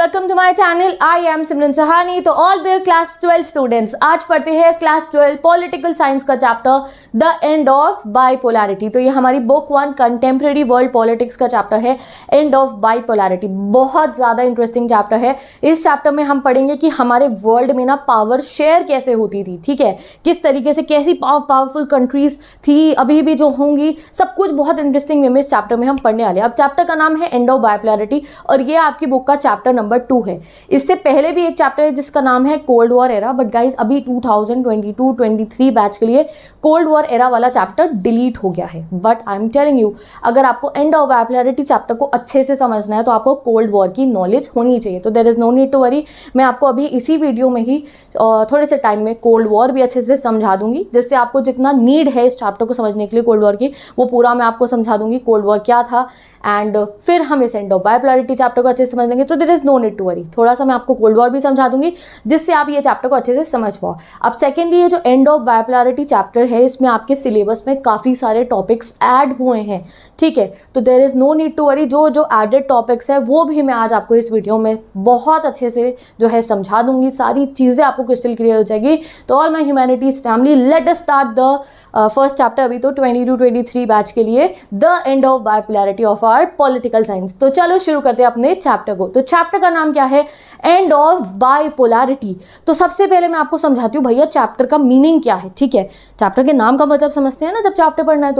Welcome to my channel. I am Simran Sahani. तो all the class 12 students आज पढ़ते हैं क्लास 12 पॉलिटिकल साइंस का chapter the end of bipolarity. तो ये हमारी बुक 1 कंटेम्प्रेरी वर्ल्ड पॉलिटिक्स का चैप्टर है, एंड ऑफ बाइपोलैरिटी। बहुत ज़्यादा इंटरेस्टिंग चैप्टर है। इस चैप्टर में हम पढ़ेंगे कि हमारे वर्ल्ड में ना पावर शेयर कैसे होती थी, ठीक है, किस तरीके से कैसी पावरफुल कंट्रीज थी, अभी भी जो होंगी, सब कुछ बहुत इंटरेस्टिंग वे में इस चैप्टर में हम पढ़ने वाले हैं। अब चैप्टर का नाम है एंड ऑफ बाइपोलैरिटी और ये आपकी बुक का चैप्टर नंबर 2 है। इससे पहले भी एक चैप्टर है जिसका नाम है cold war era, but guys अभी 2022-23 बैच के लिए कोल्ड वॉर एरा वाला चैप्टर डिलीट हो गया है। But I am telling you, अगर आपको एंड ऑफ बाइपोलैरिटी चैप्टर को अच्छे से समझना है तो आपको कोल्ड वॉर की नॉलेज होनी चाहिए। तो there is no need to worry, मैं आपको अभी इसी वीडियो में ही थोड़े से टाइम में कोल्ड वॉर भी अच्छे से समझा दूंगी, जिससे आपको जितना नीड है इस चैप्टर को समझने के लिए कोल्ड वॉर की, वो पूरा मैं आपको समझा दूंगी कोल्ड वॉर क्या था। एंड फिर हम इस एंड ऑफ बाइपोलैरिटी चैप्टर को अच्छे से समझ लेंगे। तो there is no need to worry, थोड़ा सा मैं आपको कोल्ड वॉर भी समझा दूंगी जिससे आप ये चैप्टर को अच्छे से समझ पाओ। अब सेकेंडली ये जो एंड ऑफ बाइपोलैरिटी चैप्टर है, इसमें आपके सिलेबस में काफ़ी सारे टॉपिक्स ऐड हुए हैं, ठीक है। तो there is no need to worry, जो जो एडेड टॉपिक्स है वो भी मैं आज आपको इस वीडियो में बहुत अच्छे से जो है समझा दूंगी। सारी चीज़ें आपको क्रिस्टल क्लियर हो जाएगी। तो all my humanities family, let us start the first chapter अभी तो 22-23 बैच के लिए, the end of bipolarity of our political science. तो चलो शुरू करते हैं अपने चैप्टर को। तो चैप्टर का नाम क्या है? End of bipolarity. तो सबसे पहले मैं आपको समझाती हूँ भैया चैप्टर का मीनिंग क्या है, ठीक है। चैप्टर के नाम का मतलब समझते हैं ना, जब चैप्टर पढ़ना है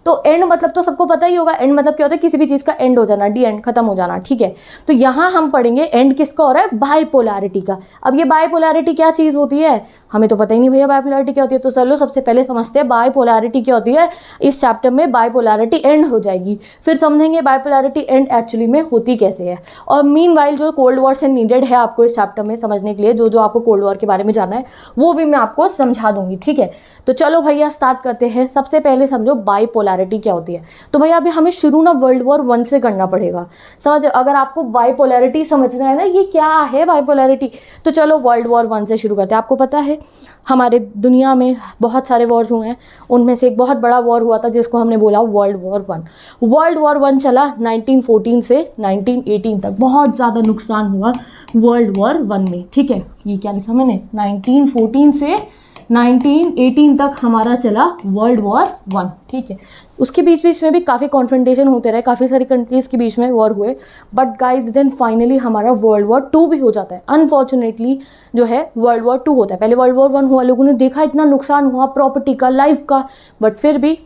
तो एंड मतलब तो सबको पता ही होगा। एंड मतलब क्या होता है? किसी भी चीज़ का एंड हो जाना, डी एंड, खत्म हो जाना, ठीक है। तो यहाँ हम पढ़ेंगे एंड किसका हो रहा है? बाइपोलैरिटी का। अब ये बाइपोलैरिटी क्या चीज़ होती है हमें तो पता ही नहीं भैया बाइपोलैरिटी क्या होती है। तो चलो सबसे पहले समझते हैं बाइपोलैरिटी क्या होती है। इस चैप्टर में बाइपोलैरिटी एंड हो जाएगी, फिर समझेंगे बाइपोलैरिटी एंड एक्चुअली में होती कैसे है। और मीनवाइल जो कोल्ड वॉर से नीडेड है आपको इस चैप्टर में समझने के लिए, जो जो आपको कोल्ड वॉर के बारे में जानना है वो भी मैं आपको समझा दूंगी, ठीक है। तो चलो भैया स्टार्ट करते हैं। सबसे पहले समझो बाइपोलैरिटी क्या होती है। तो भैया अभी हमें शुरू ना वर्ल्ड वॉर 1 से करना पड़ेगा, समझ। अगर आपको बाइपोलैरिटी समझना है ना, ये क्या है बाइपोलैरिटी, तो चलो वर्ल्ड वॉर 1 से शुरू करते हैं। आपको पता है हमारे दुनिया में बहुत सारे वॉर्स हुए हैं, उनमें से एक बहुत बड़ा वॉर हुआ था जिसको हमने बोला वर्ल्ड वॉर 1। वर्ल्ड वॉर 1 चला 1914 से 1918 तक। बहुत ज़्यादा नुकसान हुआ वर्ल्ड वॉर 1 में, ठीक है। ये क्या लिखा मैंने? 1914 से 1918 तक हमारा चला वर्ल्ड वॉर 1, ठीक है। उसके बीच बीच में भी काफ़ी कॉन्फ्रंटेशन होते रहे, काफ़ी सारी कंट्रीज़ के बीच में वॉर हुए, बट गाइज देन फाइनली हमारा वर्ल्ड वॉर 2 भी हो जाता है। अनफॉर्चुनेटली जो है वर्ल्ड वॉर 2 होता है। पहले वर्ल्ड वॉर 1 हुआ, लोगों ने देखा इतना नुकसान हुआ प्रॉपर्टी का, लाइफ का, बट फिर भी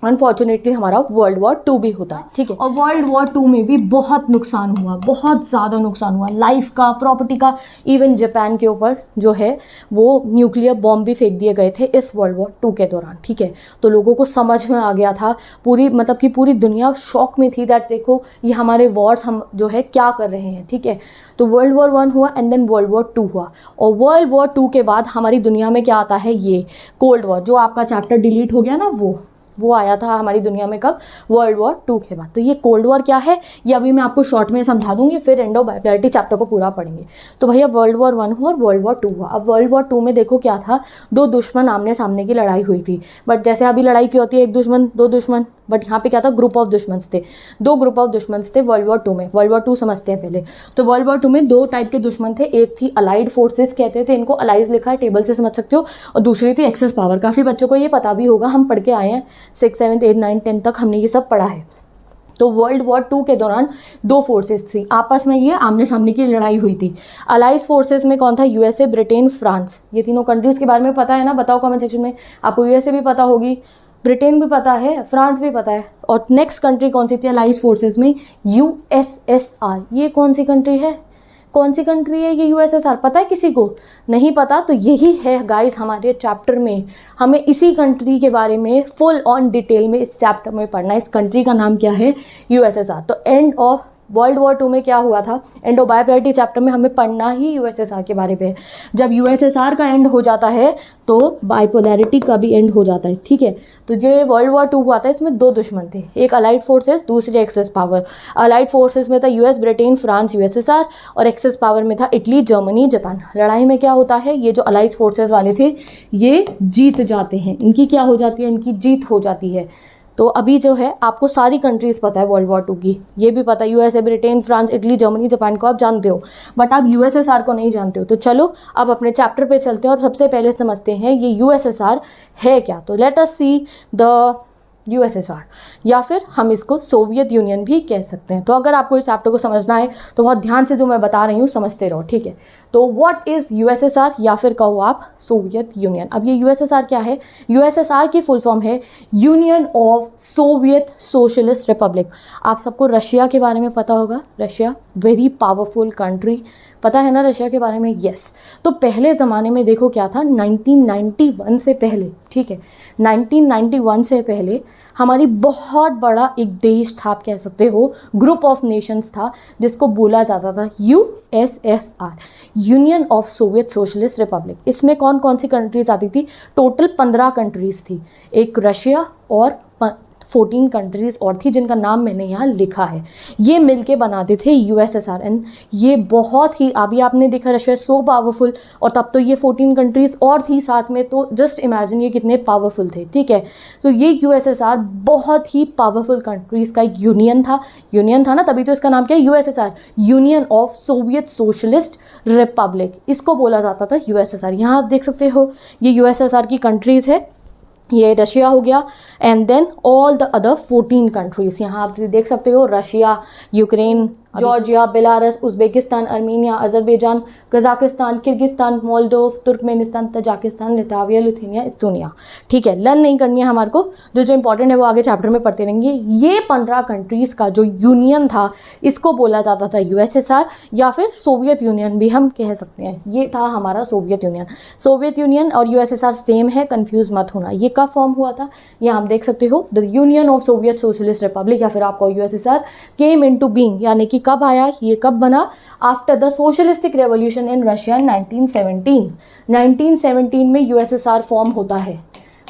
अनफॉर्चुनेटली हमारा वर्ल्ड वॉर 2 भी होता है, ठीक है। और वर्ल्ड वॉर 2 में भी बहुत नुकसान हुआ, बहुत ज़्यादा नुकसान हुआ, लाइफ का, प्रॉपर्टी का। इवन जापान के ऊपर जो है वो न्यूक्लियर बॉम्ब भी फेंक दिए गए थे इस वर्ल्ड वॉर 2 के दौरान, ठीक है। तो लोगों को समझ में आ गया था, पूरी मतलब कि पूरी दुनिया शॉक में थी दैट देखो ये हमारे वॉर्स हम जो है क्या कर रहे हैं, ठीक है। तो वर्ल्ड वॉर 1 हुआ एंड देन वर्ल्ड वॉर 2 हुआ। और वर्ल्ड वॉर 2 के बाद हमारी दुनिया में क्या आता है? ये कोल्ड वॉर, जो आपका चैप्टर डिलीट हो गया ना, वो आया था हमारी दुनिया में कब? वर्ल्ड वॉर 2 के बाद। तो ये कोल्ड वॉर क्या है ये अभी मैं आपको शॉर्ट में समझा दूंगी, फिर एंड ऑफ बाइपोलैरिटी चैप्टर को पूरा पढ़ेंगे। तो भैया वर्ल्ड वॉर 1 हुआ और वर्ल्ड वॉर 2 हुआ। अब वर्ल्ड वॉर 2 में देखो क्या था, 2 दुश्मन आमने सामने की लड़ाई हुई थी। बट जैसे अभी लड़ाई की होती है, एक दुश्मन, 2 दुश्मन, बट यहाँ पे क्या था? ग्रुप ऑफ दुश्मन थे, 2 ग्रुप ऑफ दुश्मन थे वर्ल्ड वॉर 2 में। वर्ल्ड वॉर 2 समझते हैं पहले। तो वर्ल्ड वॉर 2 में 2 टाइप के दुश्मन थे। एक थी अलाइड फोर्सेस कहते थे इनको, अलाइज लिखा है टेबल से समझ सकते हो, और दूसरी थी एक्सेस पावर। काफ़ी बच्चों को ये पता भी होगा, हम पढ़ के आए हैं 6, 7, 8, 9, 10 तक हमने ये सब पढ़ा है। तो वर्ल्ड वॉर 2 के दौरान 2 फोर्सेस थी, आपस में ये आमने सामने की लड़ाई हुई थी। अलाइज फोर्सेस में कौन था? USA, Britain, France. ये तीनों कंट्रीज़ के बारे में पता है ना? बताओ कमेंट सेक्शन में। आपको यूएसए भी पता होगी, ब्रिटेन भी पता है, फ्रांस भी पता है। और नेक्स्ट कंट्री कौन सी थी अलाइज फोर्सेस में? यूएसएसआर। ये कौन सी कंट्री है? कौन सी कंट्री है ये यूएसएसआर? पता है किसी को? नहीं पता? तो यही है गाइस हमारे चैप्टर में, हमें इसी कंट्री के बारे में फुल ऑन डिटेल में इस चैप्टर में पढ़ना है। इस कंट्री का नाम क्या है? यूएसएसआर। तो एंड ऑफ वर्ल्ड वॉर 2 में क्या हुआ था? एंड ऑफ बाइपोलैरिटी चैप्टर में हमें पढ़ना ही यूएसएसआर के बारे में। जब यूएसएसआर का एंड हो जाता है तो बाइपोलैरिटी का भी एंड हो जाता है, ठीक है। तो जो वर्ल्ड वॉर 2 हुआ था इसमें 2 दुश्मन थे, एक अलाइड फोर्सेस, दूसरी एक्सेस पावर। अलाइड फोर्सेस में था यूएस, ब्रिटेन, फ्रांस, यूएसएसआर, और एक्सेस पावर में था इटली, जर्मनी, जापान। लड़ाई में क्या होता है? ये जो अलाइड फोर्सेस वाले थे ये जीत जाते हैं, इनकी क्या हो जाती है? इनकी जीत हो जाती है। तो अभी जो है आपको सारी कंट्रीज़ पता है वर्ल्ड वॉर 2 की, ये भी पता है USA, Britain, France, Italy, Germany, Japan को आप जानते हो, बट आप यूएसएसआर को नहीं जानते हो। तो चलो अब अपने चैप्टर पे चलते हैं और सबसे पहले समझते हैं ये यूएसएसआर है क्या। तो let us see the USSR, या फिर हम इसको सोवियत यूनियन भी कह सकते हैं। तो अगर आपको इस चैप्टर को समझना है तो बहुत ध्यान से जो मैं बता रही हूँ समझते रहो, ठीक है। तो व्हाट इज़ यूएसएसआर, या फिर कहो आप सोवियत यूनियन। अब ये यूएसएसआर क्या है, यूएसएसआर की फुल फॉर्म है union of Soviet socialist Republic. आप सबको रशिया के बारे में पता होगा, रशिया वेरी पावरफुल कंट्री, पता है ना रशिया के बारे में, यस। तो पहले ज़माने में देखो क्या था, 1991 से पहले, ठीक है, 1991 से पहले हमारी बहुत बड़ा एक देश था, आप कह सकते हो ग्रुप ऑफ नेशंस था, जिसको बोला जाता था USSR, union of Soviet socialist Republic. इसमें कौन कौन सी कंट्रीज आती थी, टोटल 15 कंट्रीज थी, एक रशिया और 14 कंट्रीज़ और थी जिनका नाम मैंने यहाँ लिखा है। ये मिलके बनाते थे यूएसएसआर, एंड ये बहुत ही, अभी आपने देखा रशिया सो पावरफुल, और तब तो ये 14 कंट्रीज़ और थी साथ में, तो जस्ट इमेजिन ये कितने पावरफुल थे, ठीक है। तो ये यूएसएसआर बहुत ही पावरफुल कंट्रीज़ का एक यूनियन था ना, तभी तो इसका नाम क्या है, USSR, union of Soviet socialist Republic, इसको बोला जाता था यूएसएसआर। यहाँ आप देख सकते हो ये यूएसएसआर की कंट्रीज़ है, ये रशिया हो गया, and then all the other 14 countries. यहाँ आप देख सकते हो Russia, Ukraine, Georgia, Belarus, Uzbekistan, Armenia, Azerbaijan, Kazakhstan, Kyrgyzstan, Moldova, Turkmenistan, Tajikistan, Lithuania, Lithuania, Estonia, ठीक है। लर्न नहीं करनी है हमारे को, जो इंपॉर्टेंट है वो आगे चैप्टर में पढ़ते रहेंगे। ये 15 कंट्रीज़ का जो यूनियन था, इसको बोला जाता था यूएसएसआर, या फिर सोवियत यूनियन भी हम कह सकते हैं। ये था हमारा सोवियत यूनियन। सोवियत यूनियन और यूएसएसआर सेम है, कन्फ्यूज़ मत होना। ये कब फॉर्म हुआ था, यहाँ आप देख सकते हो, the union of Soviet socialist Republic, या फिर आपको यूएसएसआर केम इनटू बीइंग, यानी कि कब आया, ये कब बना, after the socialistic revolution in Russia 1917। 1917 में यूएसएसआर फॉर्म होता है।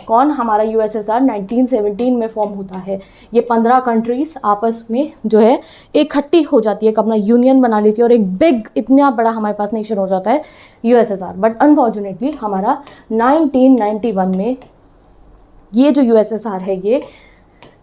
कौन, हमारा यूएसएसआर 1917 में फॉर्म होता है। ये 15 कंट्रीज आपस में जो है इकट्ठी हो जाती है, अपना यूनियन बना लेती है, और एक बिग, इतना बड़ा हमारे पास नेशन हो जाता है यूएसएसआर। बट अनफॉर्चुनेटली हमारा 1991 में ये जो यूएसएसआर है ये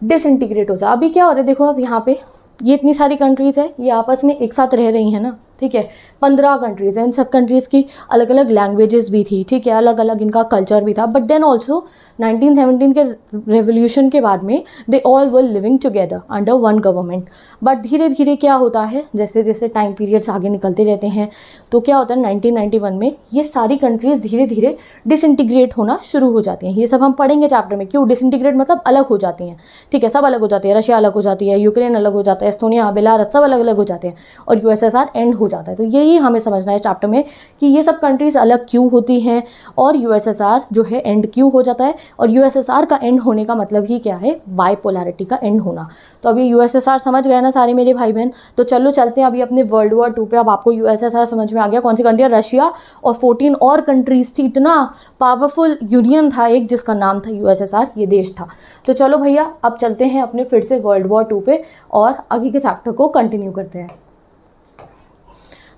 डिसइंटीग्रेट हो जाए। अभी क्या हो रहा है, देखो अब यहाँ पे ये इतनी सारी कंट्रीज़ है, ये आपस में एक साथ रह रही हैं ना, ठीक है। 15 कंट्रीज़ हैं, इन सब कंट्रीज़ की अलग अलग लैंग्वेजेस भी थी, ठीक है, अलग अलग इनका कल्चर भी था। बट देन ऑल्सो 1917 के रेवोल्यूशन के बाद में they all were living together under one government. But धीरे धीरे क्या होता है, जैसे जैसे टाइम पीरियड्स आगे निकलते रहते हैं, तो क्या होता है 1991 में ये सारी कंट्रीज़ धीरे धीरे डिसइंटीग्रेट होना शुरू हो जाती हैं। ये सब हम पढ़ेंगे चैप्टर में, क्यों डिसइंटीग्रेट मतलब अलग हो जाती हैं, ठीक है, सब अलग हो जाती है। रशिया अलग हो जाती है, यूक्रेन अलग हो जाता है, एस्टोनिया, बेलारस, सब अलग अलग हो जाते हैं, और यूएसएसआर एंड हो जाता है। तो यही हमें समझना है चैप्टर में कि ये सब कंट्रीज़ अलग क्यों होती हैं, और यूएसएसआर जो है एंड क्यों हो जाता है, और यूएसएसआर का एंड होने का मतलब ही क्या है, बाइपोलैरिटी का एंड होना। तो अभी यूएसएसआर समझ गए ना सारे मेरे भाई बहन। तो चलो चलते हैं अभी अपने वर्ल्ड वॉर 2 पे। अब आपको यूएसएसआर समझ में आ गया, कौन सी कंट्री, रशिया और 14 और कंट्रीज थी। इतना पावरफुल यूनियन था एक, जिसका नाम था यूएसएसआर, ये देश था। तो चलो भैया अब चलते हैं अपने फिर से वर्ल्ड वॉर 2 पे और आगे के चैप्टर को कंटिन्यू करते हैं।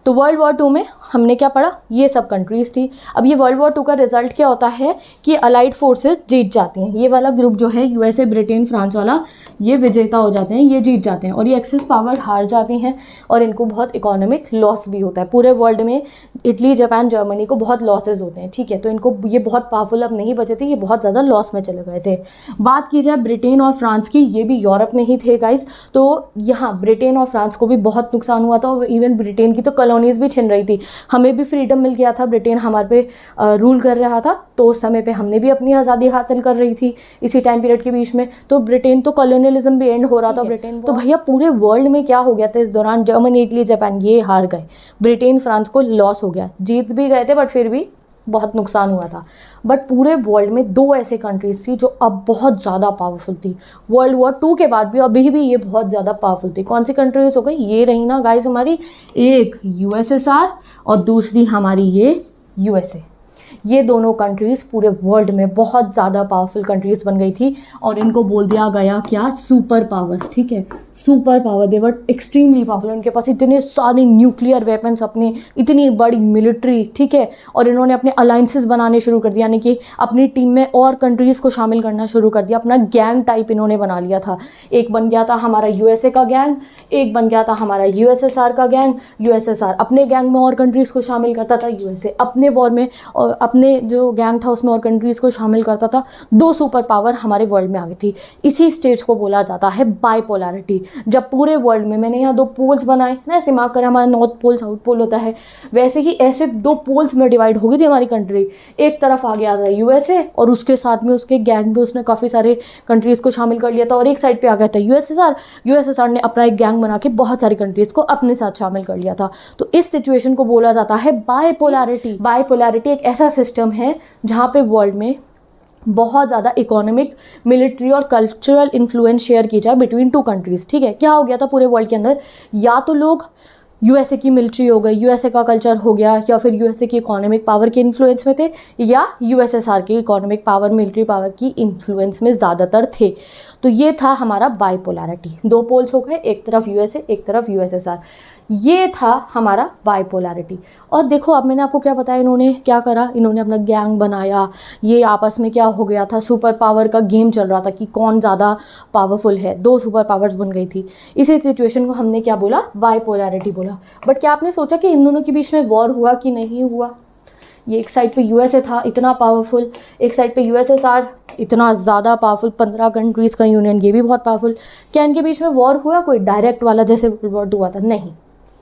तो वर्ल्ड वॉर 2 में हमने क्या पढ़ा, ये सब कंट्रीज़ थी। अब ये वर्ल्ड वॉर 2 का रिजल्ट क्या होता है कि अलाइड फोर्सेस जीत जाती हैं। ये वाला ग्रुप जो है यूएसए, ब्रिटेन, फ्रांस वाला, ये विजेता हो जाते हैं, ये जीत जाते हैं, और ये एक्सिस पावर हार जाती हैं, और इनको बहुत इकोनॉमिक लॉस भी होता है। पूरे वर्ल्ड में इटली, जापान, जर्मनी को बहुत लॉसेज होते हैं, ठीक है। तो इनको ये बहुत पावरफुल अब नहीं बचे थे, ये बहुत ज़्यादा लॉस में चले गए थे। बात की जाए ब्रिटेन और फ्रांस की, ये भी यूरोप में ही थे गाइस। तो यहाँ ब्रिटेन और फ्रांस को भी बहुत नुकसान हुआ था, और इवन ब्रिटेन की तो कॉलोनीज़ भी छिन रही थी। हमें भी फ्रीडम मिल गया था, ब्रिटेन हमारे पे रूल कर रहा था, तो उस समय पे हमने भी अपनी आज़ादी हासिल कर रही थी इसी टाइम पीरियड के बीच में। तो ब्रिटेन तो कॉलोनियलिज्म भी एंड हो रहा था ब्रिटेन। तो भैया पूरे वर्ल्ड में क्या हो गया था इस दौरान, जर्मनी, इटली, जापान ये हार गए, ब्रिटेन, फ्रांस को लॉस हो गया। जीत भी गए थे बट फिर भी बहुत नुकसान हुआ था। बट पूरे वर्ल्ड में 2 ऐसे कंट्रीज थी जो अब बहुत ज़्यादा पावरफुल थी। वर्ल्ड वॉर 2 के बाद भी अभी भी ये बहुत ज़्यादा पावरफुल थी। कौन सी कंट्रीज हो गई, ये रही ना गाइस हमारी, एक यूएसएसआर और दूसरी हमारी ये यूएसए। ये दोनों कंट्रीज़ पूरे वर्ल्ड में बहुत ज़्यादा पावरफुल कंट्रीज़ बन गई थी और इनको बोल दिया गया क्या, सुपर पावर। ठीक है, super power, they were extremely powerful. उनके पास इतने सारे न्यूक्लियर वेपन्स, अपने इतनी बड़ी मिलिट्री, ठीक है, और इन्होंने अपने अलाइंसेस बनाने शुरू कर दिया, यानी कि अपनी टीम में और कंट्रीज़ को शामिल करना शुरू कर दिया। अपना गैंग टाइप इन्होंने बना लिया था। एक बन गया था हमारा यूएसए का गैंग, एक बन गया था हमारा यूएसएसआर का गैंग। यूएसएसआर अपने गैंग में और कंट्रीज़ को शामिल करता था, यूएसए अपने वॉर में और अपने जो गैंग था उसमें और कंट्रीज़ को शामिल करता था। दो सुपर पावर हमारे वर्ल्ड में आ गई थी। इसी स्टेज को बोला जाता है बाइपोलैरिटी। जब पूरे वर्ल्ड में, मैंने यहाँ दो पोल्स बनाए ना, ऐसे मार्क करें, हमारा नॉर्थ पोल साउथ पोल होता है, वैसे ही ऐसे दो पोल्स में डिवाइड हो गई थी हमारी कंट्री। एक तरफ आ गया था यूएसए और उसके साथ में उसके गैंग में उसने काफ़ी सारे कंट्रीज़ को शामिल कर लिया था, और एक साइड पे आ गया था यूएसएसआर। यूएसएसआर ने अपना एक गैंग बना के बहुत सारी कंट्रीज़ को अपने साथ शामिल कर लिया था। तो इस सिचुएशन को बोला जाता है बाइपोलैरिटी। बाइपोलैरिटी एक ऐसा सिस्टम है जहाँ पे वर्ल्ड में बहुत ज़्यादा इकोनॉमिक, मिलिट्री और कल्चरल इन्फ्लुएंस शेयर की जाए बिटवीन टू कंट्रीज़। ठीक है, क्या हो गया था पूरे वर्ल्ड के अंदर, या तो लोग यूएसए की मिलिट्री हो गई, यूएसए का कल्चर हो गया, या फिर यूएसए की इकोनॉमिक पावर के इन्फ्लुएंस में थे, या यूएसएसआर की इकोनॉमिक पावर, मिलिट्री पावर की इन्फ्लुएंस में ज़्यादातर थे। तो ये था हमारा बाइपोलैरिटी। दो पोल्स हो गए, एक तरफ यूएसए, एक तरफ यूएसएसआर। ये था हमारा बाइपोलैरिटी। और देखो अब मैंने आपको क्या बताया, इन्होंने क्या करा, इन्होंने अपना गैंग बनाया। ये आपस में क्या हो गया था, सुपर पावर का गेम चल रहा था कि कौन ज़्यादा पावरफुल है। दो सुपर पावर्स बन गई थी। इसी सिचुएशन को हमने क्या बोला, बाइपोलैरिटी बोला। बट क्या आपने सोचा कि इन दोनों के बीच में वॉर हुआ कि नहीं हुआ? ये एक साइड पे यूएसए था इतना पावरफुल, एक साइड पे यूएसएसआर इतना ज़्यादा पावरफुल, 15 कंट्रीज़ का यूनियन, ये भी बहुत पावरफुल। क्या इनके बीच में वॉर हुआ कोई डायरेक्ट वाला, जैसे वर्ल्ड वॉर 2 हुआ था? नहीं,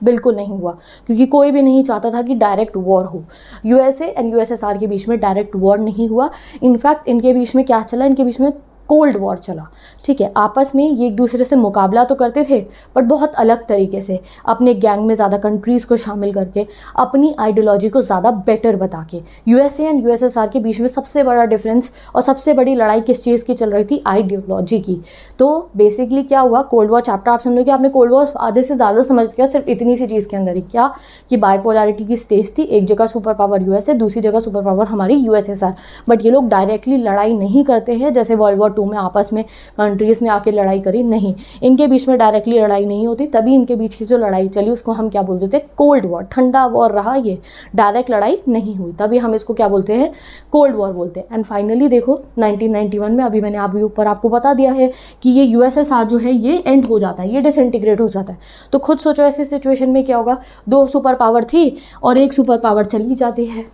बिल्कुल नहीं हुआ, क्योंकि कोई भी नहीं चाहता था कि डायरेक्ट वॉर हो। यूएसए एंड यूएसएसआर के बीच में डायरेक्ट वॉर नहीं हुआ। इनफैक्ट इनके बीच में क्या चला, इनके बीच में कोल्ड वॉर चला। ठीक है, आपस में ये एक दूसरे से मुकाबला तो करते थे, बट बहुत अलग तरीके से, अपने गैंग में ज़्यादा कंट्रीज़ को शामिल करके, अपनी आइडियोलॉजी को ज़्यादा बेटर बता के। यूएसए एंड यूएसएसआर के बीच में सबसे बड़ा डिफरेंस और सबसे बड़ी लड़ाई किस चीज़ की चल रही थी, आइडियोलॉजी की। तो बेसिकली क्या हुआ, कोल्ड वॉर चैप्टर आप समझो कि आपने कोल्ड वॉर आधे से ज़्यादा समझ गया सिर्फ इतनी सी चीज़ के अंदर ही। क्या कि बाइपोलैरिटी की स्टेज थी, एक जगह सुपर पावर यूएसए, दूसरी जगह सुपर पावर हमारी यूएसएसआर। बट ये लोग डायरेक्टली लड़ाई नहीं करते हैं जैसे वर्ल्ड वॉर 2 में आपस में कंट्रीज़ ने आके लड़ाई करी। नहीं, इनके बीच में डायरेक्टली लड़ाई नहीं होती, तभी इनके बीच की जो लड़ाई चली उसको हम क्या बोलते थे, कोल्ड वॉर। ठंडा वॉर रहा, ये डायरेक्ट लड़ाई नहीं हुई, तभी हम इसको क्या बोलते हैं, कोल्ड वॉर बोलते हैं। एंड फाइनली देखो 1991 में, अभी मैंने अभी ऊपर आपको बता दिया है कि ये यूएसएसआर जो है ये एंड हो जाता है, ये डिसइंटीग्रेट हो जाता है। तो खुद सोचो ऐसी सिचुएशन में क्या होगा, दो सुपर पावर थी और एक सुपर पावर चली जाती है,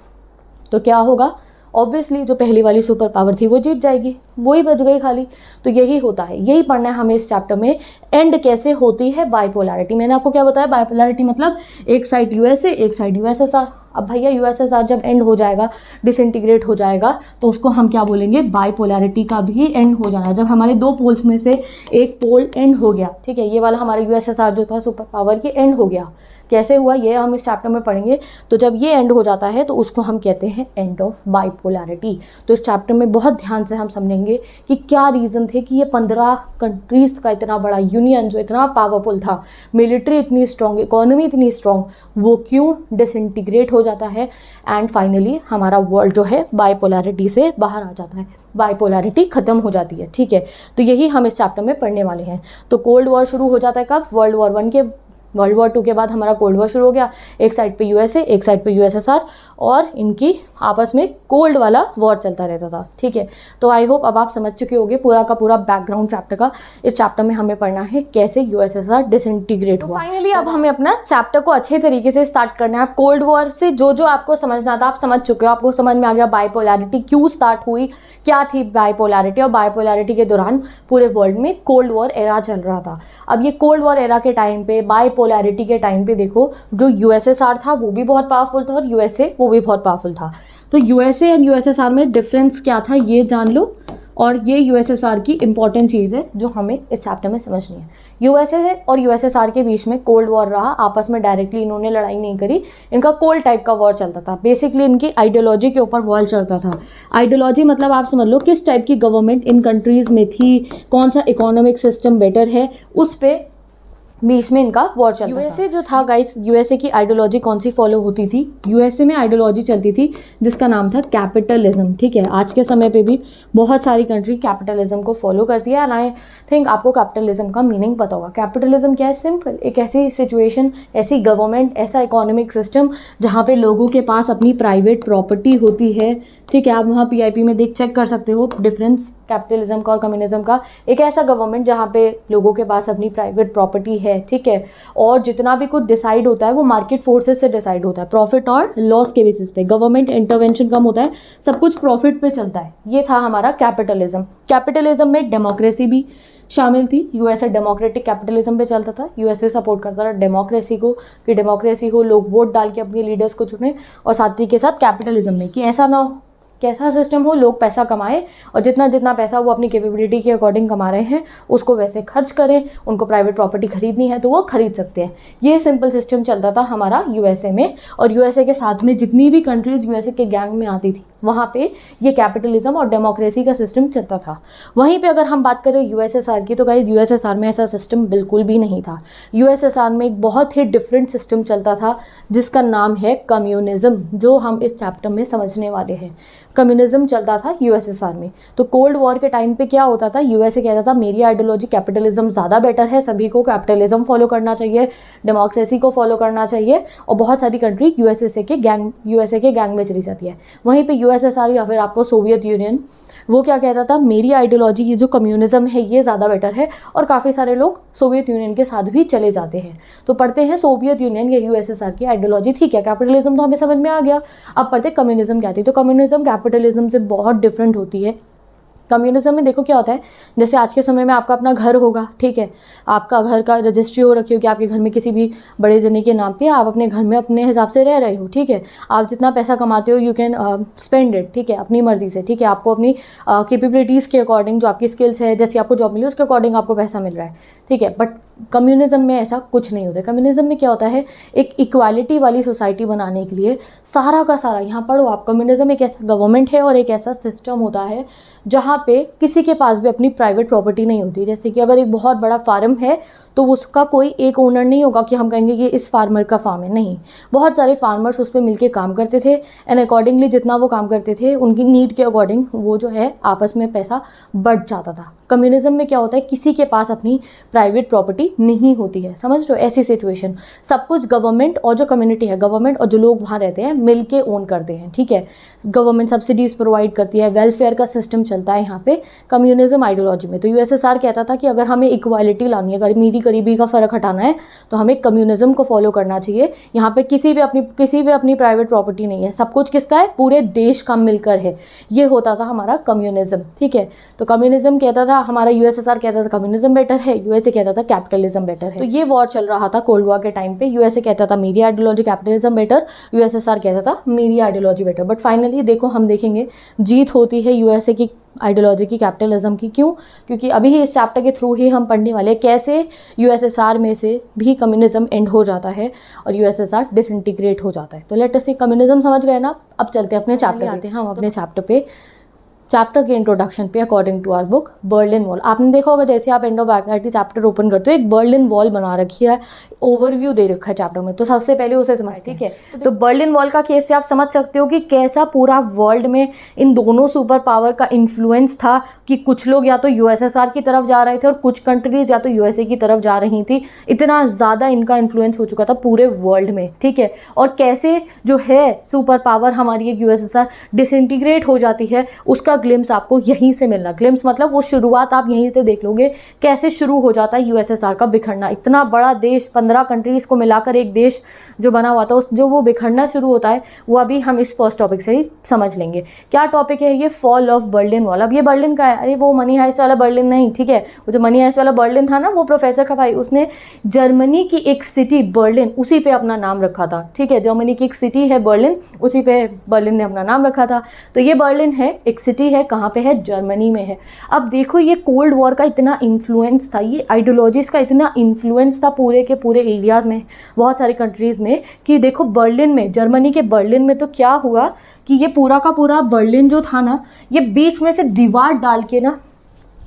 तो क्या होगा, ऑब्वियसली जो पहली वाली सुपर पावर थी वो जीत जाएगी, वही बच गई खाली। तो यही होता है, यही पढ़ना है हमें इस चैप्टर में, एंड कैसे होती है बाइपोलैरिटी। मैंने आपको क्या बताया, बाइपोलैरिटी मतलब एक साइड यूएसए, एक साइड यूएसएसआर। अब भैया यूएसएसआर जब एंड हो जाएगा, डिसइंटीग्रेट हो जाएगा, तो उसको हम क्या बोलेंगे, बाइपोलैरिटी का भी एंड हो जाना। जब हमारे दो पोल्स में से एक पोल एंड हो गया, ठीक है, ये वाला हमारा यूएसएसआर जो था सुपर पावर के एंड हो गया। कैसे हुआ ये हम इस चैप्टर में पढ़ेंगे। तो जब ये एंड हो जाता है तो उसको हम कहते हैं एंड ऑफ बाइपोलैरिटी। तो इस चैप्टर में बहुत ध्यान से हम समझेंगे कि क्या रीज़न थे कि ये 15 कंट्रीज़ का इतना बड़ा यूनियन जो इतना पावरफुल था, मिलिट्री इतनी स्ट्रॉन्ग, इकोनॉमी इतनी स्ट्रॉन्ग, वो क्यों डिसइंटीग्रेट हो जाता है। एंड फाइनली हमारा वर्ल्ड जो है बाइपोलैरिटी से बाहर आ जाता है, बाइपोलैरिटी खत्म हो जाती है। ठीक है, तो यही हम इस चैप्टर में पढ़ने वाले हैं। तो कोल्ड वॉर शुरू हो जाता है कब, वर्ल्ड वॉर 1 के, वर्ल्ड वॉर 2 के बाद हमारा कोल्ड वॉर शुरू हो गया। एक साइड पे यूएसए, एक साइड पे यूएसएसआर, और इनकी आपस में कोल्ड वाला वॉर चलता रहता था। ठीक है, तो आई होप अब आप समझ चुके होंगे पूरा का पूरा बैकग्राउंड चैप्टर का। इस चैप्टर में हमें पढ़ना है कैसे यूएसएसआर डिसइंटीग्रेट हुआ। फाइनली अब हमें अपना चैप्टर को अच्छे तरीके से स्टार्ट करना है। कोल्ड वॉर से जो जो आपको समझना था आप समझ चुके हो, आपको समझ में आ गया बाइपोलैरिटी क्यों स्टार्ट हुई, क्या थी बाइपोलैरिटी, और बाइपोलैरिटी के दौरान पूरे वर्ल्ड में कोल्ड वॉर एरा चल रहा था। अब ये कोल्ड वॉर एरा के टाइम पे, बाइपोलैरिटी के टाइम पे देखो, जो यूएसएसआर था वो भी बहुत पावरफुल था और यूएसए वो भी बहुत पावरफुल था। तो यूएसए एंड यूएसएसआर में डिफरेंस क्या था ये जान लो, और ये यूएसएसआर की इंपॉर्टेंट चीज़ है जो हमें इस चैप्टर में समझनी है। यूएसए और यूएसएसआर के बीच में कोल्ड वॉर रहा, आपस में डायरेक्टली इन्होंने लड़ाई नहीं करी, इनका कोल्ड टाइप का वॉर चलता था। बेसिकली इनकी आइडियोलॉजी के ऊपर वॉर चलता था। आइडियोलॉजी मतलब आप समझ लो किस टाइप की गवर्नमेंट इन कंट्रीज़ में थी, कौन सा इकोनॉमिक सिस्टम बेटर है, उस पर बीच में इनका वॉर चलता था। यूएसए जो था गाइस, यूएसए की आइडियोलॉजी कौन सी फॉलो होती थी? यूएसए में आइडियोलॉजी चलती थी जिसका नाम था कैपिटलिज्म, ठीक है। आज के समय पे भी बहुत सारी कंट्री कैपिटलिज्म को फॉलो करती है एंड आई थिंक आपको कैपिटलिज्म का मीनिंग पता होगा। कैपिटलिज्म क्या है? सिंपल, एक ऐसी सिचुएशन, ऐसी गवर्नमेंट, ऐसा इकोनॉमिक सिस्टम जहाँ पे लोगों के पास अपनी प्राइवेट प्रॉपर्टी होती है, ठीक है। आप वहाँ पीआईपी में चेक कर सकते हो डिफरेंस कैपिटलिज्म का और कम्युनिज्म का। एक ऐसा गवर्नमेंट जहाँ पे लोगों के पास अपनी प्राइवेट प्रॉपर्टी है, ठीक है, और जितना भी कुछ डिसाइड होता है वो मार्केट फोर्सेस से डिसाइड होता है, प्रॉफिट और लॉस के बेसिस पे। गवर्नमेंट इंटरवेंशन कम होता है, सब कुछ प्रॉफिट पे चलता है। ये था हमारा कैपिटलिज्म। कैपिटलिज्म में डेमोक्रेसी भी शामिल थी। यूएसए डेमोक्रेटिक कैपिटलिज्म पे चलता था। यूएसए सपोर्ट करता था डेमोक्रेसी को, कि डेमोक्रेसी हो, लोग वोट डाल के अपने लीडर्स को चुने, और साथ ही के साथ कैपिटलिज्म में कि ऐसा ना हो, कैसा सिस्टम हो, लोग पैसा कमाए और जितना जितना पैसा वो अपनी कैपेबिलिटी के अकॉर्डिंग कमा रहे हैं उसको वैसे खर्च करें। उनको प्राइवेट प्रॉपर्टी खरीदनी है तो वो खरीद सकते हैं। ये सिंपल सिस्टम चलता था हमारा यूएसए में। और यूएसए के साथ में जितनी भी कंट्रीज़ यूएसए के गैंग में आती थी वहाँ पे ये कैपिटलिज्म और डेमोक्रेसी का सिस्टम चलता था। वहीं पे अगर हम बात करें यूएसएसआर की, तो गाइस यूएसएसआर में ऐसा सिस्टम बिल्कुल भी नहीं था। यूएसएसआर में एक बहुत ही डिफरेंट सिस्टम चलता था जिसका नाम है कम्युनिज्म, जो हम इस चैप्टर में समझने वाले हैं। कम्युनिज्म चलता था यूएसएसआर में। तो कोल्ड वॉर के टाइम पे क्या होता था? यूएसए कहता था मेरी आइडियोलॉजी कैपिटलिज्म ज़्यादा बेटर है, सभी को कैपिटलिज्म फॉलो करना चाहिए, डेमोक्रेसी को फॉलो करना चाहिए, और बहुत सारी कंट्री यूएसए के गैंग में चली जाती है। वहीं पे यूएसएसआर या फिर आपको सोवियत यूनियन, वो क्या कहता था? मेरी आइडियोलॉजी ये जो कम्युनिज्म है ये ज़्यादा बेटर है, और काफ़ी सारे लोग सोवियत यूनियन के साथ भी चले जाते हैं। तो पढ़ते हैं सोवियत यूनियन या यूएसएसआर की आइडियोलॉजी, ठीक है। कैपिटलिज्म तो हमें समझ में आ गया। अब पढ़ते कम्युनिज्म क्या थी। तो कम्युनिज्म कैपिटलिज्म से बहुत डिफरेंट होती है। कम्युनिज्म में देखो क्या होता है, जैसे आज के समय में आपका अपना घर होगा, ठीक है, आपका घर का रजिस्ट्री हो रखी होगी आपके घर में किसी भी बड़े जने के नाम पे, आप अपने घर में अपने हिसाब से रह रहे हो, ठीक है। आप जितना पैसा कमाते हो यू कैन स्पेंड इट, ठीक है, अपनी मर्जी से, ठीक है। आपको अपनी कैपेबिलिटीज़ के अकॉर्डिंग, जो आपकी स्किल्स है, जैसे आपको जॉब मिली उसके अकॉर्डिंग आपको पैसा मिल रहा है, ठीक है। बट कम्युनिज्म में ऐसा कुछ नहीं होता है। कम्युनिज्म में क्या होता है? एक इक्वालिटी वाली सोसाइटी बनाने के लिए सारा का सारा, यहाँ पढ़ो आप, कम्युनिज्म एक ऐसा गवर्नमेंट है और एक ऐसा सिस्टम होता है जहाँ पे किसी के पास भी अपनी प्राइवेट प्रॉपर्टी नहीं होती। जैसे कि अगर एक बहुत बड़ा फार्म है तो उसका कोई एक ओनर नहीं होगा कि हम कहेंगे ये इस फार्मर का फार्म है, नहीं। बहुत सारे फार्मर्स उस पर मिलकर काम करते थे एंड अकॉर्डिंगली जितना वो काम करते थे उनकी नीड के अकॉर्डिंग वो जो है आपस में पैसा बढ़ जाता था। कम्युनिज्म में क्या होता है? किसी के पास अपनी प्राइवेट प्रॉपर्टी नहीं होती है, समझ रहे हो? ऐसी सिचुएशन, सब कुछ गवर्नमेंट और जो कम्युनिटी है, गवर्नमेंट और जो लोग वहाँ रहते हैं मिल के ओन करते हैं, ठीक है। गवर्नमेंट सब्सिडीज़ प्रोवाइड करती है, वेलफेयर का सिस्टम चलता है यहाँ पे कम्युनिज्म आइडियोलॉजी में। तो यूएसएसआर कहता था कि अगर हमें इक्वालिटी लानी है, अगर अमीरी गरीबी का फ़र्क हटाना है तो हमें कम्युनिज्म को फॉलो करना चाहिए। यहाँ पे किसी भी अपनी प्राइवेट प्रॉपर्टी नहीं है, सब कुछ किसका है? पूरे देश का मिलकर है। ये होता था हमारा कम्युनिज्म, ठीक है। तो कम्युनिज्म कहता था, हमारा यूएसएसआर कहता था कम्युनिज्म बेटर है, यूएसए कहता था कैपिटलिज्म बेटर है। तो ये वॉर चल रहा था कोल्ड वॉर के टाइम पे। यूएसए कहता था मेरी आइडियोलॉजी कैपिटलिज्म बेटर, यूएसएसआर कहता था मेरी आइडियोलॉजी बेटर। बट फाइनली देखो हम देखेंगे जीत होती है यूएसए की आइडियोलॉजी की, कैपिटलिज्म की। क्यों? क्योंकि अभी इस चैप्टर के थ्रू ही हम पढ़ने वाले कैसे यूएसएसआर में से भी कम्युनिज्म एंड हो जाता है और यूएसएसआर डिसइंटीग्रेट हो जाता है। तो लेट अस सी, कम्युनिज्म समझ गए ना। अब चलते हैं अपने चैप्टर आते हैं हम अपने चैप्टर पे, चैप्टर के इंट्रोडक्शन पे according to our book Berlin Wall. आपने देखा होगा जैसे आप इंडो बैकलाइटी चैप्टर ओपन करते हो एक बर्लिन वॉल बना रखी है, ओवरव्यू दे रखा है चैप्टर में। तो सबसे पहले उसे समझते हैं, ठीक है। तो बर्लिन वॉल का केस से आप समझ सकते हो कि कैसा पूरा वर्ल्ड में इन दोनों सुपर पावर का इन्फ्लुएंस था कि कुछ लोग या तो यूएसएसआर की तरफ जा रहे थे और कुछ कंट्रीज या तो यूएसए की तरफ जा रही थी। इतना ज़्यादा इनका इन्फ्लुएंस हो चुका था पूरे वर्ल्ड में, ठीक है। और कैसे जो है सुपर पावर हमारी एक यूएसएसआर डिसइंटीग्रेट हो जाती है, उसका ग्लिम्स आपको यहीं से मिलना। ग्लिम्स मतलब वो शुरुआत आप यहीं से देख लोगे, कैसे शुरू हो जाता है यूएसएसआर का बिखरना। इतना बड़ा देश, 15 कंट्रीज को मिलाकर एक देश जो बना हुआ था, उस जो वो बिखरना शुरू होता है वो अभी हम इस फर्स्ट टॉपिक से ही समझ लेंगे। क्या टॉपिक है ये? Fall of Berlin wall. अब ये बर्लिन का है, अरे वो मनी हाइस्ट वाला बर्लिन नहीं, ठीक है। वो जो मनी हाइस्ट वाला बर्लिन था ना, वो प्रोफेसर का भाई, उसने जर्मनी की एक सिटी बर्लिन, उसी पे अपना नाम रखा था, ठीक है। जर्मनी की एक सिटी है बर्लिन, उसी पे बर्लिन ने अपना नाम रखा था। तो ये बर्लिन है, एक सिटी है, कहाँ पे है? जर्मनी में है। अब देखो ये कोल्ड वॉर का इतना इन्फ्लुएंस था, ये आइडियोलॉजीज का इतना इन्फ्लुएंस था पूरे के पूरे एरियाज़ में, बहुत सारी कंट्रीज़ में, कि देखो बर्लिन में, जर्मनी के बर्लिन में तो क्या हुआ कि ये पूरा का पूरा बर्लिन जो था ना, ये बीच में से दीवार डाल के ना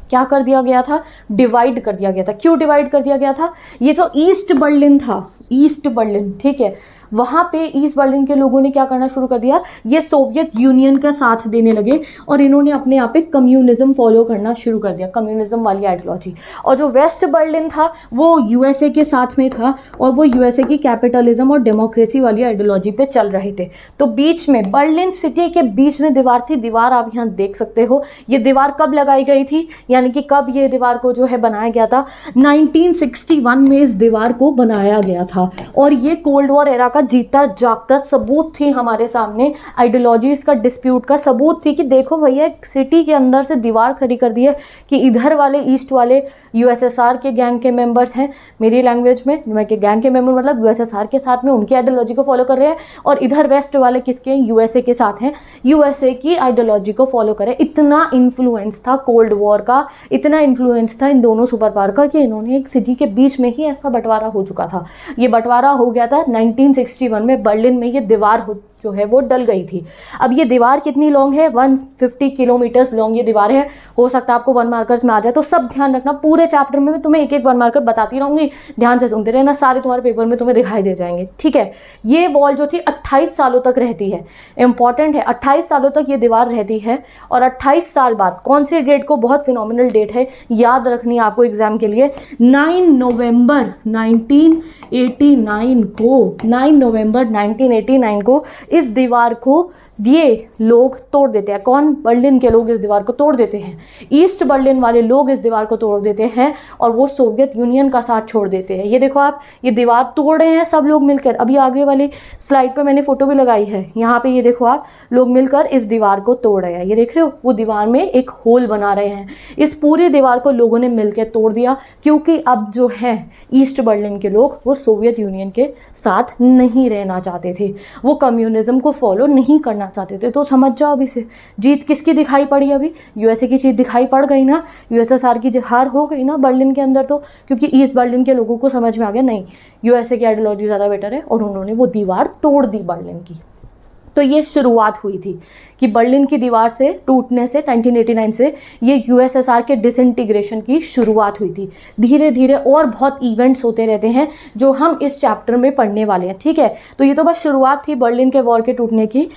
क्या कर दिया गया था, डिवाइड कर दिया गया था। क्यों डिवाइड कर दिया गया था, ये जो ईस्ट बर्लिन था, ईस्ट बर्लिन, ठीक है, वहाँ पे ईस्ट बर्लिन के लोगों ने क्या करना शुरू कर दिया, ये सोवियत यूनियन का साथ देने लगे और इन्होंने अपने यहाँ पे कम्युनिज्म फॉलो करना शुरू कर दिया, कम्युनिज्म वाली आइडियोलॉजी। और जो वेस्ट बर्लिन था वो यूएसए के साथ में था और वो यूएसए की कैपिटलिज्म और डेमोक्रेसी वाली आइडियोलॉजी पे चल रहे थे। तो बीच में बर्लिन सिटी के बीच में दीवार थी, दीवार आप यहाँ देख सकते हो। ये दीवार कब लगाई गई थी, यानी कि कब ये दीवार को जो है बनाया गया था, 1961 में इस दीवार को बनाया गया था। और ये कोल्ड वॉर एरा का जीता जागता सबूत थी हमारे सामने, आइडियोलॉजीज का डिस्प्यूट का सबूत थी कि देखो भैया सिटी के अंदर से दीवार खड़ी कर दी है कि इधर वाले ईस्ट वाले यूएसएसआर के गैंग के मेंबर्स हैं, मेरी लैंग्वेज में मैं के गैंग के मेंबर मतलब यूएसएसआर के साथ में उनकी आइडियोलॉजी को फॉलो कर रहे हैं, और इधर वेस्ट वाले किसके, यूएसए के साथ हैं, यूएसए की आइडियोलॉजी को फॉलो करें। इतना इन्फ्लुएंस था कोल्ड वॉर का, इतना इन्फ्लुएंस था इन दोनों सुपर पावर का कि इन्होंने एक सिटी के बीच में ही ऐसा बंटवारा हो चुका था। ये बंटवारा हो गया था 1961 में, बर्लिन में ये दीवार जो है वो डल गई थी। अब ये दीवार कितनी लॉन्ग है, 150 किलोमीटर्स लॉन्ग ये दीवार है। हो सकता है आपको 1 मार्कर्स में आ जाए, तो सब ध्यान रखना, पूरे चैप्टर में मैं तुम्हें एक एक 1 मार्कर बताती रहूंगी, ध्यान से सुनते रहना, सारे तुम्हारे पेपर में तुम्हें दिखाई दे जाएंगे, ठीक है। ये वॉल जो थी 28 सालों तक रहती है, इंपॉर्टेंट है, 28 सालों तक ये दीवार रहती है। और 28 साल बाद कौन सी डेट को, बहुत फिनोमिनल डेट है, याद रखनी है आपको एग्जाम के लिए, 9 नवंबर 1989 को, 9 नवंबर 1989 को इस दीवार को ये लोग तोड़ देते हैं। कौन, बर्लिन के लोग इस दीवार को तोड़ देते हैं, ईस्ट बर्लिन वाले लोग इस दीवार को तोड़ देते हैं और वो सोवियत यूनियन का साथ छोड़ देते हैं। ये देखो आप, ये दीवार तोड़ रहे हैं सब लोग मिलकर। अभी आगे वाली स्लाइड पे मैंने फोटो भी लगाई है, यहाँ पे ये देखो आप, लोग मिलकर इस दीवार को तोड़ रहे हैं। ये देख रहे हो, वो दीवार में एक होल बना रहे हैं। इस पूरी दीवार को लोगों ने मिलकर तोड़ दिया, क्योंकि अब जो है ईस्ट बर्लिन के लोग वो सोवियत यूनियन के साथ नहीं रहना चाहते थे, वो कम्युनिज्म को फॉलो नहीं करना चाहते थे। तो समझ जाओ अभी से जीत किसकी दिखाई पड़ी, अभी यूएसए की जीत दिखाई पड़ गई ना, यूएसएसआर की हार हो गई ना बर्लिन के अंदर। तो क्योंकि ईस्ट बर्लिन के लोगों को समझ में आ गया नहीं, यूएसए की आइडियोलॉजी ज़्यादा बेटर है, और उन्होंने वो दीवार तोड़ दी बर्लिन की। तो ये शुरुआत हुई थी कि बर्लिन की दीवार से टूटने से 1989 से ये यूएसएसआर के डिसइंटीग्रेशन की शुरुआत हुई थी। धीरे धीरे और बहुत इवेंट्स होते रहते हैं जो हम इस चैप्टर में पढ़ने वाले हैं, ठीक है। तो ये तो बस शुरुआत थी बर्लिन के वॉर के टूटने की।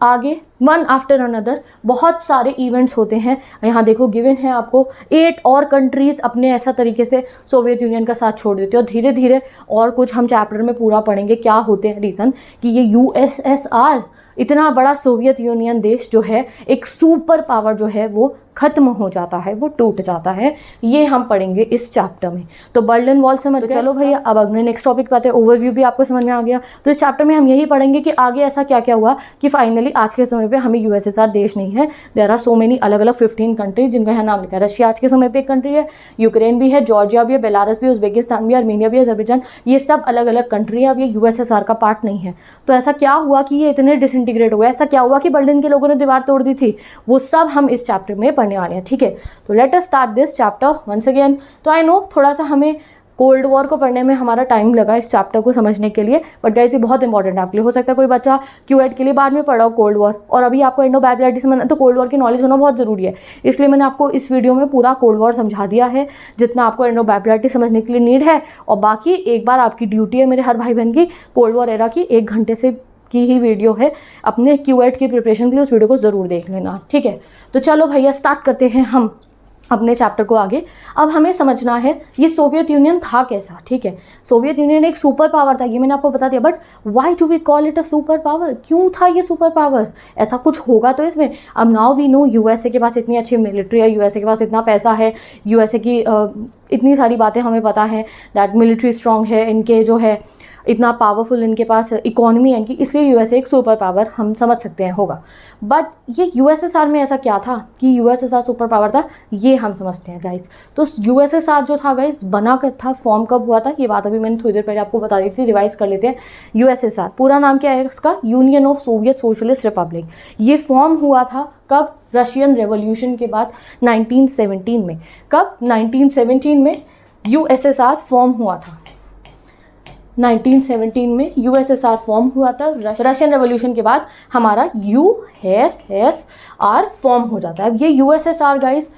आगे वन आफ्टर अनदर बहुत सारे इवेंट्स होते हैं। यहाँ देखो गिवन है आपको 8 और कंट्रीज़ अपने ऐसा तरीके से सोवियत यूनियन का साथ छोड़ देते हैं, और धीरे धीरे और कुछ हम चैप्टर में पूरा पढ़ेंगे क्या होते हैं रीज़न कि ये यूएसएसआर इतना बड़ा सोवियत यूनियन देश जो है, एक सुपर पावर जो है वो खत्म हो जाता है, वो टूट जाता है। ये हम पढ़ेंगे इस चैप्टर में। तो बर्लिन वॉल समझ गए। चलो भैया अब अगले नेक्स्ट टॉपिक पे आते हैं। ओवरव्यू भी आपको समझ में आ गया। तो इस चैप्टर में हम यही पढ़ेंगे कि आगे ऐसा क्या क्या हुआ कि फाइनली आज के समय पे हमें यूएसएसआर देश नहीं है, देयर आर सो मेनी अलग अलग 15 कंट्रीज जिनका यहाँ नाम लिखा है। रशिया आज के समय पे एक कंट्री है, यूक्रेन भी है, जॉर्जिया भी है, बेलारस भी, उज्बेकिस्तान भी, आर्मीनिया भी, अजरबैजान, ये सब अलग अलग कंट्री है। अब ये यूएसएसआर का पार्ट नहीं है। तो ऐसा क्या हुआ कि ये इतने डिसइंटीग्रेट हुआ, ऐसा क्या हुआ कि बर्लिन के लोगों ने दीवार तोड़ दी थी, वो सब हम इस चैप्टर में पढ़ने वाले हैं, ठीक है। तो let us start this chapter once again. तो आई नो थोड़ा सा हमें कोल्ड वॉर को पढ़ने में हमारा टाइम लगा इस चैप्टर को समझने के लिए, बट गाइस ये बहुत इंपॉर्टेंट है आपके लिए। हो सकता है कोई बच्चा क्यूएट के लिए बाद में पढ़ा हो कोल्ड वॉर, और अभी आपको एंडोबैक्टीरियाइटिस में, तो कोल्ड वॉर की नॉलेज होना बहुत ज़रूरी है। इसलिए मैंने आपको इस वीडियो में पूरा कोल्ड वॉर समझा दिया है, जितना आपको एंडोबैक्टीरियाइटिस समझने के लिए नीड है। और बाकी एक बार आपकी ड्यूटी है मेरे हर भाई बहन की, कोल्ड वॉर एरा की 1 घंटे से की ही वीडियो है, अपने क्यूएट की प्रिपरेशन के लिए उस वीडियो को ज़रूर देख लेना, ठीक है। तो चलो भैया स्टार्ट करते हैं हम अपने चैप्टर को आगे। अब हमें समझना है ये सोवियत यूनियन था कैसा, ठीक है। सोवियत यूनियन एक सुपर पावर था, ये मैंने आपको बता दिया, but why do we call it a super power, क्यों था ये सुपर पावर, ऐसा कुछ होगा तो इसमें। अब नाउ वी नो यूएसए के पास इतनी अच्छी मिलिट्री है, यूएसए के पास इतना पैसा है, यूएसए की इतनी सारी बातें हमें पता है, दैट मिलिट्री स्ट्रांग है, इनके जो है इतना पावरफुल इनके पास इकोनॉमी है इनकी, इसलिए यूएसए एक सुपर पावर हम समझ सकते हैं होगा। बट ये यूएसएसआर में ऐसा क्या था कि यूएसएसआर सुपर पावर था, ये हम समझते हैं गाइस। तो यूएसएसआर जो था गाइस बना कर था, फॉर्म कब हुआ था, ये बात अभी मैंने थोड़ी देर पहले आपको बता दी थी, रिवाइज कर लेते हैं। यूएसएसआर पूरा नाम क्या है इसका, union of Soviet socialist Republic. ये फॉर्म हुआ था कब, रशियन रेवोल्यूशन के बाद 1917 में। कब, 1917 में यूएसएसआर फॉर्म हुआ था। 1917 में यूएसएसआर फॉर्म हुआ था। रशियन रेवोल्यूशन के बाद हमारा यूएसएसआर फॉर्म हो जाता है। अब ये यूएसएसआर गाइस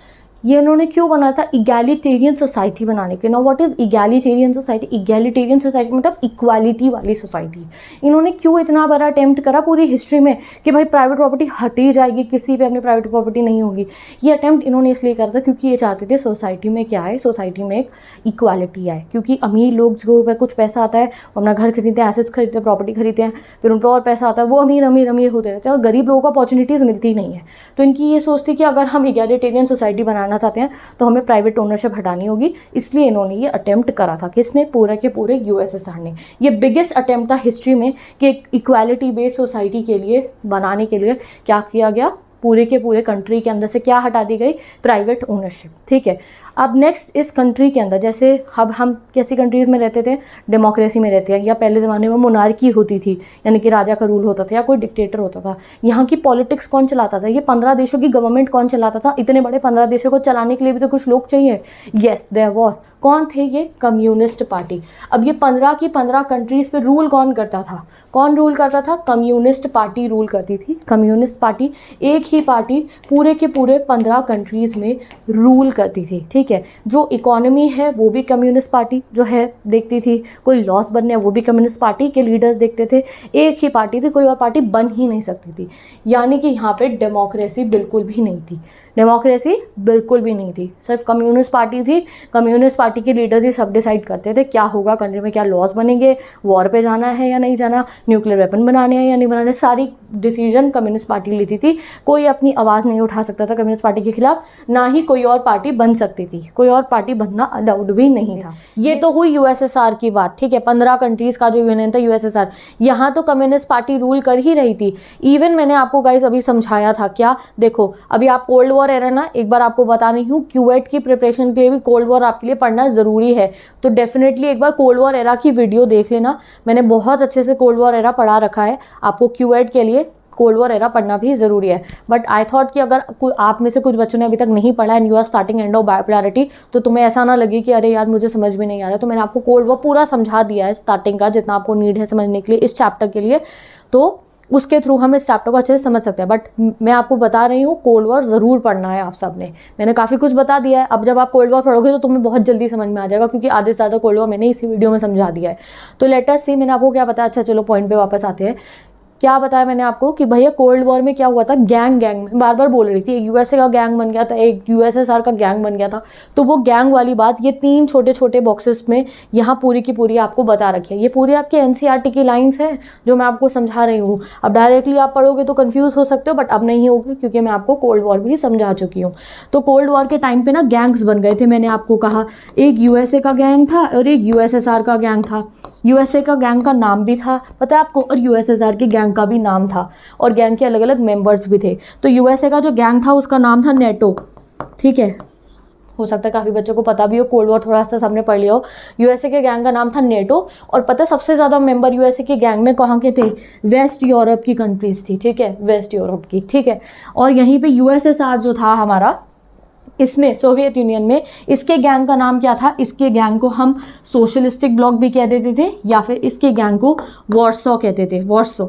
ये इन्होंने क्यों बनाया था? इगैलिटेरियन सोसाइटी बनाने के। Now what is egalitarian society? Egalitarian society मतलब इक्वालिटी वाली सोसाइटी। इन्होंने क्यों इतना बड़ा अटेम्प्ट करा पूरी हिस्ट्री में कि भाई प्राइवेट प्रॉपर्टी हटी जाएगी, किसी पे अपनी प्राइवेट प्रॉपर्टी नहीं होगी। ये अटेम्प्ट इन्होंने इसलिए करा था क्योंकि ये चाहते थे सोसाइटी में क्या है, सोसाइटी में एक इक्वालिटी आए। क्योंकि अमीर लोग जो कुछ पैसा आता है वो अपना घर खरीदते हैं, एसेट्स खरीदते हैं, प्रॉपर्टी खरीदते हैं, फिर उनको और पैसा आता है, वो अमीर अमीर अमीर होते रहते हैं और गरीब लोगों को अपॉर्चुनिटीज़ मिलती नहीं है। तो इनकी ये सोच थी कि अगर हम इगैलिटेरियन सोसाइटी बनाना चाहते हैं तो हमें प्राइवेट ओनरशिप हटानी होगी। इसलिए इन्होंने ये अटेम्प्ट करा था। किसने? पूरे के पूरे यूएसएसआर ने। ये बिगेस्ट अटेम्प्ट था हिस्ट्री में कि एक इक्वालिटी बेस्ड सोसाइटी के लिए बनाने के लिए क्या किया गया, पूरे के पूरे कंट्री के अंदर से क्या हटा दी गई? Private ownership. ठीक है, अब नेक्स्ट इस कंट्री के अंदर, जैसे अब हम कैसी कंट्रीज़ में रहते थे? डेमोक्रेसी में रहते हैं, या पहले ज़माने में मोनार्की होती थी, यानी कि राजा का रूल होता था या कोई डिक्टेटर होता था। यहाँ की पॉलिटिक्स कौन चलाता था? ये 15 देशों की गवर्नमेंट कौन चलाता था? इतने बड़े 15 देशों को चलाने के लिए भी तो कुछ लोग चाहिए। Yes, there was. कौन थे ये? Communist party. अब ये 15 की 15 कंट्रीज़ पे रूल कौन करता था? कौन रूल करता था? कम्युनिस्ट पार्टी रूल करती थी। कम्युनिस्ट पार्टी, एक ही पार्टी पूरे के पूरे 15 कंट्रीज़ में रूल करती थी। ठीक है, जो इकोनॉमी है वो भी कम्युनिस्ट पार्टी जो है देखती थी, कोई लॉस बनने वो भी कम्युनिस्ट पार्टी के लीडर्स देखते थे। एक ही पार्टी थी, कोई और पार्टी बन ही नहीं सकती थी। यानी कि यहाँ पे डेमोक्रेसी बिल्कुल भी नहीं थी। डेमोक्रेसी बिल्कुल भी नहीं थी, सिर्फ कम्युनिस्ट पार्टी थी। कम्युनिस्ट पार्टी के लीडर्स ही सब डिसाइड करते थे क्या होगा कंट्री में, क्या लॉस बनेंगे, वॉर पे जाना है या नहीं जाना, न्यूक्लियर वेपन बनाने हैं या नहीं बनाने, सारी डिसीजन कम्युनिस्ट पार्टी लेती थी। कोई अपनी आवाज़ नहीं उठा सकता था कम्युनिस्ट पार्टी के खिलाफ, ना ही कोई और पार्टी बन सकती थी। कोई और पार्टी बनना अलाउड भी नहीं था। ये तो हुई यूएसएसआर की बात। ठीक है, 15 कंट्रीज़ का जो यूनियन था यूएसएसआर, यहाँ तो कम्युनिस्ट पार्टी रूल कर ही रही थी। इवन मैंने आपको गाइस अभी समझाया था, क्या देखो अभी आप कोल्ड वॉर एरा ना, एक बार आपको बता रही हूँ, क्यूएट की प्रिपरेशन के लिए भी कोल्ड वॉर आपके लिए पढ़ना ज़रूरी है। तो डेफिनेटली एक बार कोल्ड वॉर एरा की वीडियो देख लेना, मैंने बहुत अच्छे से कोल्ड वॉर एरा पढ़ा रखा है। आपको क्यूएट के लिए कोल्ड वॉर एरा पढ़ना भी ज़रूरी है। बट आई थॉट कि अगर आप में से कुछ बच्चों ने अभी तक नहीं पढ़ा and you are starting end of bipolarity, तो तुम्हें ऐसा ना लगे कि अरे यार मुझे समझ में नहीं आ रहा। तो मैंने आपको कोल्ड वॉर पूरा समझा दिया है स्टार्टिंग का, जितना आपको नीड है समझने के लिए इस चैप्टर के लिए। तो उसके थ्रू हम इस चैप्टर को अच्छे से समझ सकते हैं। बट मैं आपको बता रही हूँ कोल्ड वॉर ज़रूर पढ़ना है आप सब ने। मैंने काफ़ी कुछ बता दिया है। अब जब आप कोल्ड वॉर पढ़ोगे तो तुम्हें बहुत जल्दी समझ में आ जाएगा, क्योंकि आधे से ज़्यादा कोल्ड वॉर मैंने इसी वीडियो में समझा दिया है। तो लेट अस सी मैंने आपको क्या बताया। अच्छा चलो पॉइंट पे वापस आते हैं। क्या बताया मैंने आपको कि भैया कोल्ड वॉर में क्या हुआ था, गैंग में बार बार बोल रही थी, एक यूएसए का गैंग बन गया था, एक यूएसएसआर का गैंग बन गया था। तो वो गैंग वाली बात ये 3 छोटे छोटे बॉक्सेस में यहाँ पूरी की पूरी आपको बता रखी है। ये पूरी आपके एनसीईआरटी की लाइंस है जो मैं आपको समझा रही हूँ। अब डायरेक्टली आप पढ़ोगे तो कन्फ्यूज हो सकते हो, बट अब नहीं होगी क्योंकि मैं आपको कोल्ड वॉर भी समझा चुकी हूँ। तो कोल्ड वॉर के टाइम पे ना गैंग्स बन गए थे। मैंने आपको कहा एक यूएसए का गैंग था और एक यूएसएसआर का गैंग था। यूएसए का गैंग का नाम भी था पता है आपको, और यूएसएसआर के गैंग का भी नाम था, और गैंग के अलग अलग मेंबर्स भी थे। तो यूएसए का जो गैंग था उसका नाम था नेटो। ठीक है, हो सकता है काफ़ी बच्चों को पता भी हो, कोल्ड वॉर थोड़ा सा सबने पढ़ लिया हो। यूएसए के गैंग का नाम था नेटो। और पता है सबसे ज़्यादा मेंबर यूएसए के गैंग में कहाँ के थे? वेस्ट यूरोप की कंट्रीज थी। ठीक है, वेस्ट यूरोप की। ठीक है, और यहीं पे यूएसएसआर जो था हमारा, इसमें सोवियत यूनियन में, इसके गैंग का नाम क्या था? इसके गैंग को हम सोशलिस्टिक ब्लॉक भी कह देते थे, या फिर इसके गैंग को वॉर्सो कहते थे। वॉर्सो,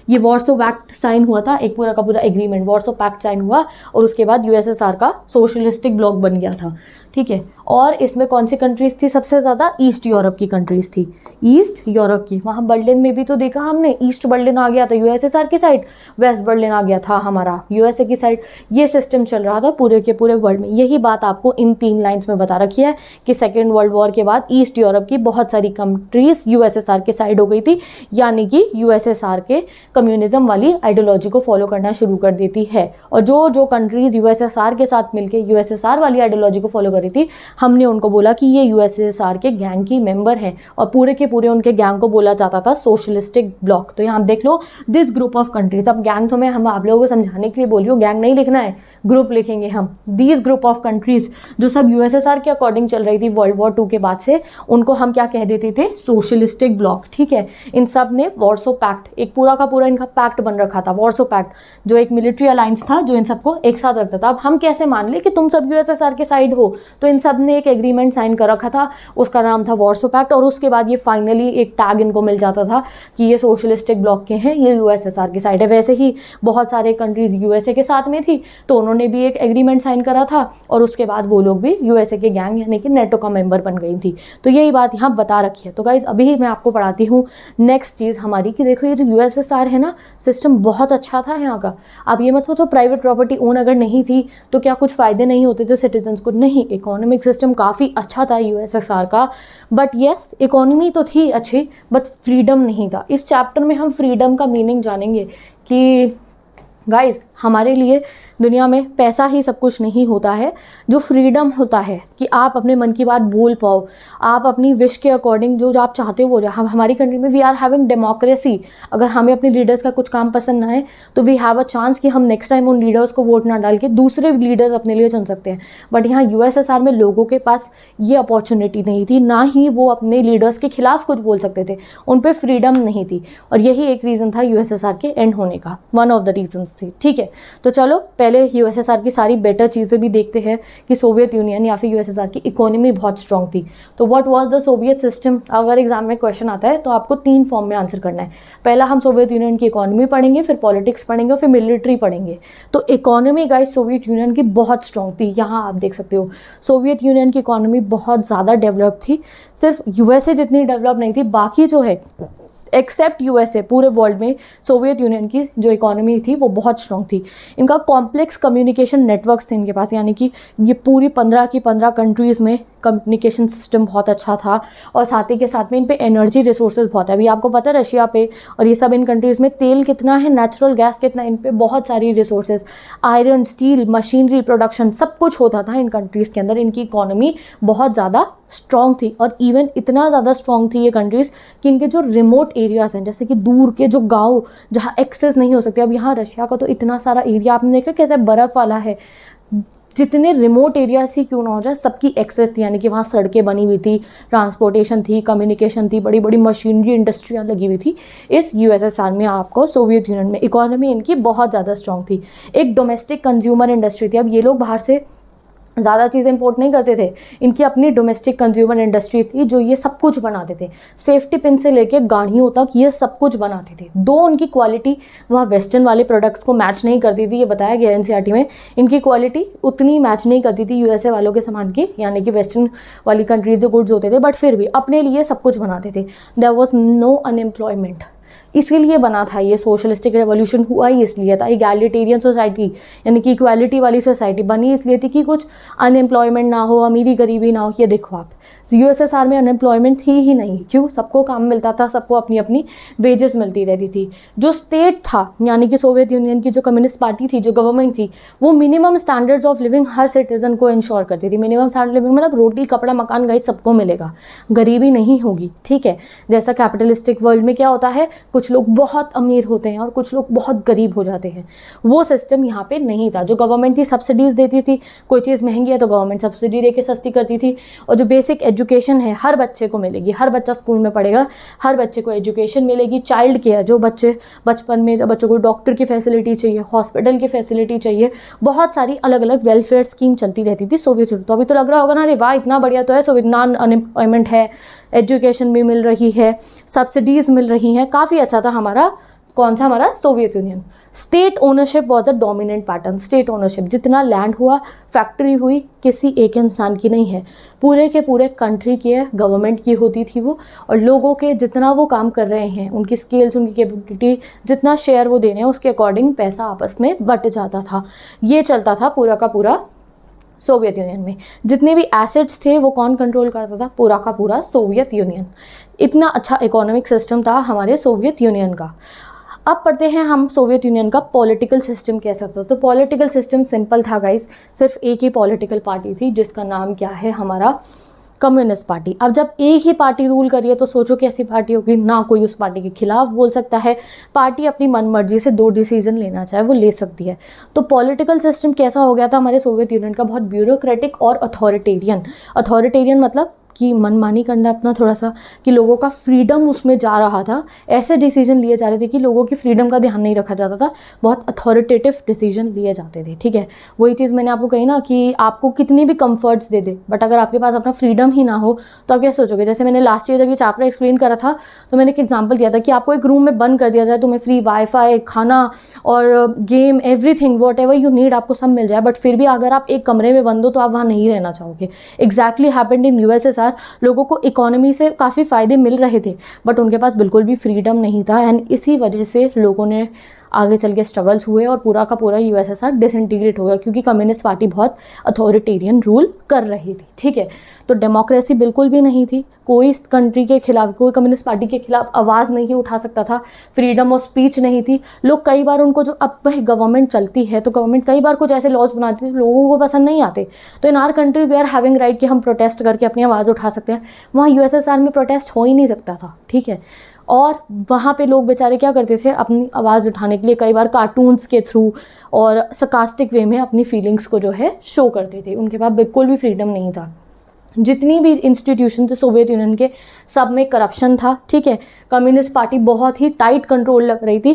ये वॉर्सो पैक्ट साइन हुआ था, एक पूरा का पूरा एग्रीमेंट वॉर्सो पैक्ट साइन हुआ, और उसके बाद यूएसएसआर का सोशलिस्टिक ब्लॉक बन गया था। ठीक है, और इसमें कौन सी कंट्रीज थी सबसे ज़्यादा? ईस्ट यूरोप की कंट्रीज थी, ईस्ट यूरोप की। वहाँ बर्लिन में भी तो देखा हमने, ईस्ट बर्लिन आ गया था यूएसएसआर की साइड, वेस्ट बर्लिन आ गया था हमारा यूएसए की साइड। ये सिस्टम चल रहा था पूरे के पूरे वर्ल्ड में। यही बात आपको इन 3 लाइन्स में बता रखी है कि सेकेंड वर्ल्ड वॉर के बाद ईस्ट यूरोप की बहुत सारी कंट्रीज यूएसएसआर के साइड हो गई थी, यानी कि यूएसएसआर के कम्युनिज्म वाली आइडियोलॉजी को फॉलो करना शुरू कर देती है। और जो जो कंट्रीज यूएसएसआर के साथ मिलकर यूएसएसआर वाली आइडियोलॉजी को फॉलो कर रही थी, हमने उनको बोला कि ये यूएसएसआर के गैंग की मेंबर हैं, और पूरे के पूरे उनके गैंग को बोला जाता था सोशलिस्टिक ब्लॉक। तो यहाँ देख लो, दिस ग्रुप ऑफ कंट्रीज। अब गैंग तो मैं हम आप लोगों को समझाने के लिए बोली हूँ, गैंग नहीं लिखना है, ग्रुप लिखेंगे हम। दीज ग्रुप ऑफ कंट्रीज जो सब यूएसएसआर के अकॉर्डिंग चल रही थी वर्ल्ड वॉर 2 के बाद से, उनको हम क्या कह देते थे? Socialistic block. ठीक है, इन सब ने वॉर्सो पैक्ट, एक पूरा का पूरा इनका पैक्ट बन रखा था, वॉर्सो पैक्ट, जो एक मिलिट्री अलायंस था जो इन सबको एक साथ रखता था। अब हम कैसे मान ले कि तुम सब यूएसएसआर के साइड हो? तो इन सब ने एक एग्रीमेंट साइन कर रखा था, उसका नाम था वॉर्सो पैक्ट, और उसके बाद ये फाइनली एक टैग इनको मिल जाता था कि ये सोशलिस्टिक ब्लॉक के हैं, ये यूएसएसआर की साइड है। वैसे ही बहुत सारे कंट्रीज यूएसए के साथ में थी, तो उन्होंने भी एक एग्रीमेंट साइन करा था, और उसके बाद वो लोग भी यूएसए के गैंग यानी कि नेटो का मेंबर बन गई थी। तो यही बात यहाँ बता रखी है। तो गाइज अभी मैं आपको पढ़ाती हूँ नेक्स्ट चीज़ हमारी कि देखो ये जो यूएसएसआर है ना, सिस्टम बहुत अच्छा था यहाँ का। आप ये मत सोचो प्राइवेट प्रॉपर्टी ओन अगर नहीं थी तो क्या कुछ फ़ायदे नहीं होते थे सिटीजन्स को, नहीं, इकोनॉमिक सिस्टम काफ़ी अच्छा था यूएसएसआर का। बट येस, इकोनॉमी तो थी अच्छी, बट फ्रीडम नहीं था। इस चैप्टर में हम फ्रीडम का मीनिंग जानेंगे कि गाइस हमारे लिए दुनिया में पैसा ही सब कुछ नहीं होता है। जो फ्रीडम होता है कि आप अपने मन की बात बोल पाओ, आप अपनी विश के अकॉर्डिंग जो आप चाहते हो वो जाए। हमारी कंट्री में वी आर हैविंग डेमोक्रेसी। अगर हमें अपने लीडर्स का कुछ काम पसंद ना है तो वी हैव अ चांस कि हम नेक्स्ट टाइम उन लीडर्स को वोट ना डाल के दूसरे लीडर्स अपने लिए चुन सकते हैं। बट यहाँ यूएसएसआर में लोगों के पास ये अपॉर्चुनिटी नहीं थी, ना ही वो अपने लीडर्स के खिलाफ कुछ बोल सकते थे, उन पर फ्रीडम नहीं थी। और यही एक रीज़न था यूएसएसआर के एंड होने का, वन ऑफ द रीजन्स थी। ठीक है, तो चलो पहले यूएसएसआर की सारी बेटर चीज़ें भी देखते हैं कि सोवियत यूनियन या फिर यूएसएसआर की इकोनॉमी बहुत स्ट्रांग थी। तो what was the Soviet system, अगर एग्जाम में क्वेश्चन आता है तो आपको 3 फॉर्म में आंसर करना है। पहला हम सोवियत यूनियन की इकोनॉमी पढ़ेंगे, फिर पॉलिटिक्स पढ़ेंगे और फिर मिलिट्री पढ़ेंगे। तो इकोनॉमी गाइस सोवियत यूनियन की बहुत स्ट्रांग थी। यहाँ आप देख सकते हो सोवियत यूनियन की इकोनॉमी बहुत ज़्यादा डेवलप थी, सिर्फ यूएसए जितनी डेवलप नहीं थी। बाकी जो है एक्सेप्ट यूएसए, पूरे वर्ल्ड में सोवियत यूनियन की जो इकोनॉमी थी वो बहुत स्ट्रांग थी। इनका कॉम्प्लेक्स कम्युनिकेशन नेटवर्क्स थे इनके पास, यानी कि ये पूरी 15 की 15 कंट्रीज़ में कम्युनिकेशन सिस्टम बहुत अच्छा था। और साथ ही के साथ में इन पे एनर्जी रिसोर्सेज बहुत है। अभी आपको पता है रशिया पे और ये सब इन कंट्रीज़ में तेल कितना है, नेचुरल गैस कितना है, इन पे बहुत सारी resources, iron, steel, machinery production सब कुछ होता था इन कंट्रीज़ के अंदर। इनकी इकोनॉमी बहुत ज़्यादा स्ट्रॉन्ग थी, और इवन इतना ज़्यादा स्ट्रॉन्ग थी ये कंट्रीज़ कि इनके जो रिमोट एरियाज़ हैं, जैसे कि दूर के जो गांव जहाँ एक्सेस नहीं हो सकते, अब यहाँ रशिया का तो इतना सारा एरिया आपने देखा कैसे बर्फ़ वाला है, जितने रिमोट एरियाज ही क्यों ना हो जाए सबकी एक्सेस थी। यानी कि वहाँ सड़कें बनी हुई थी, ट्रांसपोर्टेशन थी, कम्युनिकेशन थी, बड़ी बड़ी मशीनरी इंडस्ट्रियाँ लगी हुई थी इस यूएसएसआर में। आपको सोवियत यूनियन में इकोनॉमी इनकी बहुत ज़्यादा स्ट्रॉन्ग थी। एक डोमेस्टिक कंज्यूमर इंडस्ट्री थी। अब ये लोग बाहर से ज़्यादा चीज़ें इंपोर्ट नहीं करते थे, इनकी अपनी डोमेस्टिक कंज्यूमर इंडस्ट्री थी जो ये सब कुछ बनाते थे, सेफ्टी पिन से लेके गाड़ियों तक ये सब कुछ बनाते थे। दो उनकी क्वालिटी वहाँ वेस्टर्न वाले प्रोडक्ट्स को मैच नहीं करती थी, ये बताया गया एनसीईआरटी में। इनकी क्वालिटी उतनी मैच नहीं करती थी यूएसए वालों के सामान की, यानी कि वेस्टर्न वाली कंट्रीज जो गुड्स होते थे, बट फिर भी अपने लिए सब कुछ बनाते थे। देयर वॉज नो अनएम्प्लॉयमेंट, इसीलिए बना था ये। सोशलिस्टिक रेवोल्यूशन हुआ ही इसलिए था। इगैलिटेरियन सोसाइटी यानी कि इक्वालिटी वाली सोसाइटी बनी इसलिए थी कि कुछ अनएम्प्लॉयमेंट ना हो, अमीरी गरीबी ना हो। ये देखो आप यूएसएसआर में अनएम्प्लॉयमेंट थी ही नहीं। क्यों? सबको काम मिलता था, सबको अपनी अपनी वेजेस मिलती रहती थी। जो स्टेट था यानी कि सोवियत यूनियन की जो कम्युनिस्ट पार्टी थी, जो गवर्नमेंट थी, वो minimum standards of living her citizen को इंश्योर करती थी। मिनिमम स्टैंडर्ड लिविंग मतलब रोटी, कपड़ा, मकान, गाइस सबको मिलेगा, गरीबी नहीं होगी। ठीक है, जैसा कैपिटलिस्टिक वर्ल्ड में क्या होता है, कुछ लोग बहुत अमीर होते हैं और कुछ लोग बहुत गरीब हो जाते हैं, वो सिस्टम यहाँ पे नहीं था। जो गवर्नमेंट थी सब्सिडीज़ देती थी, कोई चीज़ महंगी है तो गवर्नमेंट सब्सिडी दे के सस्ती करती थी। और जो बेसिक एजुकेशन है हर बच्चे को मिलेगी, हर बच्चा स्कूल में पढ़ेगा, हर बच्चे को एजुकेशन मिलेगी। चाइल्ड केयर, जो बच्चे बचपन में बच्चों को डॉक्टर की फैसिलिटी चाहिए, हॉस्पिटल की फैसिलिटी चाहिए, बहुत सारी अलग अलग वेलफेयर स्कीम चलती रहती थी सोवियत यूनियन। तो अभी तो लग रहा होगा ना, अरे वाह इतना बढ़िया तो है, सोवियत ना अनएम्प्लॉयमेंट है, एजुकेशन भी मिल रही है, सब्सिडीज़ मिल रही हैं, काफ़ी अच्छा था हमारा। कौन सा? हमारा Soviet union. State ownership was a dominant pattern. State ownership, जितना लैंड हुआ, फैक्ट्री हुई, किसी एक इंसान की नहीं है, पूरे के पूरे कंट्री की है, गवर्नमेंट की होती थी वो। और लोगों के जितना वो काम कर रहे हैं, उनकी स्किल्स, उनकी कैपेबिलिटी, जितना शेयर वो दे रहे हैं उसके अकॉर्डिंग पैसा आपस में बट जाता था। ये चलता था पूरा का पूरा सोवियत यूनियन में। जितने भी एसेट्स थे वो कौन कंट्रोल करता था? पूरा का पूरा सोवियत यूनियन। इतना अच्छा इकोनॉमिक सिस्टम था हमारे सोवियत यूनियन का। अब पढ़ते हैं हम सोवियत यूनियन का पॉलिटिकल सिस्टम कैसा था। तो पॉलिटिकल सिस्टम सिंपल था गाइस, सिर्फ एक ही पॉलिटिकल पार्टी थी जिसका नाम क्या है? हमारा कम्युनिस्ट पार्टी। अब जब एक ही पार्टी रूल करिए तो सोचो कैसी पार्टी होगी, ना कोई उस पार्टी के खिलाफ बोल सकता है, पार्टी अपनी मनमर्जी से 2 डिसीजन लेना चाहे वो ले सकती है। तो पॉलिटिकल सिस्टम कैसा हो गया था हमारे सोवियत यूनियन का? बहुत ब्यूरोक्रेटिक और अथॉरिटेरियन। अथॉरिटेरियन मतलब कि मनमानी करना अपना थोड़ा सा, कि लोगों का फ्रीडम उसमें जा रहा था, ऐसे डिसीजन लिए जा रहे थे कि लोगों की फ्रीडम का ध्यान नहीं रखा जाता था, बहुत अथॉरिटेटिव डिसीजन लिए जाते थे, ठीक है। वही चीज़ मैंने आपको कही ना कि आपको कितनी भी कंफर्ट्स दे दे, बट अगर आपके पास अपना फ्रीडम ही ना हो तो आप क्या सोचोगे। जैसे मैंने लास्ट ईयर जब ये चैप्टर एक्सप्लेन करा था तो मैंने एक एग्जाम्पल दिया था कि आपको एक रूम में बंद कर दिया जाए, तुम्हें फ्री वाईफाई, खाना और game, everything what ever you need आपको सब मिल जाए, बट फिर भी अगर आप एक कमरे में बंद हो तो आप वहाँ नहीं रहना चाहोगे। Exactly happened in USSR. लोगों को इकोनॉमी से काफ़ी फ़ायदे मिल रहे थे बट उनके पास बिल्कुल भी फ्रीडम नहीं था, एंड इसी वजह से लोगों ने आगे चल के स्ट्रगल्स हुए और पूरा का पूरा यूएसएसआर डिसइंटीग्रेट हो गया, क्योंकि कम्युनिस्ट पार्टी बहुत अथॉरिटेरियन रूल कर रही थी, ठीक है। तो डेमोक्रेसी बिल्कुल भी नहीं थी, कोई इस कंट्री के खिलाफ, कोई कम्युनिस्ट पार्टी के खिलाफ आवाज़ नहीं उठा सकता था, फ्रीडम ऑफ स्पीच नहीं थी। लोग कई बार उनको, जो अब वही गवर्नमेंट चलती है तो गवर्नमेंट कई बार कुछ ऐसे लॉज बनाती है लोगों को पसंद नहीं आते, तो in our country we are having right कि हम प्रोटेस्ट करके अपनी आवाज़ उठा सकते हैं। वहाँ यूएसएसआर में प्रोटेस्ट हो ही नहीं सकता था, ठीक है। और वहाँ पे लोग बेचारे क्या करते थे, अपनी आवाज़ उठाने के लिए कई बार कार्टून्स के थ्रू और सकास्टिक वे में अपनी फीलिंग्स को जो है शो करते थे। उनके पास बिल्कुल भी फ्रीडम नहीं था। जितनी भी इंस्टीट्यूशन थे सोवियत यूनियन के, सब में करप्शन था, ठीक है। कम्युनिस्ट पार्टी बहुत ही टाइट कंट्रोल लग रही थी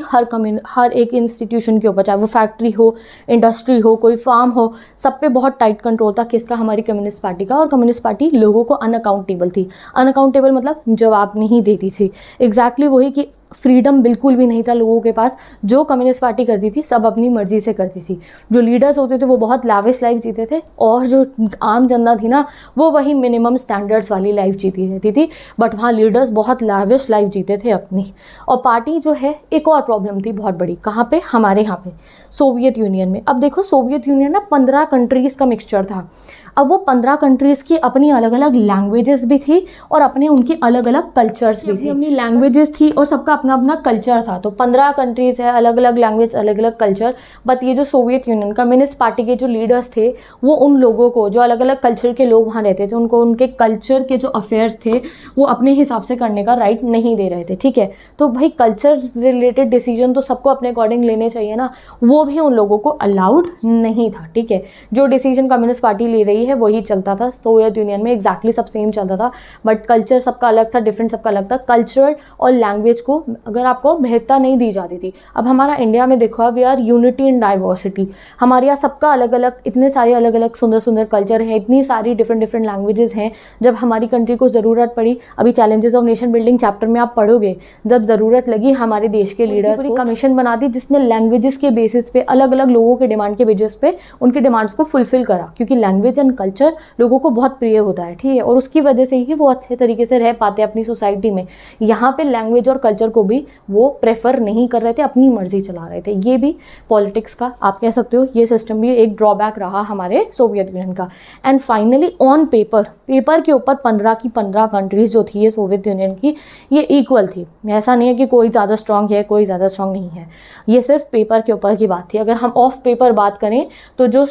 हर एक इंस्टीट्यूशन के ऊपर, चाहे वो फैक्ट्री हो, इंडस्ट्री हो, कोई फार्म हो, सब पे बहुत टाइट कंट्रोल था। किसका? हमारी कम्युनिस्ट पार्टी का। और कम्युनिस्ट पार्टी लोगों को अनअकाउंटेबल थी। अनअकाउंटेबल मतलब जवाब नहीं देती थी। एग्जैक्टली वही कि फ्रीडम बिल्कुल भी नहीं था लोगों के पास। जो कम्युनिस्ट पार्टी करती थी सब अपनी मर्जी से करती थी। जो लीडर्स होते थे वो बहुत लाविश लाइफ जीते थे, और जो आम जनता थी ना वो वही मिनिमम स्टैंडर्ड्स वाली लाइफ जीती रहती थी, बट वहाँ लीडर्स बहुत लाविश लाइफ जीते थे अपनी। और पार्टी जो है, एक और प्रॉब्लम थी बहुत बड़ी, कहाँ पे? हमारे यहाँ पे सोवियत यूनियन में। अब देखो सोवियत यूनियन ना 15 कंट्रीज़ का मिक्सचर था। अब वो 15 कंट्रीज़ की अपनी अलग अलग लैंग्वेजेस भी थी और अपने उनकी अलग अलग कल्चर्स भी थी। अपनी लैंग्वेजेस थी और सबका अपना अपना कल्चर था। तो 15 कंट्रीज़ है, अलग अलग लैंग्वेज, अलग अलग कल्चर। बट ये जो सोवियत यूनियन कम्युनिस्ट पार्टी के जो लीडर्स थे वो उन लोगों को, जो अलग अलग कल्चर के लोग वहाँ रहते थे, उनको उनके कल्चर के जो अफेयर्स थे वो अपने हिसाब से करने का राइट नहीं दे रहे थे, ठीक है। तो भाई कल्चर रिलेटेड डिसीजन तो सबको अपने अकॉर्डिंग लेने चाहिए ना, वो भी उन लोगों को अलाउड नहीं था, ठीक है। जो डिसीजन कम्युनिस्ट पार्टी ले रही है वही चलता था सोवियत यूनियन में, एग्जैक्टली सब सेम चलता था, बट कल्चर सबका अलग था, डिफरेंट सबका अलग था। कल्चर और लैंग्वेज को अगर आपको महत्ता नहीं दी जाती थी। अब हमारा इंडिया में देखो, we are unity in diversity. हमारे यहाँ सबका अलग अलग, इतने सारे अलग अलग सुंदर सुंदर कल्चर हैं, इतनी सारी डिफरेंट डिफरेंट लैंग्वेजेस हैं। जब हमारी कंट्री को ज़रूरत पड़ी, अभी challenges of nation building chapter में आप पढ़ोगे, जब ज़रूरत लगी हमारे देश के लीडर्स को, कमीशन बना दी जिसने लैंग्वेजेस के बेसिस पे, अलग अलग लोगों के डिमांड के बेसिस पे उनके डिमांड्स को फुलफिल करा, क्योंकि लैंग्वेज एंड कल्चर लोगों को बहुत प्रिय होता है, ठीक है। और उसकी वजह से ही वो अच्छे तरीके से रह पाते हैं अपनी सोसाइटी में। यहाँ पे लैंग्वेज और कल्चर को भी वो प्रेफर नहीं कर रहे थे, अपनी मर्जी चला रहे थे। ये भी पॉलिटिक्स का आप कह सकते हो, ये सिस्टम भी एक ड्रॉबैक रहा हमारे सोवियत यूनियन का। एंड फाइनली ऑन पेपर के ऊपर 15 की 15 कंट्रीज जो थी ये सोवियत यूनियन की, ये इक्वल थी। ऐसा नहीं है कि कोई ज़्यादा स्ट्रांग है, कोई ज़्यादा स्ट्रांग नहीं है, ये सिर्फ पेपर के ऊपर की बात थी। अगर हम ऑफ पेपर बात करें तो जो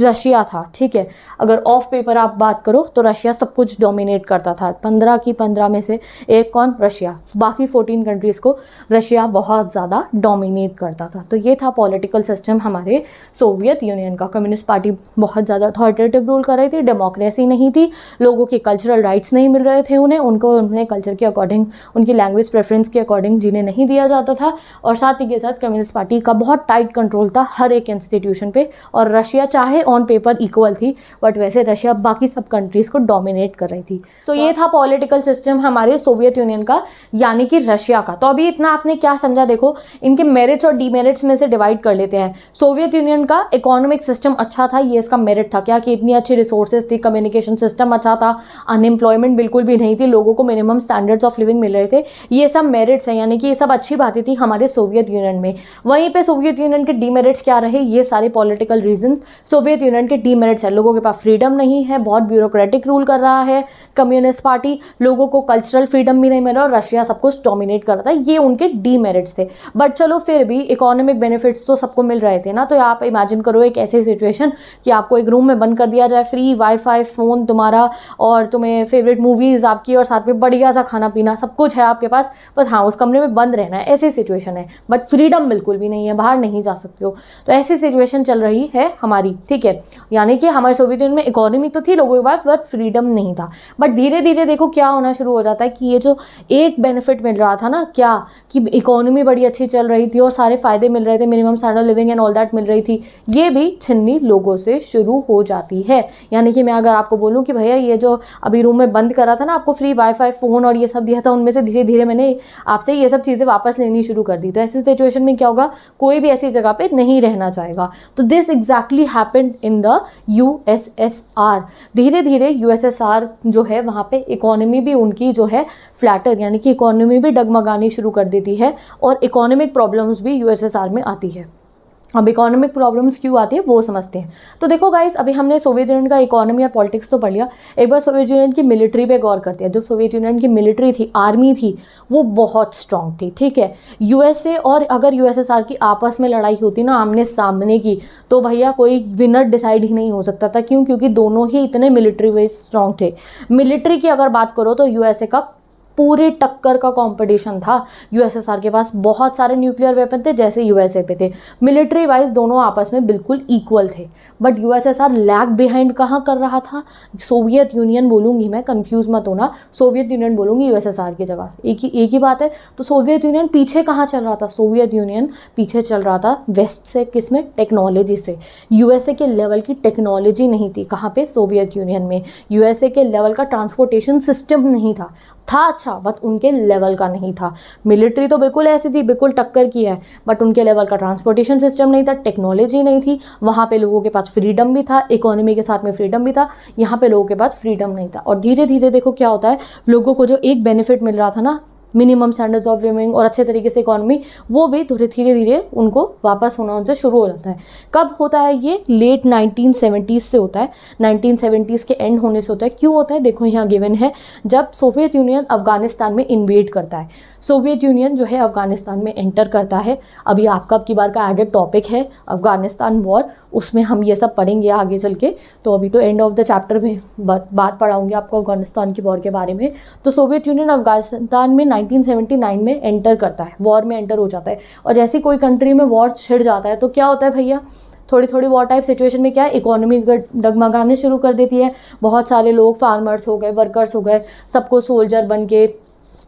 रशिया था, ठीक है, अगर ऑफ पेपर आप बात करो तो रशिया सब कुछ डोमिनेट करता था। 15 की 15 में से एक कौन? रशिया। बाकी 14 कंट्रीज़ को रशिया बहुत ज़्यादा डोमिनेट करता था। तो ये था पॉलिटिकल सिस्टम हमारे सोवियत यूनियन का। कम्युनिस्ट पार्टी बहुत ज़्यादा अथॉरिटेटिव रूल कर रही थी, डेमोक्रेसी नहीं थी, लोगों के कल्चरल राइट्स नहीं मिल रहे थे उनको अपने कल्चर के अकॉर्डिंग, उनकी लैंग्वेज प्रेफरेंस के अकॉर्डिंग जीने नहीं दिया जाता था। और साथ ही के साथ कम्युनिस्ट पार्टी का बहुत टाइट कंट्रोल था हर एक इंस्टीट्यूशन पे। और रशिया चाहे ऑन पेपर इक्वल थी, बट वैसे रशिया बाकी सब कंट्रीज को डोमिनेट कर रही थी। सो ये था पॉलिटिकल सिस्टम हमारे सोवियत यूनियन का, यानी कि रशिया का। तो अभी इतना आपने क्या समझा, देखो इनके मेरिट्स और डीमेरिट्स में से डिवाइड कर लेते हैं। सोवियत यूनियन का इकोनॉमिक सिस्टम अच्छा था, ये इसका मेरिट था। क्या कि इतनी अच्छी रिसोर्सेज थी, कम्युनिकेशन सिस्टम अच्छा था, अनएम्प्लॉयमेंट बिल्कुल भी नहीं थी, लोगों को मिनिमम स्टैंडर्ड्स ऑफ लिविंग मिल रहे थे। ये सब मेरिट्स हैं, यानी कि ये सब अच्छी बातें थी हमारे सोवियत यूनियन में। वहीं पे सोवियत यूनियन के डीमेरिट्स क्या रहे? ये सारे पॉलिटिकल रीजंस। सोवियत यूनियन के डीमेरिट्स है, लोगों के पास फ्रीडम नहीं है, बहुत ब्यूरोक्रेटिक रूल कर रहा है कम्युनिस्ट पार्टी, लोगों को कल्चरल फ्रीडम भी नहीं मिल रहा और रशिया सब कुछ डोमिनेट कर रहा था। ये उनके डीमेरिट्स थे। बट चलो फिर भी इकोनॉमिक बेनिफिट्स तो सबको मिल रहे थे ना। तो आप इमेजिन करो एक ऐसी सिचुएशन कि आपको एक रूम में बंद कर दिया जाए, फ्री वाईफाई, फ़ोन तुम्हारा, और तुम्हें फेवरेट मूवीज़ आपकी, और साथ में बढ़िया सा खाना पीना, सब कुछ है आपके पास, बस हाँ उस कमरे में बंद रहना है, ऐसी सिचुएशन है। बट फ्रीडम बिल्कुल भी नहीं है, बाहर नहीं जा सकते हो। तो ऐसी सिचुएशन चल रही है हमारी, ठीक है। यानी कि हमारे सोवियत यूनियन में इकोनॉमी तो थी लोगों के पास, बट फ्रीडम नहीं था। बट धीरे धीरे देखो क्या होना शुरू हो जाता है कि ये जो एक बेनिफिट मिल रहा था ना, क्या कि इकोनॉमी बड़ी अच्छी चल रही थी और सारे फायदे मिल रहे थे, minimum standard living and all that मिल रही थी, ये भी छिन्नी लोगों से शुरू हो जाती है। यानी कि मैं अगर आपको बोलूँ कि भैया ये जो अभी रूम में बंद करा था ना, आपको फ्री वाईफाई, फ़ोन और ये सब दिया था, उनमें से धीरे धीरे मैंने आपसे ये सब चीज़ें वापस लेनी शुरू कर दी। तो ऐसी सिचुएशन में क्या होगा, कोई भी ऐसी जगह पे नहीं रहना चाहेगा। तो this exactly happened in the USSR. धीरे धीरे यूएसएसआर जो है वहाँ पे इकोनॉमी भी उनकी जो है फ्लैटर, यानी कि इकोनॉमी भी डगमगानी शुरू कर देती है और इकोनॉमिक प्रॉब्लम्स भी यूएसएसआर में आती है। अब इकोनॉमिक प्रॉब्लम्स क्यों आती है वो समझते हैं। तो देखो गाइस, अभी हमने सोवियत यूनियन का इकोनॉमी और पॉलिटिक्स तो पढ़ लिया, एक बार सोवियत यूनियन की मिलिट्री पे गौर करते हैं। जो सोवियत यूनियन की मिलिट्री थी, आर्मी थी, वो बहुत स्ट्रांग थी, ठीक है। यूएसए और अगर यूएसएसआर की आपस में लड़ाई होती ना आमने सामने की, तो भैया कोई विनर डिसाइड ही नहीं हो सकता था। क्यों? क्योंकि दोनों ही इतने मिलिट्री वाइज स्ट्रांग थे। मिलिट्री की अगर बात करो तो यूएसए का पूरे टक्कर का कंपटीशन था। यूएसएसआर के पास बहुत सारे न्यूक्लियर वेपन थे जैसे यूएसए पे थे। मिलिट्री वाइज दोनों आपस में बिल्कुल इक्वल थे। बट यूएसएसआर लैग बिहाइंड कहाँ कर रहा था? सोवियत यूनियन बोलूँगी मैं, कंफ्यूज मत होना, सोवियत यूनियन बोलूँगी यूएसएसआर की जगह, एक ही बात है। तो सोवियत यूनियन पीछे कहाँ चल रहा था? सोवियत यूनियन पीछे चल रहा था वेस्ट से, किसमें? टेक्नोलॉजी से। यूएसए के लेवल की टेक्नोलॉजी नहीं थी कहाँ पे? सोवियत यूनियन में। यूएसए के लेवल का ट्रांसपोर्टेशन सिस्टम नहीं था अच्छा, बट उनके लेवल का नहीं था। मिलिट्री तो बिल्कुल ऐसी थी, बिल्कुल टक्कर की है, बट उनके लेवल का ट्रांसपोर्टेशन सिस्टम नहीं था, टेक्नोलॉजी नहीं थी। वहाँ पे लोगों के पास फ्रीडम भी था, इकोनॉमी के साथ में फ्रीडम भी था, यहाँ पे लोगों के पास फ्रीडम नहीं था। और धीरे धीरे देखो क्या होता है, लोगों को जो एक बेनिफिट मिल रहा था ना, मिनिमम स्टैंडर्ड्स ऑफ लिविंग और अच्छे तरीके से इकोनॉमी, वो भी धीरे धीरे उनको वापस होना उनसे शुरू हो जाता है। कब होता है ये? लेट 1970s से होता है, 1970s के एंड होने से होता है। क्यों होता है? देखो यहाँ गिवन है, जब सोवियत यूनियन अफगानिस्तान में इन्वेड करता है, सोवियत यूनियन जो है अफगानिस्तान में एंटर करता है। अभी आपका अब की बार का एडेड टॉपिक है अफगानिस्तान वॉर, उसमें हम ये सब पढ़ेंगे आगे चल के। तो अभी तो एंड ऑफ द चैप्टर में बात पढ़ाऊंगी आपको अफगानिस्तान की वॉर के बारे में। तो सोवियत यूनियन अफगानिस्तान में 1979 में एंटर करता है, वॉर में एंटर हो जाता है। और जैसे कोई कंट्री में वॉर छिड़ जाता है तो क्या होता है भैया, थोड़ी थोड़ी वॉर टाइप सिचुएशन में क्या है, इकोनॉमी डगमगाने शुरू कर देती है। बहुत सारे लोग फार्मर्स हो गए, वर्कर्स हो गए, सबको सोल्जर बन के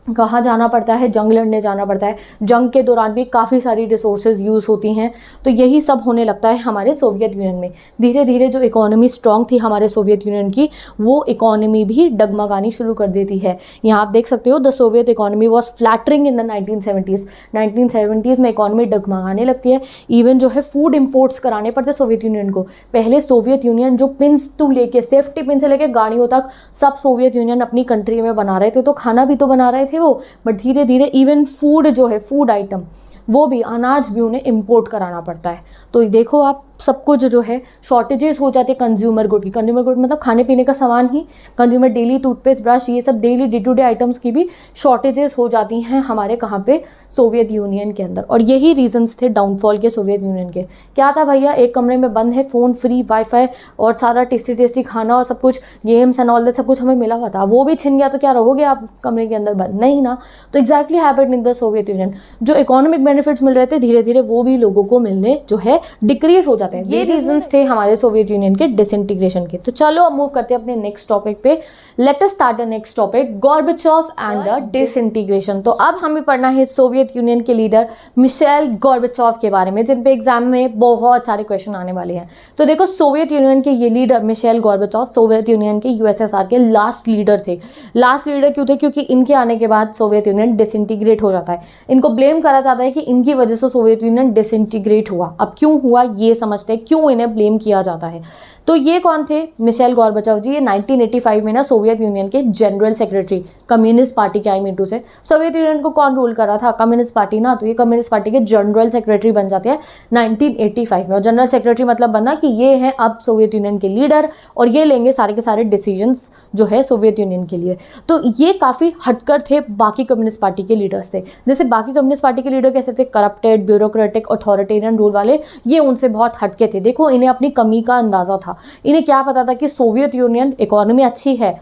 कहाँ जाना पड़ता है? जंग लड़ने जाना पड़ता है। जंग के दौरान भी काफ़ी सारी रिसोर्सेज यूज़ होती हैं। तो यही सब होने लगता है हमारे सोवियत यूनियन में। धीरे धीरे जो इकोनॉमी स्ट्रांग थी हमारे सोवियत यूनियन की, वो इकोनॉमी भी डगमगानी शुरू कर देती है। यहाँ आप देख सकते हो, the Soviet economy was flattering in the 1970s। 1970s में इकोनॉमी डगमगाने लगती है। इवन जो है फूड इम्पोर्ट्स कराने पड़ते सोवियत यूनियन को। पहले सोवियत यूनियन जो पिन्स टू लेके, सेफ्टी पिन से लेके गाड़ियों तक सब सोवियत यूनियन अपनी कंट्री में बना रहे थे। तो खाना भी तो बना रहे थे वो, बट धीरे धीरे इवन फूड जो है, फूड आइटम, वो भी, अनाज भी उन्हें इंपोर्ट कराना पड़ता है। तो देखो आप, सब कुछ जो है शॉर्टेजेस हो जाती है कंज्यूमर गुड की। कंज्यूमर गुड मतलब खाने पीने का सामान ही, कंज्यूमर डेली टूथपेस्ट, ब्रश, ये सब daily day to day items की भी शॉर्टेजेस हो जाती हैं हमारे कहाँ पे? सोवियत यूनियन के अंदर। और यही रीजंस थे डाउनफॉल के सोवियत यूनियन के। क्या था भैया? एक कमरे में बंद है, फ़ोन फ्री, वाईफाई और सारा टेस्टी टेस्टी खाना और सब कुछ, गेम्स एंड ऑल दैट सब कुछ हमें मिला हुआ था। वो भी छिन गया तो क्या रहोगे आप कमरे के अंदर बंद? नहीं ना। तो exactly happened in the Soviet union. जो इकोनॉमिक बेनिफिट्स मिल रहे थे धीरे धीरे वो भी लोगों को मिलने जो है डिक्रीज हो जाते हैं। ये रीजंस थे हमारे सोवियत यूनियन के डिसइंटीग्रेशन के। तो चलो अब मूव करते हैं अपने नेक्स्ट टॉपिक पे। Let us start the next topic, Gorbachev and the disintegration. तो अब हमें पढ़ना है सोवियत यूनियन के लीडर मिशेल गॉर्बाचोव के बारे में, जिन पे एग्जाम में बहुत सारे क्वेश्चन आने वाले हैं। तो देखो, सोवियत यूनियन के ये लीडर मिशेल गॉर्बाचोव सोवियत यूनियन के यूएसएसआर के लास्ट लीडर थे। लास्ट लीडर क्यों थे? क्योंकि इनके आने के बाद सोवियत यूनियन डिसइंटीग्रेट हो जाता है। इनको ब्लेम करा जाता है कि इनकी वजह से सोवियत यूनियन डिसइंटीग्रेट हुआ। अब क्यों हुआ ये समझते हैं, क्यों इन्हें ब्लेम किया जाता है। तो ये कौन थे? मिशेल गॉर्बाचोव जी। ये 1985 में ना सोवियत यूनियन के जनरल सेक्रेटरी, कम्युनिस्ट पार्टी के, आई मीन टू से, सोवियत यूनियन को कौन रूल कर रहा था? कम्युनिस्ट पार्टी ना। तो ये कम्युनिस्ट पार्टी के जनरल सेक्रेटरी बन जाते हैं 1985 में। और जनरल सेक्रेटरी मतलब बनना कि ये हैं अब सोवियत यूनियन के लीडर और ये लेंगे सारे के सारे डिसीजंस जो है सोवियत यूनियन के लिए। तो ये काफ़ी हटकर थे बाकी कम्युनिस्ट पार्टी के लीडर्स से। जैसे बाकी कम्युनिस्ट पार्टी के लीडर कैसे थे? करप्टेड, ब्यूरोक्रेटिक, अथॉरिटेरियन रूल वाले। ये उनसे बहुत हटके थे। देखो, इन्हें अपनी कमी का अंदाज़ा था। इन्हें क्या पता था कि सोवियत यूनियन इकोनॉमी अच्छी है,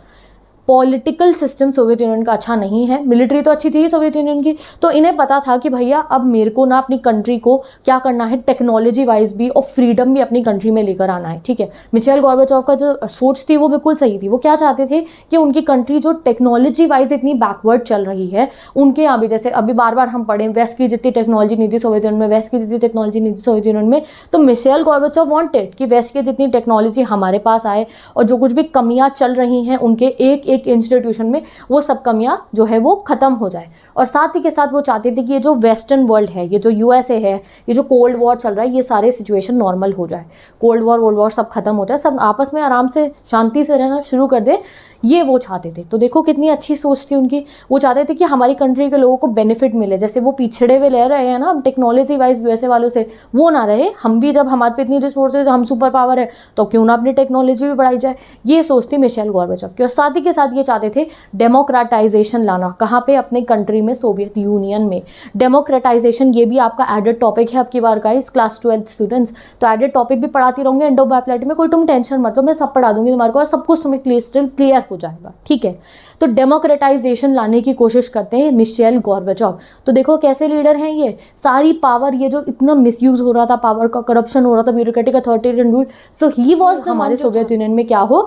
पॉलिटिकल सिस्टम सोवियत यूनियन का अच्छा नहीं है, मिलिट्री तो अच्छी थी सोवियत यूनियन की, तो इन्हें पता था कि भैया अब मेरे को ना अपनी कंट्री को क्या करना है, टेक्नोलॉजी वाइज भी और फ्रीडम भी अपनी कंट्री में लेकर आना है, ठीक है। मिशेल गॉर्बाचोव का जो सोच थी वो बिल्कुल सही थी। वो क्या चाहते थे कि उनकी कंट्री जो टेक्नोलॉजी वाइज इतनी बैकवर्ड चल रही है, उनके यहाँ भी, जैसे अभी बार बार हम पढ़ें, वेस्ट की जितनी टेक्नोलॉजी नहीं थी सोवियत यूनियन में, वेस्ट की जितनी टेक्नोलॉजी नहीं थी सोवियत यूनियन में, तो मिशेल गॉर्बाचोव वांटेड कि वेस्ट की जितनी टेक्नोलॉजी हमारे पास आए और जो कुछ भी कमियां चल रही हैं उनके एक एक इंस्टीट्यूशन में, वो सब कमियां जो है वो खत्म हो जाए। और साथ ही के साथ वो चाहते थे कि ये जो वेस्टर्न वर्ल्ड है, ये जो यूएसए है, ये जो कोल्ड वॉर चल रहा है, ये सारे सिचुएशन नॉर्मल हो जाए, कोल्ड वॉर सब खत्म हो जाए, सब आपस में आराम से शांति से रहना शुरू कर दे, ये वो चाहते थे। तो देखो कितनी अच्छी सोच थी उनकी। वो चाहते थे कि हमारी कंट्री के लोगों को बेनिफिट मिले, जैसे वो पिछड़े हुए रह रहे हैं ना टेक्नोलॉजी वाइज यूएसए वालों से, वो ना रहे। हम भी जब हमारे पे इतनी रिसोर्सेज, हम सुपर पावर है, तो क्यों ना अपनी टेक्नोलॉजी भी बढ़ाई जाए, ये सोच थी मिशेल गॉर्बाचोव की। और साथ ही के साथ ये चाहते थे डेमोक्रेटाइजेशन लाना, कहाँ पे, अपने कंट्री में, सोवियत यूनियन में। डेमोक्रेटाइजेशन ये भी आपका एडेड टॉपिक है अब की बार का इस क्लास 12 स्टूडेंट्स, तो एडेड टॉपिक भी पढ़ाती रहूंगी एंड ऑफ बायोपॉलिटी में, कोई तुम टेंशन मत लो, मैं सब पढ़ा दूंगी तुम्हारे को और सब कुछ तुम्हें क्लियर हो जाएगा, ठीक है। तो डेमोक्रेटाइजेशन लाने की कोशिश करते हैं मिशेल गॉर्बाचोव। तो देखो कैसे लीडर हैं ये, सारी पावर, ये जो इतना मिसयूज हो रहा था पावर का, करप्शन हो रहा था, bureaucratic authoritarian rule, so he was हमारे सोवियत यूनियन में क्या हो,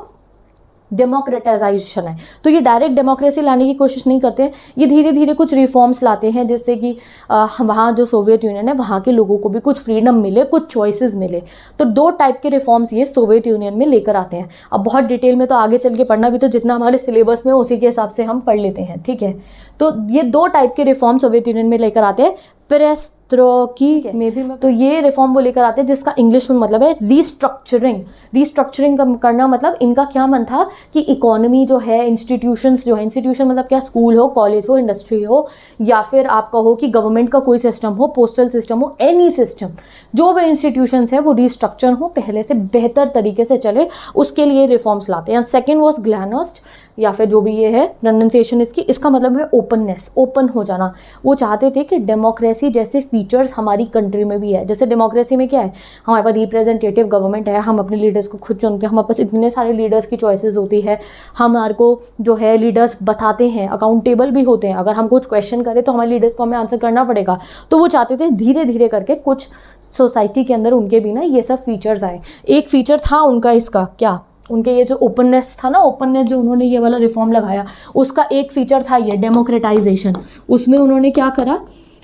डेमोक्रेटाइजेशन है। तो ये डायरेक्ट डेमोक्रेसी लाने की कोशिश नहीं करते हैं, ये धीरे धीरे कुछ रिफॉर्म्स लाते हैं, जिससे कि वहाँ जो सोवियत यूनियन है वहाँ के लोगों को भी कुछ फ्रीडम मिले, कुछ चॉइसेस मिले। तो दो टाइप के रिफॉर्म्स ये सोवियत यूनियन में लेकर आते हैं। अब बहुत डिटेल में तो आगे चल के पढ़ना भी, तो जितना हमारे सिलेबस में उसी के हिसाब से हम पढ़ लेते हैं, ठीक है। तो ये दो टाइप के रिफॉर्म सोवियत यूनियन में लेकर आते हैं, पेरेस्ट्रोइकी में भी। तो ये रिफॉर्म वो लेकर आते हैं जिसका इंग्लिश में मतलब है रीस्ट्रक्चरिंग। रीस्ट्रक्चरिंग करना मतलब इनका क्या मन था कि इकोनॉमी जो है, इंस्टीट्यूशंस जो है, इंस्टीट्यूशन मतलब क्या, स्कूल हो, कॉलेज हो, इंडस्ट्री हो, या फिर आप कहो कि गवर्नमेंट का कोई सिस्टम हो, पोस्टल सिस्टम हो, एनी सिस्टम, जो भी इंस्टीट्यूशंस है वो रीस्ट्रक्चर हो, पहले से बेहतर तरीके से चले, उसके लिए रिफॉर्म्स लाते हैं। सेकेंड वॉज ग्लानोस्ट, या फिर जो भी ये है प्रोनाउंसिएशन इसकी, इसका मतलब है ओपननेस, ओपन हो जाना। वो चाहते थे कि डेमोक्रेसी जैसे फीचर्स हमारी कंट्री में भी है। जैसे डेमोक्रेसी में क्या है, हमारे पास रिप्रेजेंटेटिव गवर्नमेंट है, हम अपने लीडर्स को खुद चुनते हैं, हमारे पास इतने सारे लीडर्स की चॉइसेस होती है, हमारे को जो है लीडर्स बताते हैं, अकाउंटेबल भी होते हैं, अगर हम कुछ क्वेश्चन करें तो हमारे लीडर्स को हमें आंसर करना पड़ेगा। तो वो चाहते थे धीरे धीरे करके कुछ सोसाइटी के अंदर उनके भी ना ये सब फीचर्स आए। एक फीचर था उनका इसका क्या, उनके ये जो ओपननेस था ना, ओपननेस जो उन्होंने ये वाला रिफॉर्म लगाया, उसका एक फीचर था ये डेमोक्रेटाइजेशन। उसमें उन्होंने क्या करा,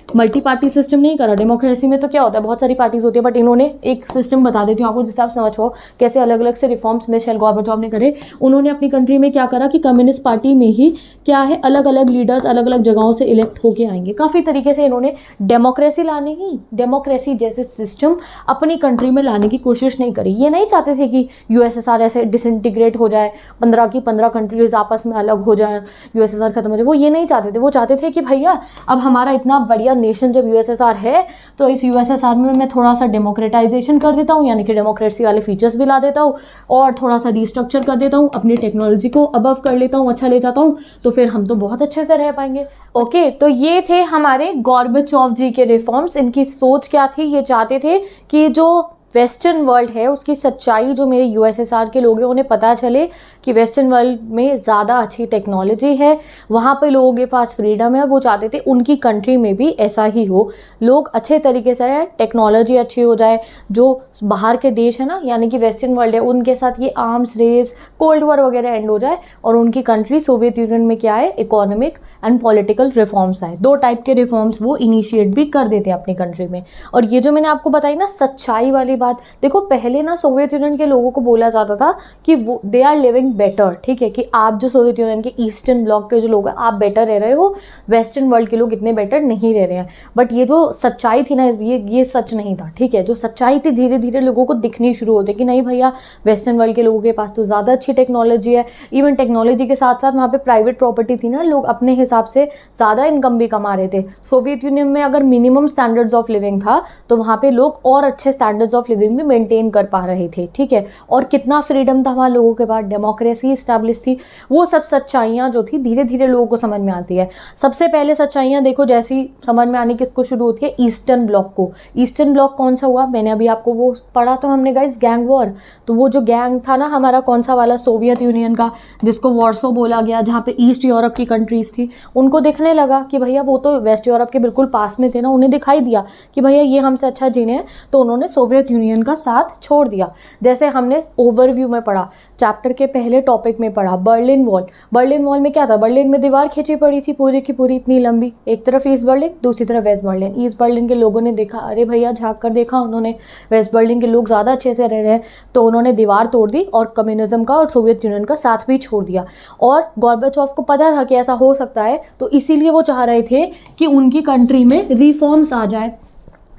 मल्टी पार्टी सिस्टम नहीं करा। डेमोक्रेसी में तो क्या होता है, बहुत सारी पार्टीज होती है, बट इन्होंने एक सिस्टम बता देती हूँ आपको जिससे आप समझ पाओ कैसे अलग अलग से रिफॉर्म्स मिशेल गॉर्बाचोव ने करे। उन्होंने अपनी कंट्री में क्या करा कि कम्युनिस्ट पार्टी में ही क्या है, अलग अलग लीडर्स अलग अलग जगहों से इलेक्ट होके आएंगे। काफ़ी तरीके से इन्होंने डेमोक्रेसी लाने की, डेमोक्रेसी जैसे सिस्टम अपनी कंट्री में लाने की कोशिश नहीं करी। ये नहीं चाहते थे कि यूएसएसआर ऐसे डिसइंटीग्रेट हो जाए, 15 की 15 कंट्रीज आपस में अलग हो जाए, यूएसएसआर खत्म हो जाए, वो ये नहीं चाहते थे। वो चाहते थे कि भैया अब हमारा इतना बढ़िया नेशन जब यूएसएसआर है, तो इस यूएसएसआर में मैं थोड़ा सा डेमोक्रेटाइजेशन कर देता हूँ, यानी कि डेमोक्रेसी वाले फीचर्स भी ला देता हूँ, और थोड़ा सा रिस्ट्रक्चर कर देता हूँ, अपनी टेक्नोलॉजी को अबव कर लेता हूँ, अच्छा ले जाता हूँ, तो फिर हम तो बहुत अच्छे से रह पाएंगे। ओके, तो ये थे हमारे गॉर्बाचोव जी के रिफॉर्म्स। इनकी सोच क्या थी, ये चाहते थे कि जो वेस्टर्न वर्ल्ड है उसकी सच्चाई जो मेरे यूएसएसआर के लोग हैं उन्हें पता चले कि वेस्टर्न वर्ल्ड में ज़्यादा अच्छी टेक्नोलॉजी है, वहाँ पे लोगों के पास फ्रीडम है। वो चाहते थे उनकी कंट्री में भी ऐसा ही हो, लोग अच्छे तरीके से रहें, टेक्नोलॉजी अच्छी हो जाए। जो बाहर के देश है ना, यानी कि वेस्टर्न वर्ल्ड है, उनके साथ ये आर्म्स रेस, कोल्ड वॉर वगैरह एंड हो जाए, और उनकी कंट्री सोवियत यूनियन में क्या है, इकोनॉमिक एंड पॉलिटिकल रिफॉर्म्स आए। दो टाइप के रिफॉर्म्स वो इनिशिएट भी कर देते हैं अपनी कंट्री में। और ये जो मैंने आपको बताई ना सच्चाई वाली बात, देखो पहले ना सोवियत यूनियन के लोगों को बोला जाता था कि वो दे आर लिविंग बेटर, ठीक है, कि आप जो सोवियत यूनियन के ईस्टर्न ब्लॉक के जो लोग हैं आप बेटर रह रहे हो, वेस्टर्न वर्ल्ड के लोग इतने बेटर नहीं रह रहे हैं। बट ये जो सच्चाई थी ना, ये सच नहीं था, ठीक है। जो सच्चाई थी धीरे धीरे लोगों को दिखनी शुरू होती कि नहीं भैया, वेस्टर्न वर्ल्ड के लोगों के पास तो ज़्यादा अच्छी टेक्नोलॉजी है। इवन टेक्नोलॉजी के साथ साथ वहाँ पे प्राइवेट प्रॉपर्टी थी ना, लोग अपने हिसाब से ज़्यादा इनकम भी कमा रहे थे। सोवियत यूनियन में अगर मिनिमम स्टैंडर्ड्स ऑफ लिविंग था, तो वहाँ पे लोग और अच्छे स्टैंडर्ड्स ऑफ ऑफ लिविंग भी मेंटेन कर पा रहे थे, ठीक है। और कितना फ्रीडम था वहाँ लोगों के पास, डेमोक्रेसी इस्टेब्लिश थी, वो सब सच्चाइयाँ जो थी धीरे धीरे लोगों को समझ में आती है। सबसे पहले सच्चाइयाँ देखो जैसी समझ में आने किसको शुरू होती है, ईस्टर्न ब्लॉक को। ईस्टर्न ब्लॉक कौन सा हुआ, मैंने अभी आपको वो पढ़ा तो हमने गाइस गैंग वॉर। तो वो जो गैंग था ना हमारा कौन सा वाला, सोवियत यूनियन का, जिसको वॉर्सो बोला गया, जहाँ पे ईस्ट यूरोप की कंट्रीज थी, उनको दिखने लगा कि भैया वो तो वेस्ट यूरोप के बिल्कुल पास में थे ना, उन्हें दिखाई दिया कि भैया ये हमसे अच्छा जीने हैं, तो उन्होंने सोवियत यूनियन का साथ छोड़ दिया। जैसे हमने ओवरव्यू में पढ़ा, चैप्टर के पहले टॉपिक में पढ़ा, बर्लिन वॉल। बर्लिन वॉल में क्या था, बर्लिन में दीवार खींची पड़ी थी पूरी की पूरी इतनी लंबी, एक तरफ ईस्ट बर्लिन, दूसरी तरफ वेस्ट बर्लिन। ईस्ट बर्लिन के लोगों ने देखा, अरे भैया झाँक कर देखा उन्होंने, वेस्ट बर्लिन के लोग ज़्यादा अच्छे से रह रहे हैं, तो उन्होंने दीवार तोड़ दी और कम्युनिज्म का और सोवियत यूनियन का साथ भी छोड़ दिया। और गॉर्बाचोव को पता था कि ऐसा हो सकता है, तो इसीलिए वो चाह रहे थे कि उनकी कंट्री में रिफॉर्म्स आ जाए,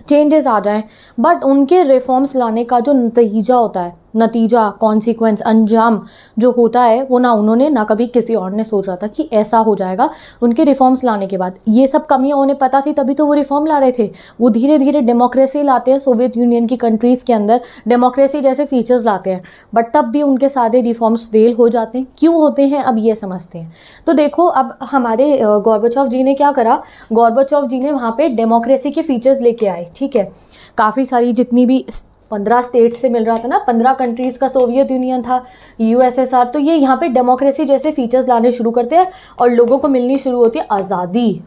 चेंजेस आ जाएं। बट उनके रिफॉर्म्स लाने का जो नतीजा होता है, नतीजा, कॉन्सिक्वेंस, अंजाम जो होता है, वो ना उन्होंने ना कभी किसी और ने सोचा था कि ऐसा हो जाएगा। उनके रिफॉर्म्स लाने के बाद ये सब कमियां उन्हें पता थी, तभी तो वो रिफॉर्म ला रहे थे। वो धीरे धीरे डेमोक्रेसी लाते हैं सोवियत यूनियन की कंट्रीज़ के अंदर, डेमोक्रेसी जैसे फीचर्स लाते हैं, बट तब भी उनके सारे रिफॉर्म्स फेल हो जाते हैं। क्यों होते हैं अब ये समझते हैं। तो देखो अब हमारे गॉर्बाचोव जी ने क्या करा, गॉर्बाचोव जी ने वहाँ पर डेमोक्रेसी के फीचर्स लेके आए, ठीक है। काफ़ी सारी जितनी भी 15 स्टेट्स से मिल रहा था ना, 15 कंट्रीज़ का सोवियत यूनियन था, यूएसएसआर, तो ये यहाँ पे डेमोक्रेसी जैसे फीचर्स लाने शुरू करते हैं और लोगों को मिलनी शुरू होती है आज़ादी,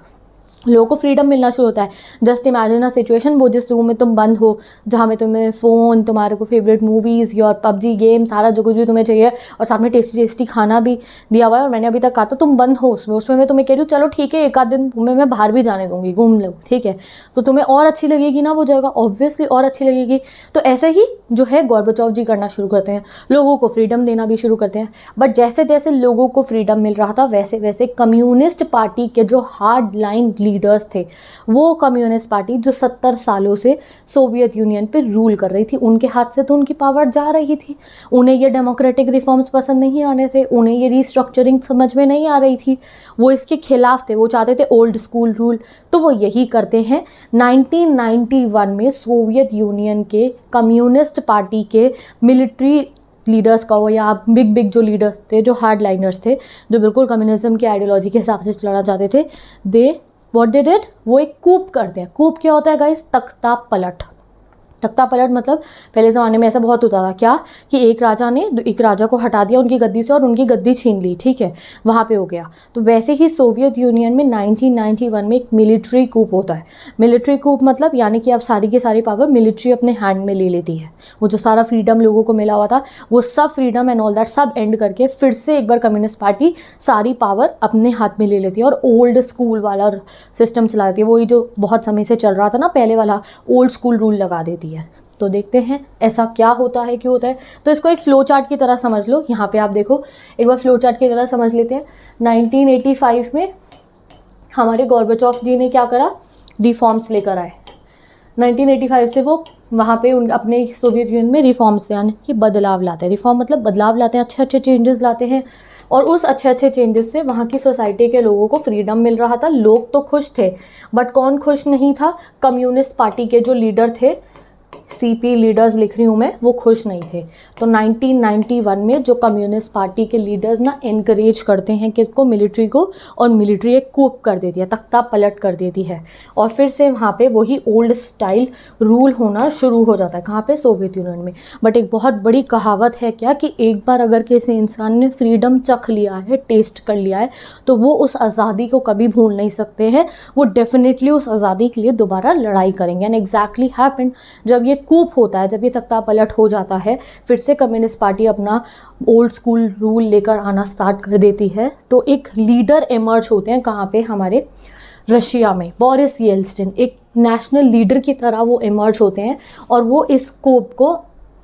लोगों को फ्रीडम मिलना शुरू होता है। जस्ट इमेजिन अ सिचुएशन, वो जिस रूम में तुम बंद हो, जहाँ में तुम्हें फ़ोन, तुम्हारे को favourite movies, your PUBG game, सारा जो कुछ भी तुम्हें चाहिए, और साथ में टेस्टी टेस्टी खाना भी दिया हुआ है, और मैंने अभी तक कहा था तुम बंद हो उसमें मैं तुम्हें कह रही हूँ चलो ठीक है एक आध दिन तुम्हें मैं बाहर भी जाने दूँगी, घूम लो, ठीक है। तो तुम्हें और अच्छी लगेगी ना वो जगह, ऑब्वियसली और अच्छी लगेगी। तो ऐसे ही जो है गॉर्बाचोव जी करना शुरू करते हैं, लोगों को फ्रीडम देना भी शुरू करते हैं। बट जैसे जैसे लोगों को फ्रीडम मिल रहा था, वैसे वैसे कम्युनिस्ट पार्टी के जो हार्ड लाइन लीडर्स थे, वो कम्युनिस्ट पार्टी जो 70 सालों से सोवियत यूनियन पे रूल कर रही थी, उनके हाथ से तो उनकी पावर जा रही थी। उन्हें ये डेमोक्रेटिक रिफॉर्म्स पसंद नहीं आने थे, उन्हें ये रीस्ट्रक्चरिंग समझ में नहीं आ रही थी, वो इसके खिलाफ थे, वो चाहते थे ओल्ड स्कूल रूल। तो वो यही करते हैं। 1991 में सोवियत यूनियन के कम्युनिस्ट पार्टी के मिलिट्री लीडर्स का हो, या आप बिग जो लीडर्स थे, जो हार्ड लाइनर्स थे, जो बिल्कुल कम्युनिज्म की आइडियोलॉजी के हिसाब से चलाना चाहते थे, दे व्हाट दे डिड, वो एक कूप करते हैं। कूप क्या होता है गाइस, तख्ता पलट। तख्ता पलट मतलब पहले ज़माने में ऐसा बहुत होता था, क्या कि एक राजा ने एक राजा को हटा दिया उनकी गद्दी से और उनकी गद्दी छीन ली, ठीक है, वहाँ पे हो गया। तो वैसे ही सोवियत यूनियन में 1991 में एक मिलिट्री कूप होता है। मिलिट्री कूप मतलब यानी कि अब सारी की सारी पावर मिलिट्री अपने हैंड में ले लेती है। वो जो सारा फ्रीडम लोगों को मिला हुआ था, वो सब फ्रीडम एंड ऑल दैट सब एंड करके फिर से एक बार कम्युनिस्ट पार्टी सारी पावर अपने हाथ में ले लेती है और ओल्ड स्कूल वाला सिस्टम चला देती है। वही जो बहुत समय से चल रहा था ना पहले वाला, ओल्ड स्कूल रूल लगा देती है। तो देखते हैं ऐसा क्या होता है, क्यों होता है। तो इसको एक फ्लो चार्ट की तरह समझ लो। यहाँ पे आप देखो, एक बार फ्लो चार्ट की तरह समझ लेते हैं। 1985 में हमारे गॉर्बाचोव जी ने क्या करा, रिफॉर्म्स लेकर आए। 1985 से वो वहाँ पे अपने सोवियत यूनियन में रिफॉर्म्स यानी कि बदलाव लाते हैं। रिफॉर्म मतलब बदलाव लाते हैं, अच्छे अच्छे चेंजेस लाते हैं। और उस अच्छे अच्छे चेंजेस से वहाँ की सोसाइटी के लोगों को फ्रीडम मिल रहा था। लोग तो खुश थे, बट कौन खुश नहीं था, कम्युनिस्ट पार्टी के जो लीडर थे, सीपी लीडर्स लिख रही हूँ मैं, वो खुश नहीं थे। तो 1991 में जो कम्युनिस्ट पार्टी के लीडर्स ना एनकरेज करते हैं किसको, मिलिट्री को, और मिलिट्री एक कूप कर देती है, तख्ता पलट कर देती है, और फिर से वहाँ पे वही ओल्ड स्टाइल रूल होना शुरू हो जाता है। कहाँ पे, सोवियत यूनियन में। बट एक बहुत बड़ी कहावत है क्या, कि एक बार अगर किसी इंसान ने फ्रीडम चख लिया है, टेस्ट कर लिया है, तो वो उस आज़ादी को कभी भूल नहीं सकते हैं। वो डेफिनेटली उस आज़ादी के लिए दोबारा लड़ाई करेंगे। And exactly happened. जब ये कूप होता है, जब ये तख्ता पलट हो जाता है, फिर से कम्युनिस्ट पार्टी अपना ओल्ड स्कूल रूल लेकर आना स्टार्ट कर देती है, तो एक लीडर इमर्ज होते हैं। कहाँ पे, हमारे रशिया में बोरिस येल्सिन एक नेशनल लीडर की तरह वो इमर्ज होते हैं, और वो इस कूप को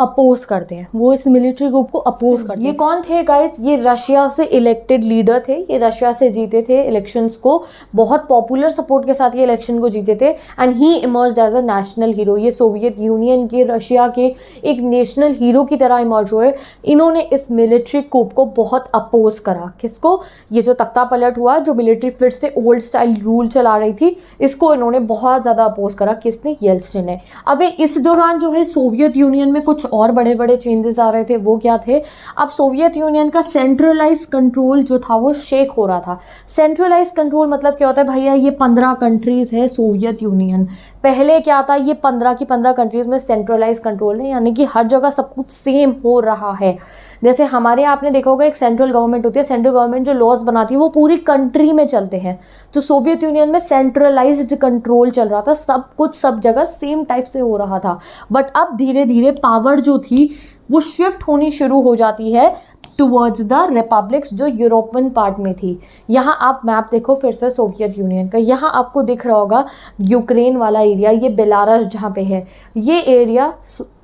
अपोज करते हैं, वो इस मिलिट्री ग्रुप को अपोज करते हैं। ये कौन थे गाइस? ये रशिया से इलेक्टेड लीडर थे, ये रशिया से जीते थे इलेक्शंस को, बहुत पॉपुलर सपोर्ट के साथ ये इलेक्शन को जीते थे, and he emerged as a national hero. ये सोवियत यूनियन के, रशिया के एक नेशनल हीरो की तरह इमर्ज हुए। इन्होंने इस मिलिट्री कूप को बहुत अपोज करा। किसको? ये जो तख्ता पलट हुआ, जो मिलिट्री फिर से ओल्ड स्टाइल रूल चला रही थी, इसको इन्होंने बहुत ज़्यादा अपोज करा। किसने? येल्त्सिन ने। अब इस दौरान जो है सोवियत यूनियन में कुछ और बड़े बड़े चेंजेस आ रहे थे। वो क्या थे? अब सोवियत यूनियन का सेंट्रलाइज कंट्रोल जो था वो शेक हो रहा था। सेंट्रलाइज कंट्रोल मतलब क्या होता है भैया? ये 15 कंट्रीज़ है सोवियत यूनियन। पहले क्या था? ये 15 की 15 कंट्रीज़ में सेंट्रलाइज कंट्रोल है, यानी कि हर जगह सब कुछ सेम हो रहा है। जैसे हमारे यहाँ आपने देखा होगा एक सेंट्रल गवर्नमेंट होती है, सेंट्रल गवर्नमेंट जो लॉज बनाती है वो पूरी कंट्री में चलते हैं। तो सोवियत यूनियन में सेंट्रलाइज्ड कंट्रोल चल रहा था, सब कुछ सब जगह सेम टाइप से हो रहा था। बट अब धीरे धीरे पावर जो थी वो शिफ्ट होनी शुरू हो जाती है टुवर्ड्स द रिपब्लिक्स जो यूरोपियन पार्ट में थी। यहाँ आप मैप देखो फिर से सोवियत यूनियन का, यहाँ आपको दिख रहा होगा यूक्रेन वाला एरिया, ये बेलारस जहाँ पे है, ये एरिया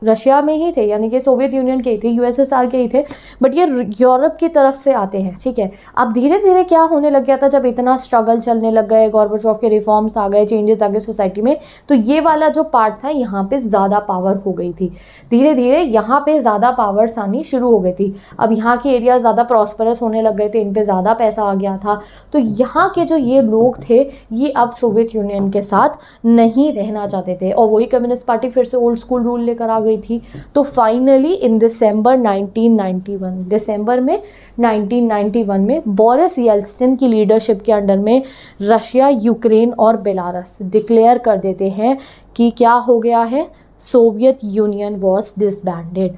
रशिया में ही थे, यानी कि सोवियत यूनियन के ही थे, यूएसएसआर के ही थे, बट ये यूरोप की तरफ से आते हैं। ठीक है, अब धीरे धीरे क्या होने लग गया था, जब इतना स्ट्रगल चलने लग गए, गोर्बाचोव के रिफॉर्म्स आ गए, चेंजेस आ गए सोसाइटी में, तो ये वाला जो पार्ट था यहाँ पे ज़्यादा पावर हो गई थी। धीरे धीरे यहाँ पे ज़्यादा पावर्स आनी शुरू हो गई थी। अब यहाँ के एरिया ज़्यादा प्रॉस्परस होने लग गए थे, इन पर ज़्यादा पैसा आ गया था। तो यहाँ के जो ये लोग थे ये अब सोवियत यूनियन के साथ नहीं रहना चाहते थे, और वही कम्युनिस्ट पार्टी फिर से ओल्ड स्कूल रूल लेकर आ गई थी। तो फाइनली इन दिसंबर 1991, दिसंबर में 1991 में बोरिस येल्त्सिन की लीडरशिप के अंडर में रशिया, यूक्रेन और बेलारस डिक्लेयर कर देते हैं कि क्या हो गया है, सोवियत यूनियन वॉज डिसबैंडेड।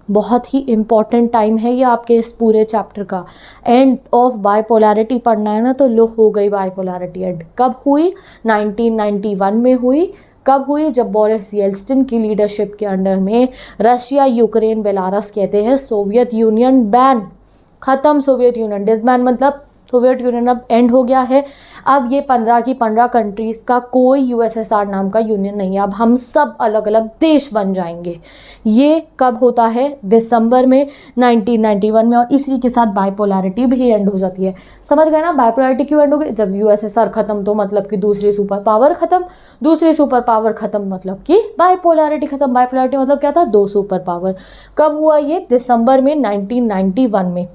बहुत ही इम्पॉर्टेंट टाइम है ये आपके इस पूरे चैप्टर का। एंड ऑफ बाइपोलैरिटी पढ़ना है ना, तो लो हो गई बाइपोलैरिटी एंड। कब हुई? 1991 में हुई। कब हुई? जब बोरिस येल्त्सिन की लीडरशिप के अंडर में रशिया, यूक्रेन, बेलारस कहते हैं सोवियत यूनियन बैन, ख़त्म सोवियत यूनियन। डिसबैंड मतलब सोवियत यूनियन अब एंड हो गया है। अब ये 15 की 15 कंट्रीज़ का कोई यूएसएसआर नाम का यूनियन नहीं है, अब हम सब अलग अलग देश बन जाएंगे। ये कब होता है? दिसंबर में 1991 में, और इसी के साथ बाइपोलैरिटी भी एंड हो जाती है। समझ गए ना बाइपोलैरिटी क्यों एंड हो गई? जब यूएसएसआर खत्म तो मतलब कि दूसरी सुपर पावर खत्म, दूसरी सुपर पावर खत्म मतलब कि बाइपोलैरिटी खत्म। बाइपोलैरिटी मतलब क्या था? 2 सुपर पावर। कब हुआ ये? दिसंबर में 1991 में।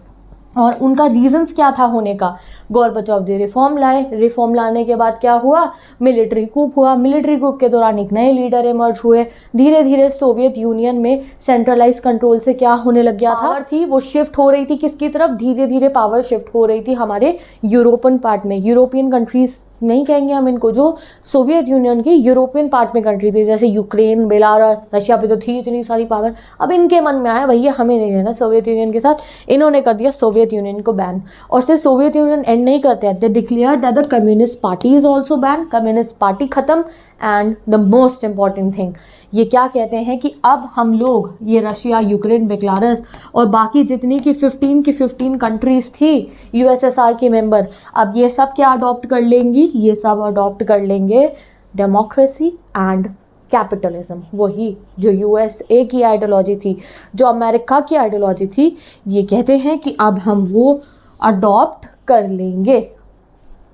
और उनका रीजंस क्या था होने का? गोर्बाचोव जी रिफॉर्म लाए, रिफॉर्म लाने के बाद क्या हुआ? मिलिट्री कूप हुआ। मिलिट्री कूप के दौरान एक नए लीडर इमर्ज हुए। धीरे धीरे सोवियत यूनियन में सेंट्रलाइज कंट्रोल से क्या होने लग गया था? पावर थी वो शिफ्ट हो रही थी किसकी तरफ? धीरे धीरे पावर शिफ्ट हो रही थी हमारे यूरोपियन पार्ट में। यूरोपियन कंट्रीज नहीं कहेंगे हम इनको, जो सोवियत यूनियन की यूरोपियन पार्ट में कंट्री थी, जैसे यूक्रेन, बेलारस, रशिया पे तो थी इतनी सारी पावर। अब इनके मन में आया भैया हमें नहीं रहना सोवियत यूनियन के साथ, इन्होंने कर दिया सोवियत यूनियन को बैन। और सिर्फ सोवियत यूनियन एंड नहीं करते हैं, they declare that the communist party is also ban. Communist party खत्म। And the most important thing, ये क्या कहते हैं कि अब हम लोग ये रशिया, यूक्रेन, बेलारस और बाकी जितनी की 15 कंट्रीज़ थी यूएसएसआर के मेंबर, अब ये सब क्या अडॉप्ट कर लेंगी? ये सब अडॉप्ट कर लेंगे डेमोक्रेसी एंड कैपिटलिज्म। वही जो यूएसए की आइडियोलॉजी थी, जो अमेरिका की आइडियोलॉजी थी, ये कहते हैं कि अब हम वो अडॉप्ट कर लेंगे।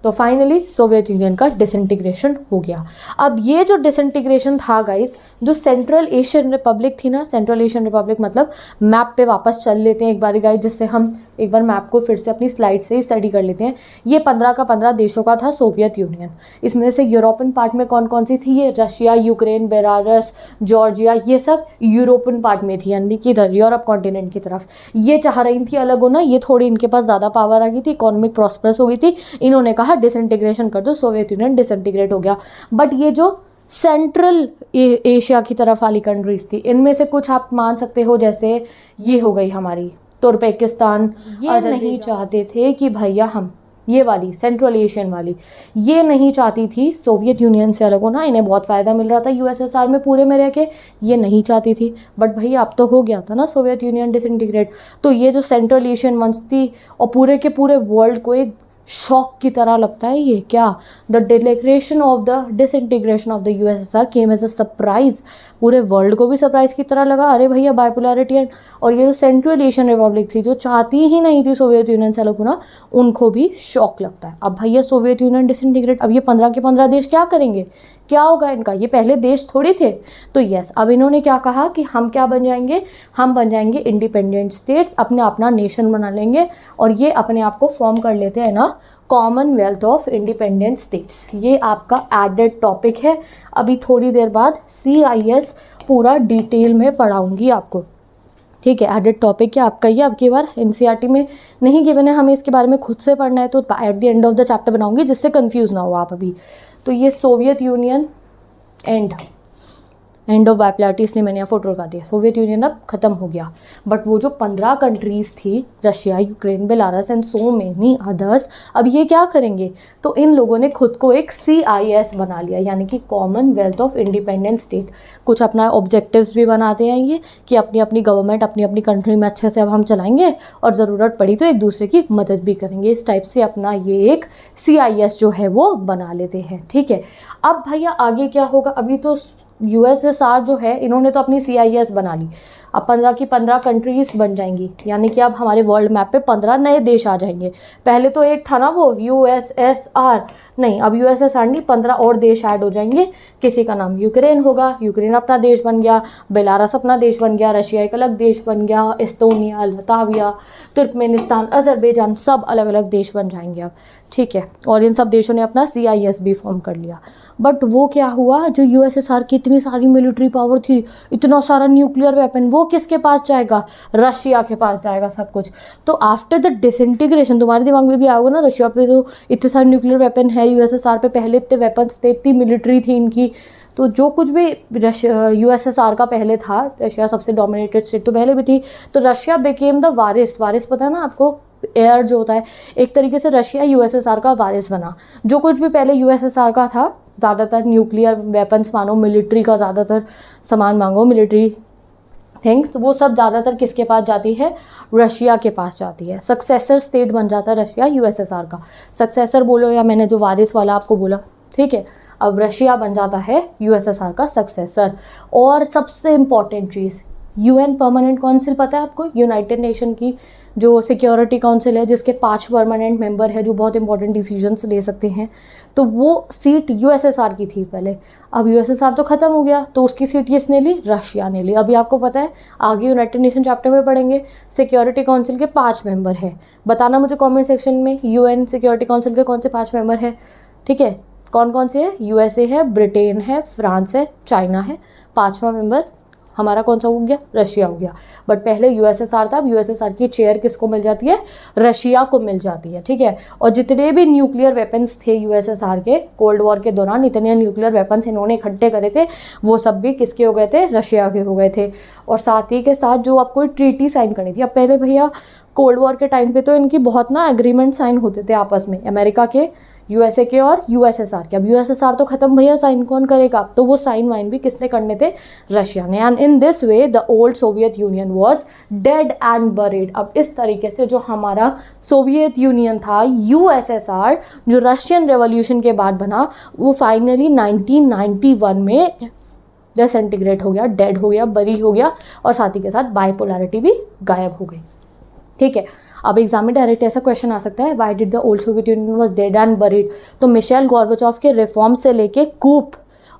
तो फाइनली सोवियत यूनियन का डिसइंटीग्रेशन हो गया। अब ये जो डिसइंटीग्रेशन था गाइस, जो सेंट्रल एशियन रिपब्लिक थी ना, सेंट्रल एशियन रिपब्लिक मतलब मैप पे वापस चल लेते हैं एक बार गाइस, जिससे हम एक बार मैप को फिर से अपनी स्लाइड से ही स्टडी कर लेते हैं। ये 15 का 15 देशों का था सोवियत यूनियन। इसमें से यूरोपियन पार्ट में कौन कौन सी थी? ये रशिया, यूक्रेन, बेलारस, जॉर्जिया, ये सब यूरोपियन पार्ट में थी, यानी कि इधर यूरोप कॉन्टिनेंट की तरफ। ये चाह रही थी अलग होना, ये थोड़ी इनके पास ज़्यादा पावर आ गई थी, इकोनॉमिक प्रॉस्परस हो गई थी, इन्होंने कहा डिसइंटीग्रेशन कर दो, सोवियत यूनियन डिसइंटीग्रेट हो गया। बट ये जो सेंट्रल एशिया की तरफ वाली कंट्रीज थी, इनमें से कुछ आप मान सकते हो, जैसे ये हो गई हमारी तुर्कमेनिस्तान, ये नहीं चाहते थे कि भैया हम ये वाली सेंट्रल एशियन वाली, ये नहीं चाहती थी सोवियत यूनियन से अलग होना। इन्हें बहुत फ़ायदा मिल रहा था यूएसएसआर में पूरे में रह के, ये नहीं चाहती थी। बट भैया अब तो हो गया था ना सोवियत यूनियन डिसइंटीग्रेट, तो ये जो सेंट्रल एशियन मंच थी और पूरे के पूरे वर्ल्ड को एक शॉक की तरह लगता है ये क्या? The declaration of the disintegration of the USSR came as a surprise. पूरे वर्ल्ड को भी सरप्राइज की तरह लगा, अरे भैया बाइपोलैरिटी एंड। और ये जो सेंट्रल एशियन रिपब्लिक थी जो चाहती ही नहीं थी सोवियत यूनियन से अलग होना, उनको भी शॉक लगता है। अब भैया सोवियत यूनियन डिसइंटीग्रेट, अब ये 15 के 15 देश क्या करेंगे? क्या होगा इनका? ये पहले देश थोड़ी थे। तो यस, अब इन्होंने क्या कहा कि हम क्या बन जाएंगे? हम बन जाएंगे इंडिपेंडेंट स्टेट्स, अपना नेशन बना लेंगे और ये अपने आप को फॉर्म कर लेते हैं ना कॉमनवेल्थ ऑफ इंडिपेंडेंट स्टेट्स। ये आपका एडेड टॉपिक है। अभी थोड़ी देर बाद CIS पूरा डिटेल में पढ़ाऊंगी आपको, ठीक है। एडेड टॉपिक क्या आपका ये अब की बार NCERT में नहीं गिवन है, हमें इसके बारे में खुद से पढ़ना है, तो at the end of the chapter बनाऊंगी जिससे कंफ्यूज ना हो आप अभी। तो ये Soviet union and of bipolarity, इसलिए मैंने यहाँ फोटो लगा दिया। सोवियत यूनियन अब खत्म हो गया, बट वो जो 15 कंट्रीज़ थी, Russia, Ukraine, Belarus and so many others, अब ये क्या करेंगे? तो इन लोगों ने खुद को एक CIS बना लिया, यानी कि कॉमनवेल्थ ऑफ इंडिपेंडेंट स्टेट। कुछ अपना ऑब्जेक्टिव्स भी बनाते हैं ये कि अपनी अपनी गवर्नमेंट अपनी अपनी कंट्री में अच्छे से अब हम चलाएंगे और ज़रूरत पड़ी तो एक दूसरे की मदद भी करेंगे। इस टाइप से अपना ये एक CIS जो है वो बना लेते हैं, ठीक है। अब भैया आगे क्या होगा? अभी तो USSR जो है इन्होंने तो अपनी CIS बना ली, अब 15 की 15 कंट्रीज़ बन जाएंगी, यानी कि अब हमारे वर्ल्ड मैप पे 15 नए देश आ जाएंगे। पहले तो एक था ना वो USSR, नहीं अब USSR नहीं, 15 और देश ऐड हो जाएंगे। किसी का नाम यूक्रेन होगा, यूक्रेन अपना देश बन गया, बेलारस अपना देश बन गया, रशिया एक अलग देश बन गया, एस्टोनिया, लताविया, तुर्कमेनिस्तान, अजरबैजान, सब अलग अलग देश बन जाएंगे अब, ठीक है। और इन सब देशों ने अपना CIS भी फॉर्म कर लिया। बट वो क्या हुआ, जो USSR की इतनी सारी मिलिट्री पावर थी, इतना सारा न्यूक्लियर वेपन, वो किसके पास जाएगा? रशिया के पास जाएगा सब कुछ। तो आफ्टर द डिसइंटीग्रेशन, तुम्हारे दिमाग में भी आओगे ना, रशिया पे तो इतने सारे न्यूक्लियर वेपन है, USSR पे पहले इतने वेपन्स थे, इतनी मिलिट्री थी इनकी, तो जो कुछ भी USSR का पहले था, रशिया सबसे डोमिनेटेड स्टेट तो पहले भी थी, तो रशिया बिकेम द वारिस। वारिस पता है ना आपको, एयर जो होता है, एक तरीके से रशिया USSR का वारिस बना। जो कुछ भी पहले USSR का था, ज़्यादातर न्यूक्लियर वेपन्स मानो, मिलिट्री का ज़्यादातर सामान मांगो, मिलिट्री थिंग्स, वो सब ज़्यादातर किसके पास जाती है? रशिया के पास जाती है। सक्सेसर स्टेट बन जाता है रशिया USSR का। सक्सेसर बोलो या मैंने जो वारिस वाला आपको बोला, ठीक है। अब रशिया बन जाता है USSR का सक्सेसर। और सबसे इम्पॉर्टेंट चीज़, UN परमानेंट काउंसिल पता है आपको? यूनाइटेड नेशन की जो सिक्योरिटी काउंसिल है, जिसके 5 परमानेंट मेंबर है जो बहुत इंपॉर्टेंट डिसीजंस ले सकते हैं, तो वो सीट USSR की थी पहले। अब USSR तो ख़त्म हो गया, तो उसकी सीट किसने ली? रशिया ने ली। अभी आपको पता है, आगे यूनाइटेड नेशन चैप्टर में पढ़ेंगे, सिक्योरिटी काउंसिल के 5 मेंबर है। बताना मुझे कॉमेंट सेक्शन में, UN सिक्योरिटी काउंसिल के कौन से 5 मेंबर है, ठीक है। कौन कौन से है? USA है, ब्रिटेन है, फ्रांस है, चाइना है। 5वां मेंबर हमारा कौन सा हो गया? रशिया हो गया। बट पहले USSR था, अब USSR की चेयर किसको मिल जाती है? रशिया को मिल जाती है, ठीक है। और जितने भी न्यूक्लियर वेपन्स थे USSR के कोल्ड वॉर के दौरान, इतने न्यूक्लियर वेपन्स इन्होंने इकट्ठे करे थे, वो सब भी किसके हो गए थे? रशिया के हो गए थे। और साथ ही के साथ जो आपको ट्रीटी साइन करनी थी, अब पहले भैया कोल्ड वॉर के टाइम पे तो इनकी बहुत ना एग्रीमेंट साइन होते थे आपस में, अमेरिका के, USA के और USSR के। अब USSR तो खत्म भैया, साइन कौन करेगा? तो वो साइन वाइन भी किसने करने थे? रशिया ने। And in this way the old Soviet union was dead and buried. अब इस तरीके से जो हमारा सोवियत यूनियन था, USSR, जो रशियन रेवोल्यूशन के बाद बना, वो फाइनली 1991 में डिसइंटीग्रेट हो गया, डेड हो गया, बरी हो गया, और साथ ही के साथ बाइपोलैरिटी भी गायब हो गई, ठीक है। अब एग्जाम में डायरेक्ट ऐसा क्वेश्चन आ सकता है, why did the old Soviet union was dead and buried? तो मिशेल गॉर्बाचोव के रिफॉर्म से लेके कूप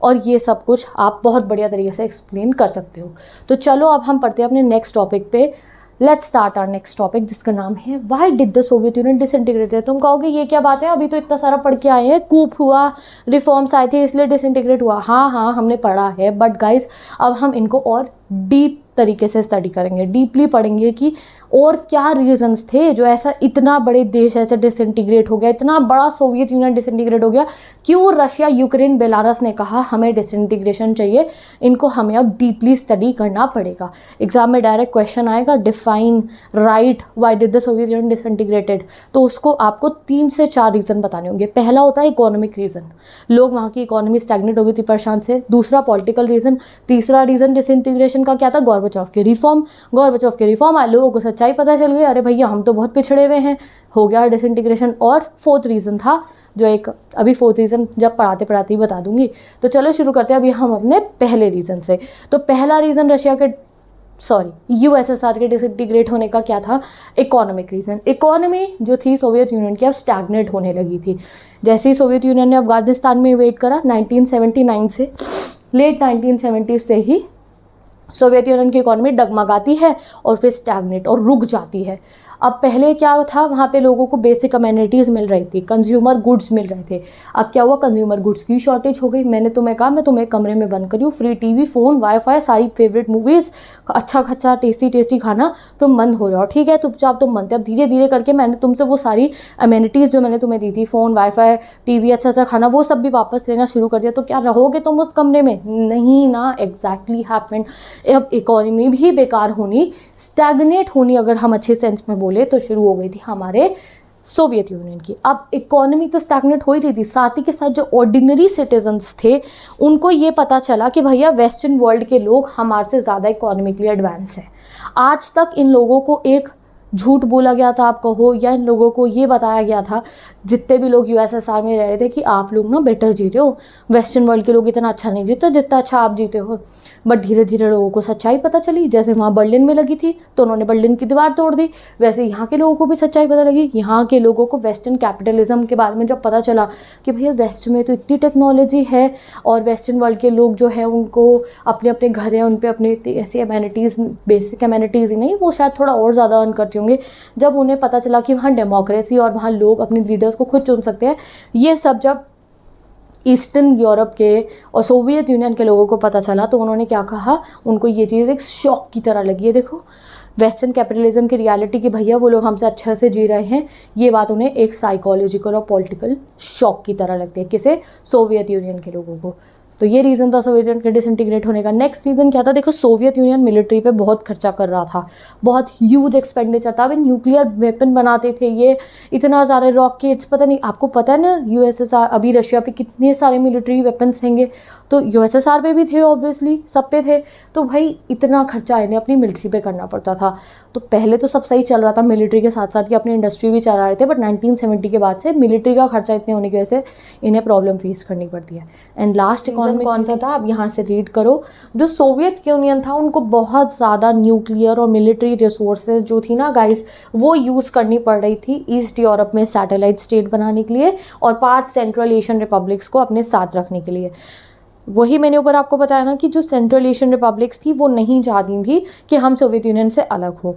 और ये सब कुछ आप बहुत बढ़िया तरीके से एक्सप्लेन कर सकते हो। तो चलो अब हम पढ़ते हैं अपने नेक्स्ट टॉपिक पे। Let's start our next topic, जिसका नाम है why did the Soviet Union disintegrated. तुम कहोगे ये क्या बात है, अभी तो इतना सारा पढ़ के आए हैं, कूप हुआ, रिफॉर्म्स आए थे इसलिए डिसइंटीग्रेट हुआ। हाँ हमने पढ़ा है, बट गाइज अब हम इनको और डीप तरीके से स्टडी करेंगे, डीपली पढ़ेंगे कि और क्या रीजंस थे जो ऐसा इतना बड़े देश ऐसे डिसइंटीग्रेट हो गया, इतना बड़ा सोवियत यूनियन डिसइंटीग्रेट हो गया, क्यों रशिया, यूक्रेन, बेलारस ने कहा हमें डिसइंटीग्रेशन चाहिए। इनको हमें अब डीपली स्टडी करना पड़ेगा। एग्जाम में डायरेक्ट क्वेश्चन आएगा, define, right, why did the Soviet Union disintegrated. तो उसको आपको 3 से 4 रीज़न बताने होंगे। पहला होता है इकोनॉमिक रीज़न, लोग वहाँ की इकोनॉमी स्टैग्नेट हो गई थी परेशान से। दूसरा पॉलिटिकल रीज़न, तीसरा रीज़न डिसइंटीग्रेशन डिसइंटीग्रेशन का क्या था, गोर्बाचोव के रिफॉर्म आए, लोगों को सच्चाई पता चल गई, अरे भैया हम तो बहुत पिछड़े हुए हैं, हो गया डिसइंटीग्रेशन। और फोर्थ रीज़न था जो एक, अभी फोर्थ रीज़न जब पढ़ाते पढ़ाते ही बता दूंगी। तो चलो शुरू करते हैं अभी हम अपने पहले रीज़न से। तो पहला रीज़न यूएसएसआर के डिसइंटीग्रेट होने का क्या था, इकोनॉमिक रीज़न। इकोनॉमी जो थी सोवियत यूनियन की अब स्टैग्नेट होने लगी थी। जैसे ही सोवियत यूनियन ने अफगानिस्तान में इन्वेड करा 1979 से, लेट 1970 से ही सोवियत यूनियन की इकोनॉमी डगमगाती है और फिर स्टैग्नेट और रुक जाती है। अब पहले क्या था, वहाँ पे लोगों को बेसिक अमेनिटीज़ मिल रही थी, कंज्यूमर गुड्स मिल रहे थे। अब क्या हुआ, कंज्यूमर गुड्स की शॉर्टेज हो गई। मैंने तुम्हें कहा मैं तुम्हें कमरे में बंद करी हूँ, फ्री टीवी, फ़ोन, वाईफाई, सारी फेवरेट मूवीज़, अच्छा टेस्टी खाना, तुम बंद हो जाओ, ठीक है, चुपचाप तुम बनते। अब धीरे धीरे करके मैंने तुमसे वो सारी अमेनिटीज़ जो मैंने तुम्हें दी थी, फ़ोन, वाईफाई, टीवी, अच्छा खाना, वो सब भी वापस लेना शुरू कर दिया। तो क्या रहोगे तुम उस कमरे में? नहीं ना, एग्जैक्टली हैपेंड। अब इकोनॉमी भी बेकार होनी, स्टैग्नेट होनी, अगर हम अच्छे सेंस में बोले तो शुरू हो गई थी हमारे सोवियत यूनियन की। अब इकोनॉमी तो स्टैग्नेट हो ही रही थी, साथ ही के साथ जो ऑर्डिनरी सिटीजन्स थे उनको ये पता चला कि भैया वेस्टर्न वर्ल्ड के लोग हमारे से ज़्यादा इकोनॉमिकली एडवांस हैं। आज तक इन लोगों को एक झूठ बोला गया था, आप कहो, या इन लोगों को ये बताया गया था, जितने भी लोग यूएसएसआर में रह रहे थे, कि आप लोग ना बेटर जी रहे हो, वेस्टर्न वर्ल्ड के लोग इतना अच्छा नहीं जीते जितना अच्छा आप जीते हो। बट धीरे धीरे लोगों को सच्चाई पता चली। जैसे वहाँ बर्लिन में लगी थी तो उन्होंने बर्लिन की दीवार तोड़ दी, वैसे यहाँ के लोगों को भी सच्चाई पता लगी। यहाँ के लोगों को वेस्टर्न कैपिटलिज्म के बारे में जब पता चला कि भैया वेस्ट में तो इतनी टेक्नोलॉजी है और वेस्टर्न वर्ल्ड के लोग जो हैं उनको अपने अपने घर हैं, उन पर अपने ऐसी अमेनिटीज़, बेसिक अमेनिटीज़ ही नहीं, वो शायद थोड़ा और ज़्यादा अर्न करते होंगे। जब उन्हें पता चला कि वहाँ डेमोक्रेसी और वहाँ लोग अपने लीडर्स को खुद चुन सकते हैं, ये सब जब ईस्टर्न यूरोप के और सोवियत यूनियन के लोगों को पता चला तो उन्होंने क्या कहा, उनको ये चीज़ एक शॉक की तरह लगी है। देखो वेस्टर्न कैपिटलिज्म की रियलिटी कि भैया वो लोग हमसे अच्छे से जी रहे हैं, ये बात उन्हें एक साइकोलॉजिकल और पॉलिटिकल शॉक की तरह लगती है। किसे? सोवियत यूनियन के लोगों को। तो ये रीज़न था सोवियत यूनियन के डिसइंटीग्रेट होने का। नेक्स्ट रीज़न क्या था, देखो सोवियत यूनियन मिलिट्री पे बहुत खर्चा कर रहा था, बहुत ह्यूज एक्सपेंडिचर था। वे न्यूक्लियर वेपन बनाते थे, ये इतना सारे रॉकेट्स, पता नहीं आपको पता है ना यूएसएसआर, अभी रशिया पे कितने सारे मिलिट्री वेपन्स हैंगे, तो यूएसएसआर पे भी थे, ऑब्वियसली सब पे थे। तो भाई इतना खर्चा इन्हें अपनी मिलिट्री पे करना पड़ता था। तो पहले तो सब सही चल रहा था मिलिट्री के साथ साथ कि अपनी इंडस्ट्री भी चला रहे थे, बट 1970 के बाद से मिलिट्री का खर्चा इतने होने की वजह से इन्हें प्रॉब्लम फेस करनी पड़ती है। एंड लास्ट कौन सा था, अब यहाँ से रीड करो। जो सोवियत यूनियन था उनको बहुत ज़्यादा न्यूक्लियर और मिलिट्री रिसोर्सेज जो थी ना गाइस, वो यूज़ करनी पड़ रही थी ईस्ट यूरोप में सैटेलाइट स्टेट बनाने के लिए और 5 सेंट्रल एशियन रिपब्लिक्स को अपने साथ रखने के लिए। वही मैंने ऊपर आपको बताया ना कि जो सेंट्रल एशियन रिपब्लिक्स थी वो नहीं चाहती थी कि हम सोवियत यूनियन से अलग हो,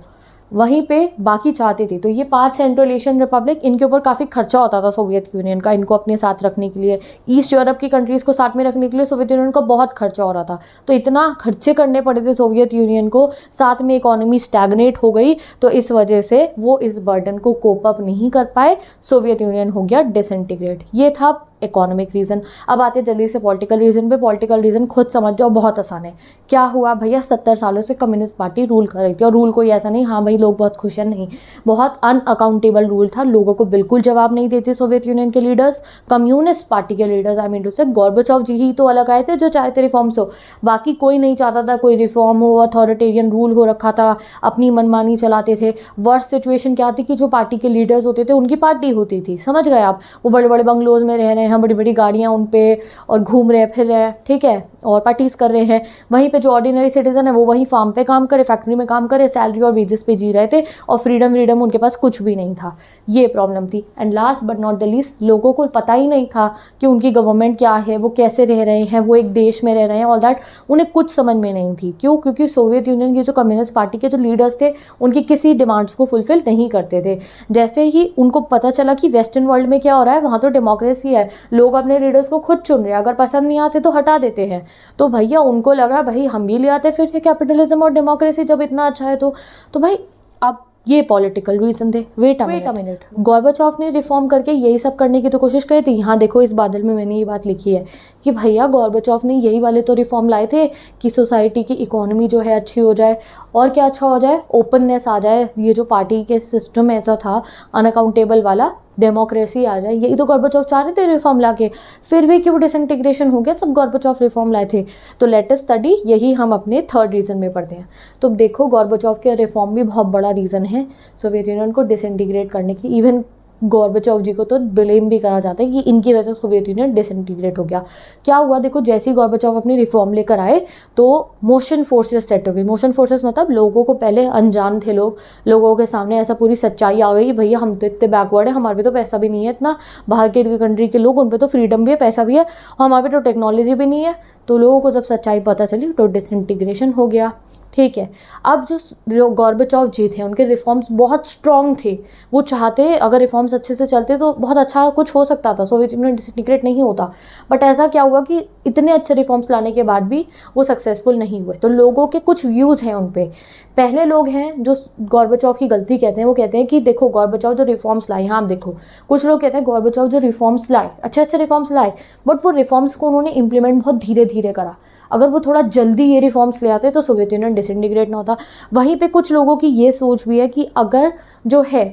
वहीं पे बाकी चाहते थे। तो ये 5 सेंट्रल एशियन रिपब्लिक, इनके ऊपर काफ़ी खर्चा होता था सोवियत यूनियन का, इनको अपने साथ रखने के लिए, ईस्ट यूरोप की कंट्रीज़ को साथ में रखने के लिए सोवियत यूनियन का बहुत खर्चा हो रहा था। तो इतना खर्चे करने पड़े थे सोवियत यूनियन को, साथ में इकोनॉमी स्टैग्नेट हो गई, तो इस वजह से वो इस बर्डन को कोप अप नहीं कर पाए, सोवियत यूनियन हो गया डिसइंटीग्रेट। ये था इकोनॉमिक रीज़न। अब आते जल्दी से पॉलिटिकल रीज़न पे। पॉलिटिकल रीज़न खुद समझ जाओ, बहुत आसान है। क्या हुआ भैया, 70 सालों से कम्युनिस्ट पार्टी रूल कर रही थी, और रूल कोई ऐसा नहीं हाँ भाई लोग बहुत खुश हैं, नहीं, बहुत अनअकाउंटेबल रूल था। लोगों को बिल्कुल जवाब नहीं देते सोवियत यूनियन के लीडर्स, कम्युनिस्ट पार्टी के लीडर्स, आई मीन टू से गोर्बाचोव जी ही तो अलग आए थे जो चाहे थे रिफॉर्म्स हो, बाकी कोई नहीं चाहता था कोई रिफॉर्म हो। अथॉरिटेरियन रूल हो रखा था, अपनी मनमानी चलाते थे। वर्स्ट सिचुएशन क्या थी कि जो पार्टी के लीडर्स होते थे उनकी पार्टी होती थी, समझ गए आप, वो बड़े बड़े बंगलोज में रह रहे हैं, बड़ी बड़ी गाड़ियाँ उन पे, और घूम रहे फिर रहे, ठीक है, और पार्टीज कर रहे हैं। वहीं पे जो ऑर्डिनरी सिटीजन है वो वहीं फार्म पे काम करे, फैक्ट्री में काम करे, सैलरी और वेजेस पे जी रहे थे, और फ्रीडम उनके पास कुछ भी नहीं था। ये प्रॉब्लम थी। And last but not the least, लोगों को पता ही नहीं था कि उनकी गवर्नमेंट क्या है, वो कैसे रह रहे हैं, वो एक देश में रह रहे हैं, ऑल दैट उन्हें कुछ समझ में नहीं थी। क्यों? क्योंकि सोवियत यूनियन की जो कम्युनिस्ट पार्टी के जो लीडर्स थे उनकी किसी डिमांड्स को फुलफिल नहीं करते थे। जैसे ही उनको पता चला कि वेस्टर्न वर्ल्ड में क्या हो रहा है, वहाँ तो डेमोक्रेसी है, लोग अपने लीडर्स को खुद चुन रहे हैं, अगर पसंद नहीं आते तो हटा देते हैं, तो भैया उनको लगा भाई हम भी ले आते फिर कैपिटलिज्म और डेमोक्रेसी जब इतना अच्छा है तो भाई अब ये पॉलिटिकल रीजन थे। वेट अ मिनट, गोर्बाचोव ने रिफॉर्म करके यही सब करने की तो कोशिश करी थी। यहाँ देखो इस बादल में मैंने ये बात लिखी है कि भैया गोर्बाचोव ने यही वाले तो रिफॉर्म लाए थे कि सोसाइटी की इकोनॉमी जो है अच्छी हो जाए, और क्या अच्छा हो जाए, ओपननेस आ जाए। ये जो पार्टी के सिस्टम ऐसा था अनअकाउंटेबल वाला डेमोक्रेसी आ जाए, यही तो गोर्बाचोव चाह रहे थे रिफॉर्म लाके, फिर भी क्यों डिसइंटीग्रेशन हो गया जब गोर्बाचोव रिफॉर्म लाए थे। तो लेट अस स्टडी, यही हम अपने थर्ड रीज़न में पढ़ते हैं। तो देखो गोर्बाचोव के रिफॉर्म भी बहुत बड़ा रीज़न है सोवियत यूनियन को डिसइंटीग्रेट करने की। इवन गोर्बाचोव जी को तो ब्लेम भी करा जाता है कि इनकी वजह से सोवियत यूनियन डिसइंटीग्रेट हो गया। क्या हुआ देखो, जैसे ही गोर्बाचोव अपनी रिफॉर्म लेकर आए तो मोशन फोर्सेस सेट हो गई। मोशन फोर्सेस मतलब लोगों को, पहले अनजान थे लोग, लोगों के सामने ऐसा पूरी सच्चाई आ गई, भैया हम तो इतने बैकवर्ड है, हमारे पे तो पैसा भी नहीं है इतना, बाहर के कंट्री के लोग, उन पर तो फ्रीडम भी है, पैसा भी है, हमारे पे तो टेक्नोलॉजी भी नहीं है। तो लोगों को जब सच्चाई पता चली तो डिसइंटीग्रेशन हो गया। ठीक है, अब जो गोर्बाचोव जी थे उनके रिफॉर्म्स बहुत स्ट्रॉन्ग थे, वो चाहते अगर रिफॉर्म्स अच्छे से चलते तो बहुत अच्छा कुछ हो सकता था, सोवियत यूनियन डिसइंटीग्रेट नहीं होता। बट ऐसा क्या हुआ कि इतने अच्छे रिफॉर्म्स लाने के बाद भी वो सक्सेसफुल नहीं हुए। तो लोगों के कुछ व्यूज़ हैं उन पे। पहले लोग हैं जो गोर्बाचोव की गलती कहते हैं, वो कहते हैं कि देखो गोर्बाचोव जो रिफॉर्म्स लाए, हाँ देखो कुछ लोग कहते हैं गोर्बाचोव जो रिफॉर्म्स लाए, अच्छे अच्छे रिफॉर्म्स लाए, बट वो रिफॉर्म्स को उन्होंने इम्प्लीमेंट बहुत धीरे धीरे करा। अगर वो थोड़ा जल्दी ये रिफॉर्म्स ले आते तो सोवियत यूनियन डिसइंटीग्रेट ना होता। वहीं पे कुछ लोगों की ये सोच भी है कि अगर जो है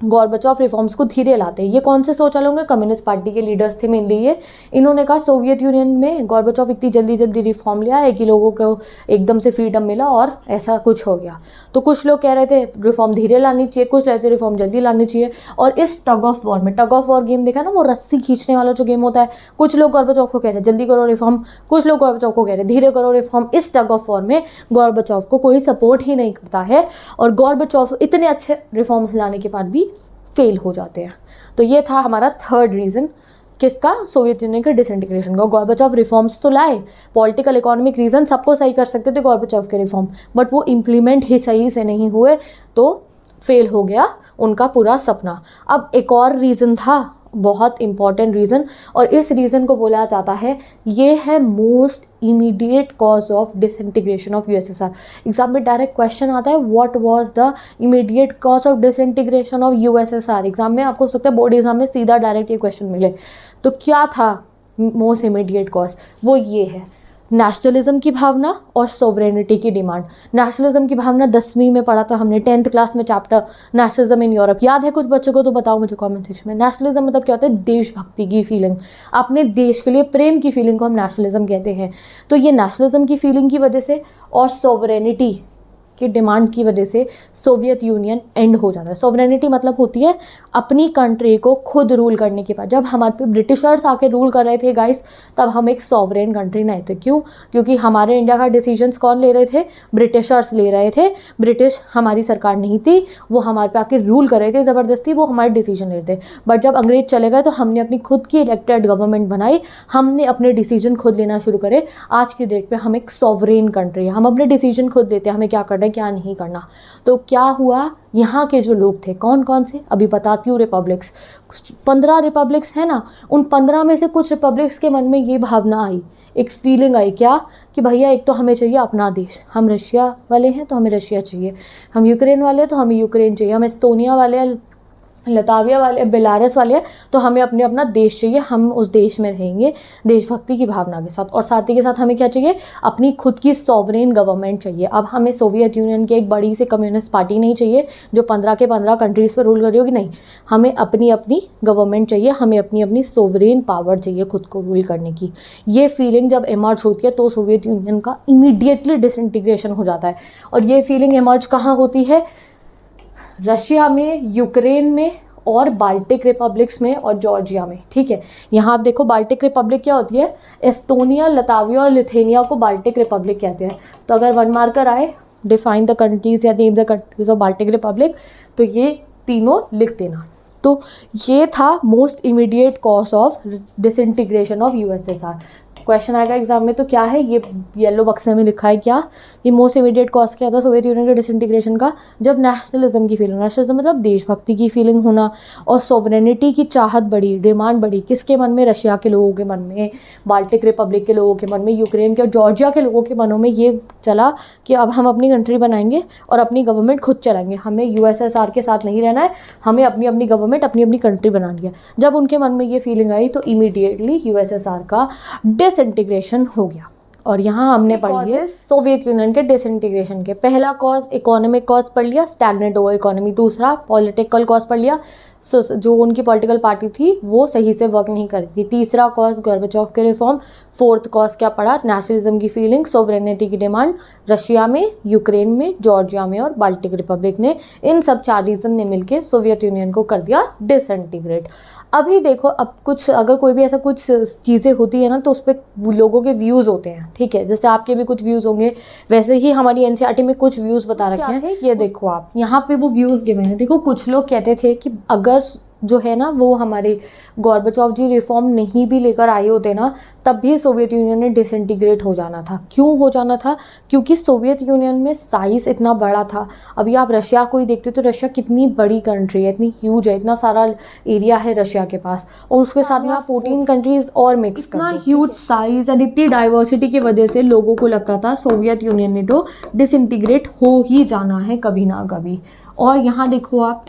गोर्बाचोव रिफॉर्म्स को धीरे लाते, ये कौन से सोच होंगे, कम्युनिस्ट पार्टी के लीडर्स थे मेनली ये, इन्होंने कहा सोवियत यूनियन में गोर्बाचोव इतनी जल्दी जल्दी रिफॉर्म ले आए कि लोगों को एकदम से फ्रीडम मिला और ऐसा कुछ हो गया। तो कुछ लोग कह रहे थे रिफॉर्म धीरे लानी चाहिए, कुछ कहते थे रिफॉर्म जल्दी लानी चाहिए। और इस टग ऑफ वॉर में, टग ऑफ वॉर गेम देखा ना, वो रस्सी खींचने वाला जो गेम होता है, कुछ लोग गोर्बाचोव को कह रहे हैं जल्दी करो रिफॉर्म, कुछ लोग गोर्बाचोव को कह रहे हैं धीरे करो रिफॉर्म। इस टग ऑफ वॉर में गोर्बाचोव को कोई सपोर्ट ही नहीं करता है और गोर्बाचोव इतने अच्छे रिफॉर्म्स लाने के बाद भी फेल हो जाते हैं। तो ये था हमारा थर्ड रीज़न, किसका, सोवियत यूनियन के डिसइंटीग्रेशन का। गोर्बाचोव रिफॉर्म्स तो लाए, पॉलिटिकल इकोनॉमिक रीज़न सबको सही कर सकते थे गोर्बाचोव के रिफॉर्म, बट वो इम्प्लीमेंट ही सही से नहीं हुए तो फेल हो गया उनका पूरा सपना। अब एक और रीज़न था, बहुत इंपॉर्टेंट रीज़न, और इस रीज़न को बोला जाता है, ये है most immediate cause of disintegration of USSR. Exam में डायरेक्ट क्वेश्चन आता है, what was the immediate cause of disintegration of USSR. Exam में आपको हो सकता है बोर्ड एग्जाम में सीधा डायरेक्ट ये क्वेश्चन मिले। तो क्या था मोस्ट इमीडिएट कॉज, वो ये है नेशनलिज्म की भावना और सोवरेनिटी की डिमांड। नेशनलिज्म की भावना 10वीं में पढ़ा था हमने, 10th क्लास में चैप्टर नेशनलिज्म इन यूरोप, याद है कुछ बच्चों को तो बताओ मुझे कमेंट सेक्शन में। नेशनलिज्म मतलब क्या होता है, देशभक्ति की फीलिंग, अपने देश के लिए प्रेम की फीलिंग को हम नेशनलिज्म कहते हैं। तो ये नेशनलिज्म की फीलिंग की वजह से और सोवरेनिटी की डिमांड की वजह से सोवियत यूनियन एंड हो जाता है। सोवरेनिटी मतलब होती है अपनी कंट्री को खुद रूल करने के बाद। जब हमारे पे ब्रिटिशर्स आके रूल कर रहे थे गाइस, तब हम एक सॉवरेन कंट्री नहीं थे। क्यों? क्योंकि हमारे इंडिया का डिसीजंस कौन ले रहे थे, ब्रिटिशर्स ले रहे थे। ब्रिटिश हमारी सरकार नहीं थी, वो हमारे पे आके रूल कर रहे थे ज़बरदस्ती, वो हमारे डिसीजन ले रहे थे। बट जब अंग्रेज चले गए तो हमने अपनी खुद की इलेक्टेड गवर्नमेंट बनाई, हमने अपने डिसीजन खुद लेना शुरू करे। आज की डेट पे हम एक सॉवरेन कंट्री है, हम अपने डिसीजन खुद लेते हैं, हमें क्या करना है क्या नहीं करना। तो क्या हुआ, यहाँ के जो लोग थे, कौन कौन से, अभी बताती हूँ। रिपब्लिक्स, 15 रिपब्लिक्स है ना, उन 15 में से कुछ रिपब्लिक्स के मन में ये भावना आई, एक फीलिंग आई, क्या कि भैया एक तो हमें चाहिए अपना देश, हम रशिया वाले हैं तो हमें रशिया चाहिए, हम यूक्रेन वाले हैं तो हमें यूक्रेन चाहिए, हम एस्टोनिया वाले हैं, लताविया वाले, बेलारस वाले हैं तो हमें अपने अपना देश चाहिए, हम उस देश में रहेंगे देशभक्ति की भावना के साथ। और साथ ही के साथ हमें क्या चाहिए, अपनी खुद की सॉवरेन गवर्नमेंट चाहिए। अब हमें सोवियत यूनियन की एक बड़ी सी कम्युनिस्ट पार्टी नहीं चाहिए जो 15 के 15 कंट्रीज़ पर रूल कर रही होगी, नहीं, हमें अपनी अपनी गवर्नमेंट चाहिए, हमें अपनी अपनी सोवरेन पावर चाहिए खुद को रूल करने की। ये फीलिंग जब इमर्ज होती है तो सोवियत यूनियन का इमीडिएटली डिसइंटीग्रेशन हो जाता है। और ये फीलिंग इमर्ज कहाँ होती है, रशिया में, यूक्रेन में और बाल्टिक रिपब्लिक्स में और जॉर्जिया में। ठीक है, यहाँ आप देखो बाल्टिक रिपब्लिक क्या होती है, एस्टोनिया, लताविया और लिथुआनिया को बाल्टिक रिपब्लिक कहते हैं। तो अगर 1 मार्कर आए, डिफाइन द कंट्रीज या name the countries of Baltic Republic, तो ये तीनों लिख देना। तो ये था most immediate cause of disintegration of USSR. Question आएगा एग्जाम में तो क्या है, ये येलो बक्से में लिखा है क्या, ये मोस्ट इमीडिएट कॉज क्या था सोवियत यूनियन के डिसइंटीग्रेशन का, जब नेशनलिज्म की फीलिंग, नेशनलिज्म मतलब देशभक्ति की फीलिंग होना और सोवरेनिटी की चाहत बढ़ी, डिमांड बढ़ी। किसके मन में, रशिया के लोगों के मन में, बाल्टिक रिपब्लिक के लोगों के मन में, यूक्रेन के और जॉर्जिया के लोगों के मनों में ये चला कि अब हम अपनी कंट्री बनाएंगे और अपनी गवर्नमेंट खुद चलाएंगे, हमें यूएसएसआर के साथ नहीं रहना है, हमें अपनी अपनी गवर्नमेंट, अपनी अपनी कंट्री बनानी है। जब उनके मन में ये फीलिंग आई तो इमीडिएटली यूएसएसआर का डिसइंटीग्रेशन हो गया। और यहाँ हमने पढ़ लिया सोवियत यूनियन के डिसइंटीग्रेशन के। पहला कॉज इकोनॉमिक कॉज पढ़ लिया, स्टैग्नेंट ओवर इकोनॉमी। दूसरा पॉलिटिकल कॉज पढ़ लिया, जो उनकी पॉलिटिकल पार्टी थी वो सही से वर्क नहीं कर रही थी। तीसरा कॉज गोर्बाचोव के रिफॉर्म। फोर्थ कॉज क्या पढ़ा, नेशनलिज्म की फीलिंग, सोवरेनिटी की डिमांड, रशिया में, यूक्रेन में, जॉर्जिया में और बाल्टिक रिपब्लिक ने। इन सब 4 रीज़न ने मिलकर सोवियत यूनियन को कर दिया डिसइंटीग्रेट। अभी देखो, अब कुछ अगर कोई भी ऐसा कुछ चीज़ें होती है ना तो उस पर लोगों के व्यूज़ होते हैं, ठीक है। जैसे आपके भी कुछ व्यूज़ होंगे, वैसे ही हमारी एनसीईआरटी में कुछ व्यूज़ बता रखे हैं। ये देखो आप, यहाँ पे वो व्यूज़ गिवे हैं। देखो, कुछ लोग कहते थे कि अगर जो है ना वो हमारे गोर्बाचोव जी रिफॉर्म नहीं भी लेकर आए होते ना, तब भी सोवियत यूनियन ने डिसइंटीग्रेट हो जाना था। क्यों हो जाना था? क्योंकि सोवियत यूनियन में साइज़ इतना बड़ा था। अभी आप रशिया को ही देखते तो रशिया कितनी बड़ी कंट्री है, इतनी ह्यूज है, इतना सारा एरिया है रशिया के पास, और उसके साथ में आप 14 कंट्रीज़ और मिक्स कर दो। इतना ह्यूज साइज़ और इतनी डाइवर्सिटी की वजह से लोगों को लगता था सोवियत यूनियन ने तो डिसइंटीग्रेट हो ही जाना है कभी ना कभी। और यहाँ देखो आप,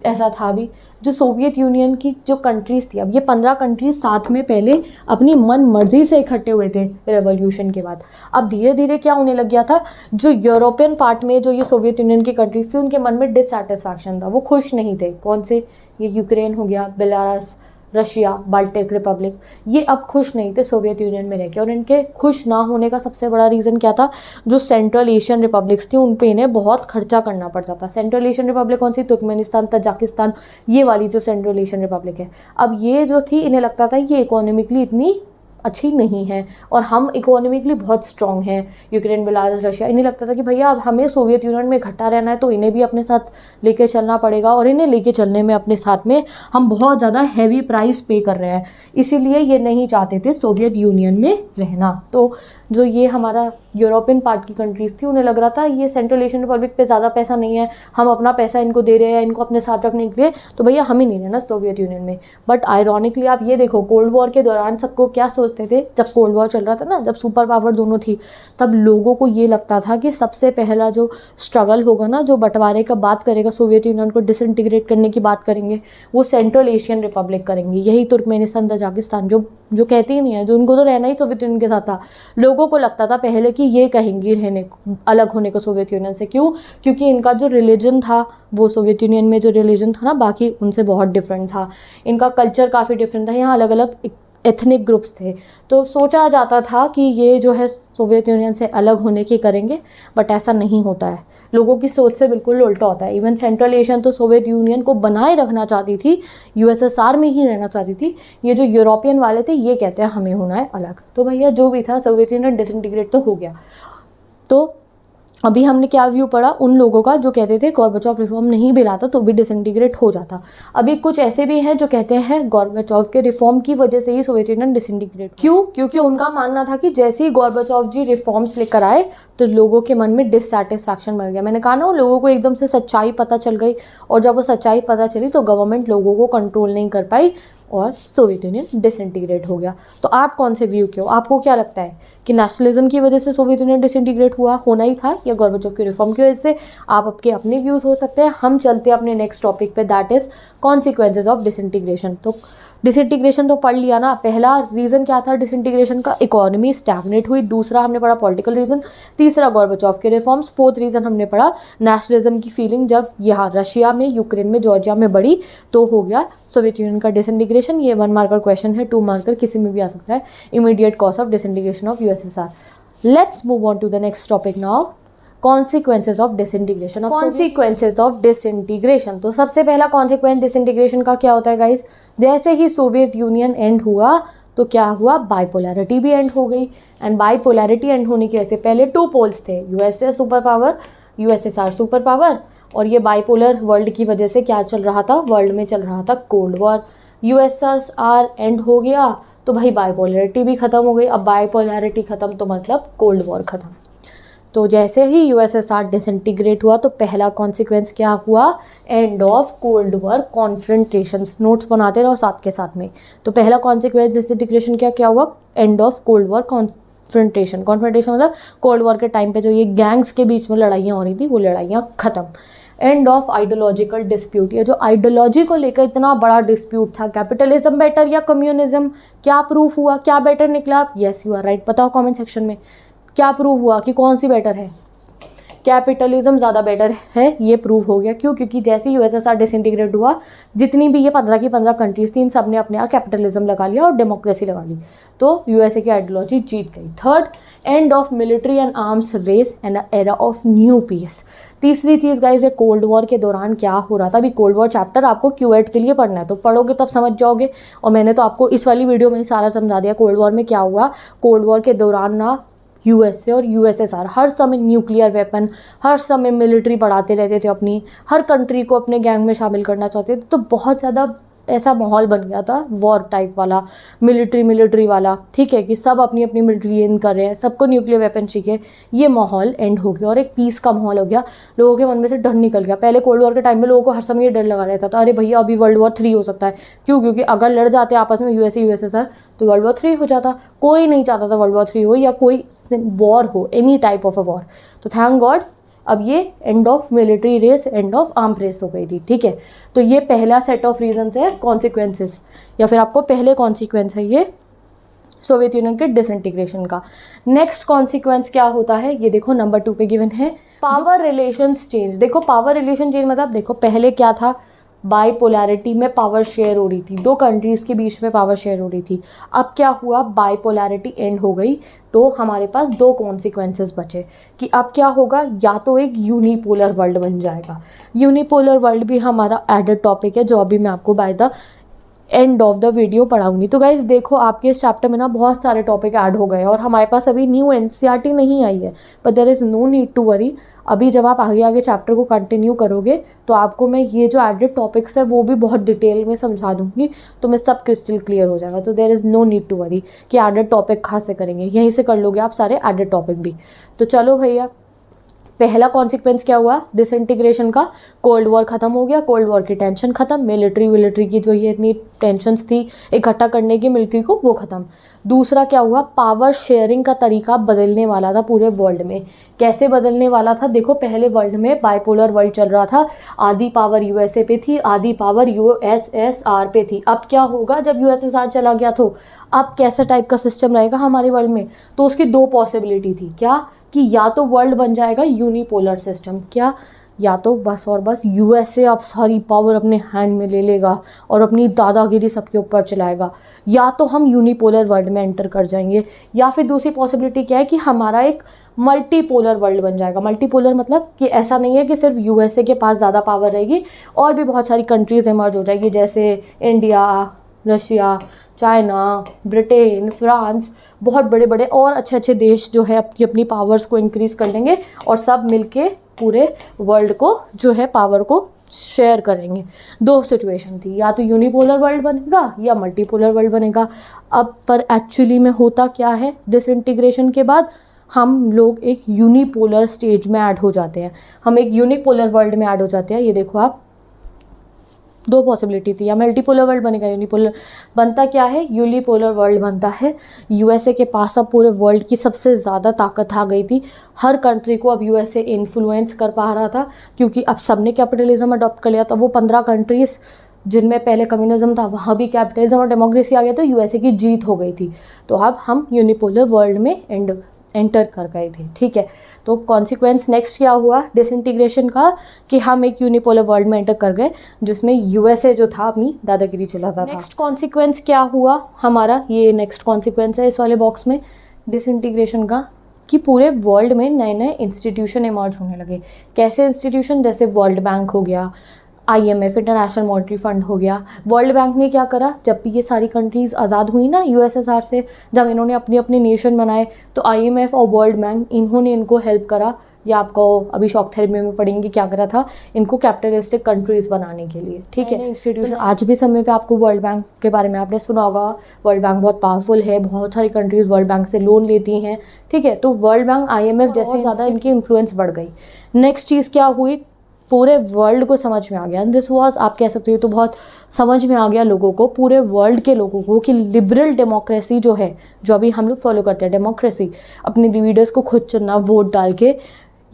ऐसा था भी, जो सोवियत यूनियन की जो कंट्रीज़ थी, अब ये 15 कंट्रीज साथ में पहले अपनी मन मर्जी से इकट्ठे हुए थे रेवोल्यूशन के बाद। अब धीरे धीरे क्या होने लग गया था, जो यूरोपियन पार्ट में जो ये सोवियत यूनियन की कंट्रीज़ थी उनके मन में डिससैटिस्फैक्शन था, वो खुश नहीं थे। कौन से? ये यूक्रेन हो गया, बेलारूस, रशिया, बाल्टिक रिपब्लिक, ये अब खुश नहीं थे सोवियत यूनियन में रह के। और इनके खुश ना होने का सबसे बड़ा रीज़न क्या था, जो सेंट्रल एशियन रिपब्लिक्स थी उन पे इन्हें बहुत खर्चा करना पड़ता था। सेंट्रल एशियन रिपब्लिक कौन सी? तुर्कमेनिस्तान, तजाकिस्तान, ये वाली जो सेंट्रल एशियन रिपब्लिक है। अब ये जो थी, इन्हें लगता था ये इकोनॉमिकली इतनी अच्छी नहीं है और हम इकोनॉमिकली बहुत स्ट्रॉन्ग हैं, यूक्रेन, बेलारूस, रशिया। इन्हें लगता था कि भैया अब हमें सोवियत यूनियन में इकट्ठा रहना है तो इन्हें भी अपने साथ लेके चलना पड़ेगा, और इन्हें लेके चलने में अपने साथ में हम बहुत ज़्यादा हैवी प्राइस पे कर रहे हैं, इसीलिए ये नहीं चाहते थे सोवियत यूनियन में रहना। तो जो ये हमारा यूरोपियन पार्ट की कंट्रीज़ थी, उन्हें लग रहा था ये सेंट्रल एशियन रिपब्लिक पे ज़्यादा पैसा नहीं है, हम अपना पैसा इनको दे रहे हैं इनको अपने साथ रखने के लिए, तो भैया हमें नहीं रहना सोवियत यूनियन में। बट आयरॉनिकली आप ये देखो, कोल्ड वॉर के दौरान सबको क्या सोचते थे, जब कोल्ड वॉर चल रहा था ना, जब सुपर पावर दोनों थी, तब लोगों को ये लगता था कि सबसे पहला जो स्ट्रगल होगा ना, जो बंटवारे का बात करेगा, सोवियत यूनियन को डिसइंटीग्रेट करने की बात करेंगे, वो सेंट्रल एशियन रिपब्लिक करेंगे। यही तुर्कमेनिस्तान, तजाकिस्तान, जो कहती ही नहीं है, जो उनको तो रहना ही सोवियत यूनियन के साथ था। लोगों को लगता था पहले कि ये कहेंगी रहने अलग होने को सोवियत यूनियन से। क्यों? क्योंकि इनका जो रिलीजन था, वो सोवियत यूनियन में जो रिलीजन था ना बाकी उनसे बहुत डिफरेंट था, इनका कल्चर काफ़ी डिफरेंट था, यहाँ अलग अलग एथनिक ग्रुप्स थे। तो सोचा जाता था कि ये जो है सोवियत यूनियन से अलग होने की करेंगे, बट ऐसा नहीं होता है। लोगों की सोच से बिल्कुल उल्टा होता है। इवन सेंट्रल एशियन तो सोवियत यूनियन को बनाए रखना चाहती थी, यूएसएसआर में ही रहना चाहती थी। ये जो यूरोपियन वाले थे ये कहते हैं हमें होना है अलग। तो भैया जो भी था, सोवियत यूनियन डिसइंटीग्रेट तो हो गया। तो अभी हमने क्या व्यू पढ़ा उन लोगों का जो कहते थे गोर्बाचोव रिफॉर्म नहीं भी लाता तो भी डिसइंटीग्रेट हो जाता। अभी कुछ ऐसे भी हैं जो कहते हैं गोर्बाचोव के रिफॉर्म की वजह से ही सोवियत यूनियन डिसइंटीग्रेट। क्यों? क्योंकि उनका मानना था कि जैसे ही गोर्बाचोव जी रिफॉर्म्स लेकर आए तो लोगों के मन में डिससैटिस्फैक्शन बढ़ गया। मैंने कहा ना, लोगों को एकदम से सच्चाई पता चल गई, और जब वो सच्चाई पता चली तो गवर्नमेंट लोगों को कंट्रोल नहीं कर पाई और सोवियत यूनियन डिसइंटीग्रेट हो गया। तो आप कौन से व्यू के हो? आपको क्या लगता है कि नेशनलिज्म की वजह से सोवियत यूनियन डिसइंटीग्रेट होना ही था, या गोर्बाचोव के रिफॉर्म की वजह से? आप आपके अपने व्यूज़ हो सकते हैं। हम चलते हैं अपने नेक्स्ट टॉपिक पे, that is consequences of disintegration. तो डिसइंटीग्रेशन तो पढ़ लिया ना। पहला रीज़न क्या था डिसइंटीग्रेशन का? इकोनॉमी स्टैग्नेट हुई। दूसरा हमने पढ़ा पॉलिटिकल रीज़न। तीसरा गोर्बाचोव के रिफॉर्म्स। फोर्थ रीज़न हमने पढ़ा नेशनलिज्म की फीलिंग जब यहाँ रशिया में, यूक्रेन में, जॉर्जिया में बढ़ी तो हो गया सोवियत यूनियन का डिसइंटीग्रेशन। ये 1 मार्कर क्वेश्चन है, 2 मार्कर किसी में भी आ सकता है। Immediate cause of disintegration of USSR. Let's move on to the next topic now, consequences of disintegration. Consequences of disintegration, तो सबसे पहला कॉन्सिक्वेंस डिसइंटीग्रेशन का क्या होता है गाइस? जैसे ही सोवियत यूनियन एंड हुआ तो क्या हुआ? बाइपोलैरिटी भी एंड हो गई। एंड बाइपोलैरिटी एंड होने की वजह से पहले 2 पोल्स थे, USA super power, USSR super power, और ये बाइपोलर वर्ल्ड की वजह से क्या चल रहा था? वर्ल्ड में चल रहा था कोल्ड वॉर। यूएसएसआर एंड हो गया तो भाई बाइपोलैरिटी भी ख़त्म हो गई। अब बाइपोलैरिटी ख़त्म तो मतलब कोल्ड वॉर ख़त्म। तो जैसे ही यूएसएसआर डिसइंटीग्रेट हुआ तो पहला कॉन्सिक्वेंस क्या हुआ? End of cold war confrontations. Notes बनाते रहो साथ के साथ में। तो पहला कॉन्सिक्वेंस डिसइंटीग्रेशन क्या हुआ? End of cold war confrontation मतलब कोल्ड वॉर के टाइम पे जो ये गैंग्स के बीच में लड़ाइयाँ हो रही थी वो लड़ाइयाँ ख़त्म। End of ideological dispute. ये जो आइडियोलॉजी को लेकर इतना बड़ा डिस्प्यूट था, कैपिटलिज्म बेटर या कम्युनिज्म, क्या प्रूफ हुआ, क्या बेटर निकला? Yes you are right. बताओ कमेंट सेक्शन में क्या प्रूफ हुआ कि कौन सी बेटर है? कैपिटलिज्म ज़्यादा बेटर है, ये प्रूव हो गया। क्यों? क्योंकि जैसे ही यूएसएसआर डिसइंटीग्रेट हुआ, जितनी भी ये 15 की 15 कंट्रीज थी, इन सब ने अपने यहाँ कैपिटलिज्म लगा लिया और डेमोक्रेसी लगा ली, तो यूएसए की आइडियोलॉजी जीत गई। Third, end of military and arms race and era of new peace. तीसरी चीज़ गाइज, ये कोल्ड वॉर के दौरान क्या हो रहा था। अभी कोल्ड वॉर चैप्टर आपको क्यूएट के लिए पढ़ना है, तो पढ़ोगे तब समझ जाओगे, और मैंने तो आपको इस वाली वीडियो में ही सारा समझा दिया कोल्ड वॉर में क्या हुआ। कोल्ड वॉर के दौरान ना यूएसए और यूएसएसआर हर समय न्यूक्लियर वेपन, हर समय मिलिट्री बढ़ाते रहते थे अपनी, हर कंट्री को अपने गैंग में शामिल करना चाहते थे, तो बहुत ज़्यादा ऐसा माहौल बन गया था वॉर टाइप वाला, मिलिट्री वाला, ठीक है, कि सब अपनी अपनी मिलिट्री गेन कर रहे हैं, सबको न्यूक्लियर वेपन चाहिए। ये माहौल एंड हो गया और एक पीस का माहौल हो गया, लोगों के मन में से डर निकल गया। पहले कोल्ड वॉर के टाइम में लोगों को हर समय ये डर लगा रहता था, अरे भैया अभी वर्ल्ड वॉर 3 हो सकता है। क्यों? क्योंकि अगर लड़ जाते आपस में यूएसए यूएसएसआर तो वर्ल्ड वॉर 3 हो जाता। कोई नहीं चाहता था वर्ल्ड वॉर 3 हो या कोई वॉर हो, any type of a war. तो थैंक गॉड अब ये end of military race, end of arm race हो गई थी, ठीक है। तो ये पहला सेट ऑफ रीजंस है, कॉन्सिक्वेंसेस, या फिर आपको पहले कॉन्सिक्वेंस है ये सोवियत यूनियन के डिसइंटीग्रेशन का। नेक्स्ट कॉन्सिक्वेंस क्या होता है, ये देखो नंबर 2 पे गिवन है, पावर रिलेशंस चेंज। देखो पावर रिलेशन चेंज मतलब, देखो पहले क्या था, बाइपोलैरिटी में पावर शेयर हो रही थी, 2 कंट्रीज़ के बीच में पावर शेयर हो रही थी। अब क्या हुआ, बाइपोलैरिटी एंड हो गई, तो हमारे पास 2 कॉन्सिक्वेंसेस बचे कि अब क्या होगा, या तो एक यूनिपोलर वर्ल्ड बन जाएगा। यूनिपोलर वर्ल्ड भी हमारा एडेड टॉपिक है, जो अभी मैं आपको by the end of the video पढ़ाऊंगी। तो गाइज देखो, आपके इस चैप्टर में ना बहुत सारे टॉपिक ऐड हो गए और हमारे पास अभी न्यू एनसीईआरटी नहीं आई है, but there is no need to worry. अभी जब आप आगे आगे चैप्टर को कंटिन्यू करोगे तो आपको मैं ये जो एडेड टॉपिक्स है वो भी बहुत डिटेल में समझा दूंगी, तो मैं सब क्रिस्टल क्लियर हो जाएगा। तो there is no need to worry कि एडेड टॉपिक कहाँ से करेंगे, यहीं से कर लोगे आप सारे एडेड टॉपिक भी। तो चलो भैया, पहला कॉन्सिक्वेंस क्या हुआ डिसइंटीग्रेशन का, कोल्ड वॉर ख़त्म हो गया, कोल्ड वॉर की टेंशन ख़त्म, मिलिट्री की जो ये इतनी टेंशन्स थी इकट्ठा करने की मिलिट्री को, वो ख़त्म। दूसरा क्या हुआ, पावर शेयरिंग का तरीका बदलने वाला था पूरे वर्ल्ड में। कैसे बदलने वाला था, देखो पहले वर्ल्ड में बाइपोलर वर्ल्ड चल रहा था, आधी पावर यूएसए पे थी, आधी पावर यूएसएसआर पे थी। अब क्या होगा जब यूएसएसआर चला गया, तो अब कैसा टाइप का सिस्टम रहेगा हमारे वर्ल्ड में, तो उसकी 2 पॉसिबिलिटी थी, क्या कि या तो वर्ल्ड बन जाएगा यूनिपोलर सिस्टम, क्या, या तो बस और बस यूएसए अब सारी पावर अपने हैंड में ले लेगा और अपनी दादागिरी सबके ऊपर चलाएगा, या तो हम यूनिपोलर वर्ल्ड में एंटर कर जाएंगे, या फिर दूसरी पॉसिबिलिटी क्या है कि हमारा एक मल्टीपोलर वर्ल्ड बन जाएगा। मल्टीपोलर मतलब कि ऐसा नहीं है कि सिर्फ यूएसए के पास ज़्यादा पावर रहेगी, और भी बहुत सारी कंट्रीज़ इमर्ज हो जाएगी, जैसे India, Russia, China, Britain, France, बहुत बड़े बड़े और अच्छे अच्छे देश जो है अपनी अपनी पावर्स को इंक्रीज़ कर लेंगे और सब मिलके पूरे वर्ल्ड को जो है पावर को शेयर करेंगे। 2 सिचुएशन थी, या तो यूनिपोलर वर्ल्ड बनेगा या मल्टीपोलर वर्ल्ड बनेगा। अब पर एक्चुअली में होता क्या है, डिसइंटीग्रेशन के बाद हम लोग एक यूनिपोलर स्टेज में ऐड हो जाते हैं, हम एक यूनिपोलर वर्ल्ड में ऐड हो जाते हैं। ये देखो आप, 2 पॉसिबिलिटी थी, या मल्टीपोलर वर्ल्ड बनेगा, यूनिपोलर। बनता क्या है, यूनिपोलर वर्ल्ड बनता है। यूएसए के पास अब पूरे वर्ल्ड की सबसे ज़्यादा ताकत आ गई थी, हर कंट्री को अब यूएसए इन्फ्लुएंस कर पा रहा था, क्योंकि अब सबने कैपिटलिज्म अडॉप्ट कर लिया था। वो 15 कंट्रीज़ जिनमें पहले कम्युनिज्म था, वहाँ भी कैपिटलिज्म और डेमोक्रेसी आ गया, तो यूएसए की जीत हो गई थी। तो अब हम यूनिपोलर वर्ल्ड में एंटर कर गए थे, ठीक है। तो कॉन्सिक्वेंस नेक्स्ट क्या हुआ डिसइंटीग्रेशन का, कि हम एक यूनिपोलर वर्ल्ड में एंटर कर गए जिसमें यूएसए जो था अपनी दादागिरी चलाता था। नेक्स्ट कॉन्सिक्वेंस क्या हुआ हमारा, ये नेक्स्ट कॉन्सिक्वेंस है इस वाले बॉक्स में डिसइंटीग्रेशन का, कि पूरे वर्ल्ड में नए नए इंस्टीट्यूशन इमर्ज होने लगे। कैसे इंस्टीट्यूशन, जैसे वर्ल्ड बैंक हो गया, IMF इंटरनेशनल मॉनेटरी फंड हो गया। वर्ल्ड बैंक ने क्या करा, जब भी ये सारी कंट्रीज़ आज़ाद हुई ना यूएसएसआर से, जब इन्होंने अपने अपने नेशन बनाए, तो IMF और वर्ल्ड बैंक इन्होंने इनको हेल्प करा, या आपको अभी शॉक थेरेपी में पढ़ेंगे क्या करा था, इनको कैपिटलिस्टिक कंट्रीज़ बनाने के लिए, ठीक है। इंस्टीट्यूशन आज भी समय पे आपको वर्ल्ड बैंक के बारे में आपने सुना होगा, वर्ल्ड बैंक बहुत पावरफुल है, बहुत सारी कंट्रीज़ वर्ल्ड बैंक से लोन लेती हैं, ठीक है। तो वर्ल्ड बैंक IMF जैसे ज़्यादा इनकी इन्फ्लुएंस बढ़ गई। नेक्स्ट चीज़ क्या हुई, पूरे वर्ल्ड को समझ में आ गया, दिस वाज, आप कह सकते हो तो बहुत समझ में आ गया लोगों को, पूरे वर्ल्ड के लोगों को, कि लिबरल डेमोक्रेसी जो है, जो अभी हम लोग फॉलो करते हैं डेमोक्रेसी, अपने लीडर्स को खुद चुनना वोट डाल के,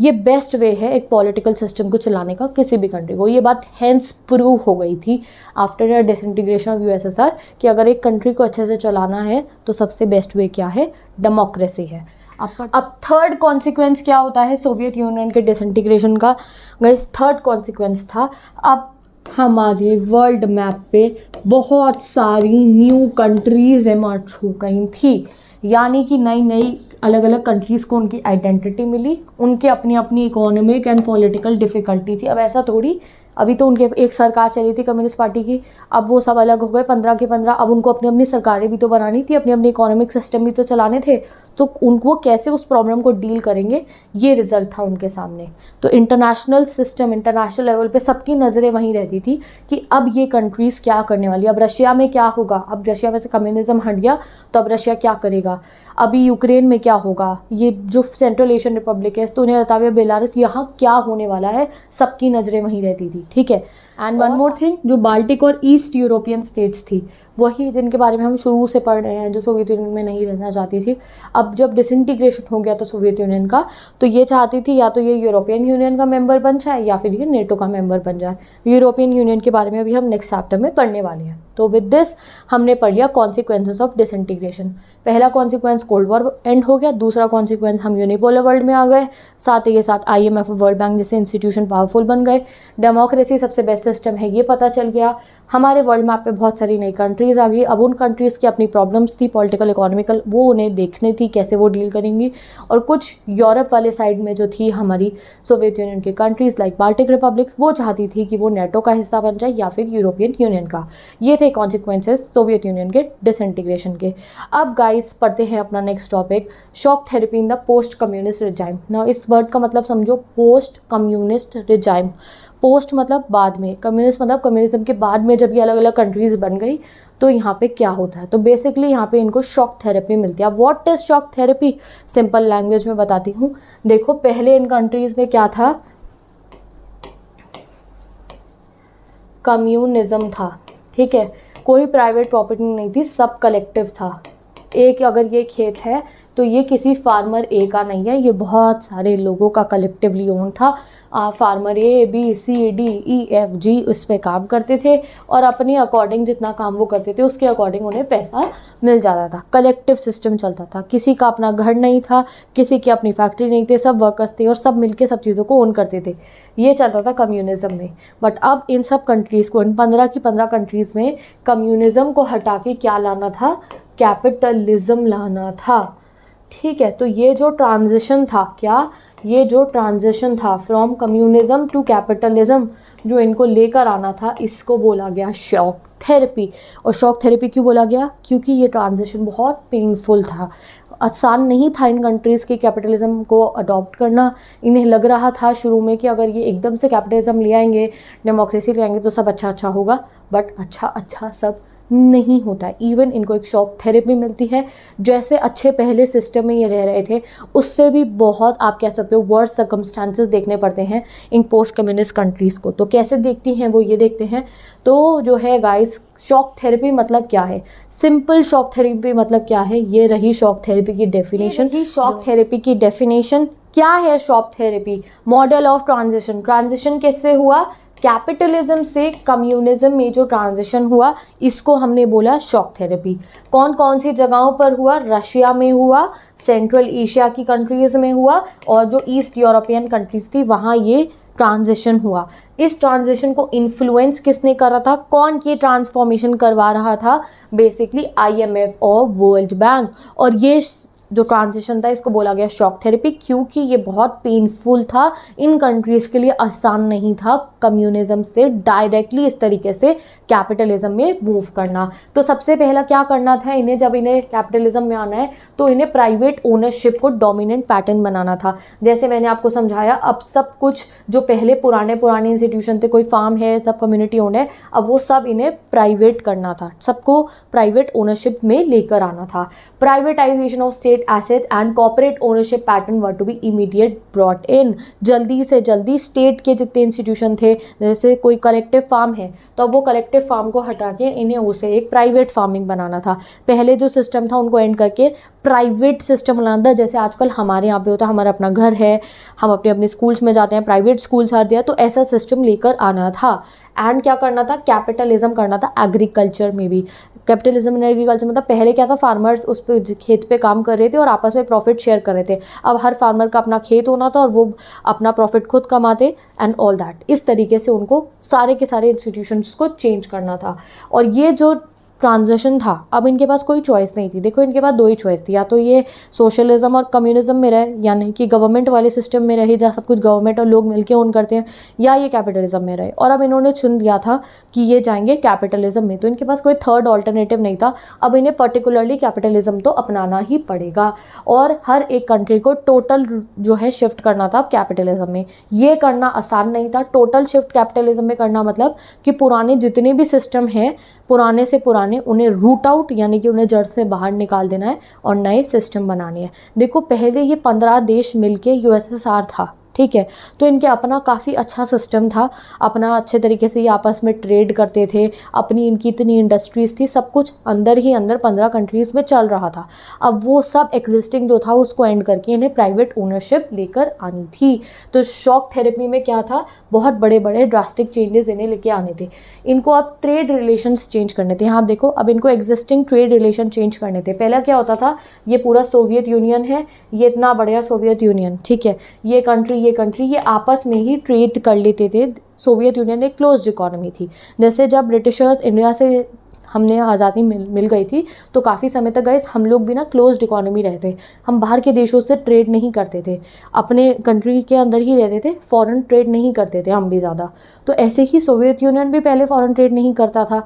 ये बेस्ट वे है एक पॉलिटिकल सिस्टम को चलाने का किसी भी कंट्री को। ये बात हेंस प्रूव हो गई थी आफ्टर डिसइंटीग्रेशन ऑफ यूएसएसआर कि अगर एक कंट्री को अच्छे से चलाना है तो सबसे बेस्ट वे क्या है, डेमोक्रेसी है। अब थर्ड कॉन्सिक्वेंस क्या होता है सोवियत यूनियन के डिसइंटीग्रेशन का? गाइस थर्ड कॉन्सिक्वेंस था, अब हमारे वर्ल्ड मैप पे बहुत सारी न्यू कंट्रीज इमर्ज हो गई थी, यानी कि नई नई अलग अलग कंट्रीज़ को उनकी आइडेंटिटी मिली, उनके अपनी अपनी इकोनॉमिक एंड पॉलिटिकल डिफ़िकल्टी थी। अब ऐसा थोड़ी, अभी तो उनके एक सरकार चली थी कम्युनिस्ट पार्टी की, अब वो सब अलग हो गए 15 के 15, अब उनको अपनी अपनी सरकारें भी तो बनानी थी, अपनी अपनी इकोनॉमिक सिस्टम भी तो चलाने थे, तो उनको कैसे उस प्रॉब्लम को डील करेंगे, ये रिजल्ट था उनके सामने। तो इंटरनेशनल सिस्टम, इंटरनेशनल लेवल पे सबकी नज़रें वहीं रहती थी कि अब ये कंट्रीज़ क्या करने वाली। अब रशिया में क्या होगा, अब रशिया में से कम्युनिज्म हट गया तो अब रशिया क्या करेगा, अभी यूक्रेन में क्या होगा, ये जो सेंट्रल एशियन रिपब्लिक है तो उन्हें लताविया बेलारूस, यहाँ क्या होने वाला है, सबकी नज़रें वहीं रहती थी, ठीक है। एंड वन मोर थिंग, जो बाल्टिक और ईस्ट यूरोपियन स्टेट्स थी, वही जिनके बारे में हम शुरू से पढ़ रहे हैं, जो सोवियत यूनियन में नहीं रहना चाहती थी, अब जब डिसइंटीग्रेशन हो गया तो सोवियत यूनियन का, तो ये चाहती थी या तो ये यूरोपियन यूनियन का मेंबर बन जाए या फिर ये नेटो का मेंबर बन जाए। यूरोपियन यूनियन के बारे में अभी हम नेक्स्ट चैप्टर में पढ़ने वाले हैं। तो विद दिस हमने पढ़ लिया कॉन्सिक्वेंसेस ऑफ डिसइंटीग्रेशन। पहला कॉन्सिक्वेंस कोल्ड वॉर एंड हो गया, दूसरा कॉन्सिक्वेंस हम यूनिपोलर वर्ल्ड में आ गए, साथ ही के साथ IMF, वर्ल्ड बैंक जैसे इंस्टीट्यूशन पावरफुल बन गए, डेमोक्रेसी सबसे बेस्ट सिस्टम है ये पता चल गया, हमारे वर्ल्ड मैप पे बहुत सारी नई कंट्रीज़ आ गई। अब उन कंट्रीज़ की अपनी प्रॉब्लम्स थी पॉलिटिकल इकोनॉमिकल, वो उन्हें देखनी थी कैसे वो डील करेंगी। और कुछ यूरोप वाले साइड में जो थी हमारी सोवियत यूनियन की कंट्रीज़ लाइक बाल्टिक रिपब्लिक्स, वो चाहती थी कि वो नेटो का हिस्सा बन जाए या फिर यूरोपियन यूनियन का। ये थे कॉन्सिक्वेंसेस सोवियत यूनियन के डिसइंटीग्रेशन के। अब गाइस पढ़ते हैं अपना next topic, shock therapy in the post communist regime. ना इस वर्ड का मतलब समझो, पोस्ट कम्युनिस्ट रिजाइम। पोस्ट मतलब बाद में, कम्युनिस्ट मतलब कम्युनिज्म के बाद में जब ये अलग अलग कंट्रीज़ बन गई तो यहाँ पे क्या होता है, तो बेसिकली यहाँ पे इनको शॉक थेरेपी मिलती है। अब what is shock therapy, simple language में बताती हूँ। देखो पहले इन कंट्रीज़ में क्या था, कम्युनिज्म था, ठीक है, कोई प्राइवेट प्रॉपर्टी नहीं थी, सब कलेक्टिव था। एक अगर ये खेत है तो ये किसी फार्मर ए का नहीं है, ये बहुत सारे लोगों का कलेक्टिवली ओन था। फार्मर ABCDEFG उस पर काम करते थे और अपने अकॉर्डिंग जितना काम वो करते थे उसके अकॉर्डिंग उन्हें पैसा मिल जाता था। कलेक्टिव सिस्टम चलता था, किसी का अपना घर नहीं था, किसी की अपनी फैक्ट्री नहीं थी, सब वर्कर्स थे और सब मिलके सब चीज़ों को ओन करते थे। ये चलता था कम्युनिज्म में। बट अब इन सब कंट्रीज़ को, इन 15 की 15 कंट्रीज़ में कम्युनिज्म को हटा के क्या लाना था, कैपिटलिज्म लाना था, ठीक है। तो ये जो ट्रांजिशन था, क्या ये जो ट्रांजिशन था फ्रॉम कम्युनिज्म टू कैपिटलिज्म, जो इनको लेकर आना था, इसको बोला गया शॉक थेरेपी। और शॉक थेरेपी क्यों बोला गया, क्योंकि ये ट्रांजिशन बहुत पेनफुल था, आसान नहीं था इन कंट्रीज़ के कैपिटलिज्म को अडॉप्ट करना। इन्हें लग रहा था शुरू में कि अगर ये एकदम से कैपिटलिज्म ले आएंगे, डेमोक्रेसी ले आएंगे तो सब अच्छा अच्छा होगा, बट अच्छा सब नहीं होता है। इवन इनको एक शॉक थेरेपी मिलती है। जैसे अच्छे पहले सिस्टम में ये रह रहे थे, उससे भी बहुत आप कह सकते हो वर्स्ट सर्कमस्टांसेस देखने पड़ते हैं इन पोस्ट कम्युनिस्ट कंट्रीज़ को। तो कैसे देखती हैं वो ये देखते हैं। तो जो है गाइस, शॉक थेरेपी मतलब क्या है, सिंपल शॉक थेरेपी मतलब क्या है, ये रही शॉक थेरेपी की डेफिनेशन। शॉक थेरेपी की डेफिनेशन क्या है, shock therapy model of transition. Transition कैसे हुआ, कैपिटलिज्म से कम्युनिज्म में जो ट्रांजिशन हुआ, इसको हमने बोला शॉक थेरेपी। कौन कौन सी जगहों पर हुआ, रशिया में हुआ, सेंट्रल एशिया की कंट्रीज़ में हुआ, और जो ईस्ट यूरोपियन कंट्रीज़ थी वहाँ ये ट्रांजिशन हुआ। इस ट्रांजिशन को इन्फ्लुएंस किसने करा था, कौन ये ट्रांसफॉर्मेशन करवा रहा था, बेसिकली IMF और वर्ल्ड बैंक। और ये जो ट्रांजिशन था इसको बोला गया शॉक थेरेपी, क्योंकि ये बहुत पेनफुल था इन कंट्रीज़ के लिए, आसान नहीं था कम्युनिज्म से डायरेक्टली इस तरीके से कैपिटलिज्म में मूव करना। तो सबसे पहला क्या करना था इन्हें, जब इन्हें कैपिटलिज्म में आना है तो इन्हें प्राइवेट ओनरशिप को डोमिनेंट पैटर्न बनाना था। जैसे मैंने आपको समझाया, अब सब कुछ जो पहले पुराने इंस्टीट्यूशन थे, कोई फार्म है, सब कम्युनिटी ओन है, अब वो सब इन्हें प्राइवेट करना था, सबको प्राइवेट ओनरशिप में लेकर आना था। Privatisation of state assets and corporate ownership pattern were to be immediate brought in। जल्दी से जल्दी स्टेट के जितने इंस्टीट्यूशन थे, जैसे कोई कलेक्टिव फार्म है तो अब वो कलेक्टिव फार्म को हटा के इन्हें उसे एक प्राइवेट फार्मिंग बनाना था। पहले जो सिस्टम था उनको एंड करके प्राइवेट सिस्टम बनाना था, जैसे आजकल हमारे यहाँ पे होता है, हमारा अपना घर है, हम अपने अपने स्कूल्स में जाते हैं, प्राइवेट स्कूल्स हर दिया, तो ऐसा सिस्टम लेकर आना था। एंड क्या करना था, कैपिटलिज्म करना था एग्रीकल्चर में भी। कैपिटलिज्म इन एग्रीकल्चर मतलब पहले क्या था, फार्मर्स उस पे खेत पे काम कर रहे थे और आपस में प्रॉफिट शेयर कर रहे थे। अब हर फार्मर का अपना खेत होना था और वो अपना प्रॉफिट खुद कमाते एंड ऑल दैट। इस तरीके से उनको सारे के सारे इंस्टीट्यूशंस को चेंज करना था। और ये जो ट्रांजिशन था, अब इनके पास कोई चॉइस नहीं थी। देखो इनके पास दो ही चॉइस थी, या तो ये सोशलिज्म और कम्युनिज्म में रहे, यानी कि गवर्नमेंट वाले सिस्टम में रहे जहाँ सब कुछ गवर्नमेंट और लोग मिलके ओन करते हैं, या ये कैपिटलिज्म में रहे। और अब इन्होंने चुन लिया था कि ये जाएंगे कैपिटलिज्म में, तो इनके पास कोई थर्ड ऑल्टरनेटिव नहीं था। अब इन्हें पर्टिकुलरली कैपिटलिज्म तो अपनाना ही पड़ेगा और हर एक कंट्री को टोटल जो है शिफ्ट करना था कैपिटलिज्म में। ये करना आसान नहीं था। टोटल शिफ्ट कैपिटलिज्म में करना मतलब कि पुराने जितने भी सिस्टम हैं, पुराने से पुराने, उन्हें रूट आउट यानी कि उन्हें जड़ से बाहर निकाल देना है और नए सिस्टम बनाने हैं। देखो पहले ये 15 देश मिलके यूएसएसआर था, ठीक है, तो इनके अपना काफ़ी अच्छा सिस्टम था, अपना अच्छे तरीके से ये आपस में ट्रेड करते थे, अपनी इनकी इतनी इंडस्ट्रीज़ थी, सब कुछ अंदर ही अंदर 15 कंट्रीज़ में चल रहा था। अब वो सब एग्जिस्टिंग जो था उसको एंड करके इन्हें प्राइवेट ओनरशिप लेकर आनी थी। तो शॉक थेरेपी में क्या था, बहुत बड़े बड़े ड्रास्टिक चेंजेस इन्हें लेके आने थे। इनको अब ट्रेड रिलेशंस चेंज करने थे। यहाँ आप देखो, अब इनको एग्जिस्टिंग ट्रेड रिलेशन चेंज करने थे। पहला क्या होता था, ये पूरा सोवियत यूनियन है, ये इतना बढ़िया सोवियत यूनियन, ठीक है, ये कंट्री ये आपस में ही ट्रेड कर लेते थे। सोवियत यूनियन एक क्लोज्ड इकोनॉमी थी। जैसे जब ब्रिटिशर्स इंडिया से हमने आज़ादी मिल गई थी तो काफ़ी समय तक गाइस हम लोग भी ना क्लोज्ड इकोनॉमी रहते, हम बाहर के देशों से ट्रेड नहीं करते थे, अपने कंट्री के अंदर ही रहते थे, फॉरेन ट्रेड नहीं करते थे हम भी ज़्यादा। तो ऐसे ही सोवियत यूनियन भी पहले फॉरेन ट्रेड नहीं करता था,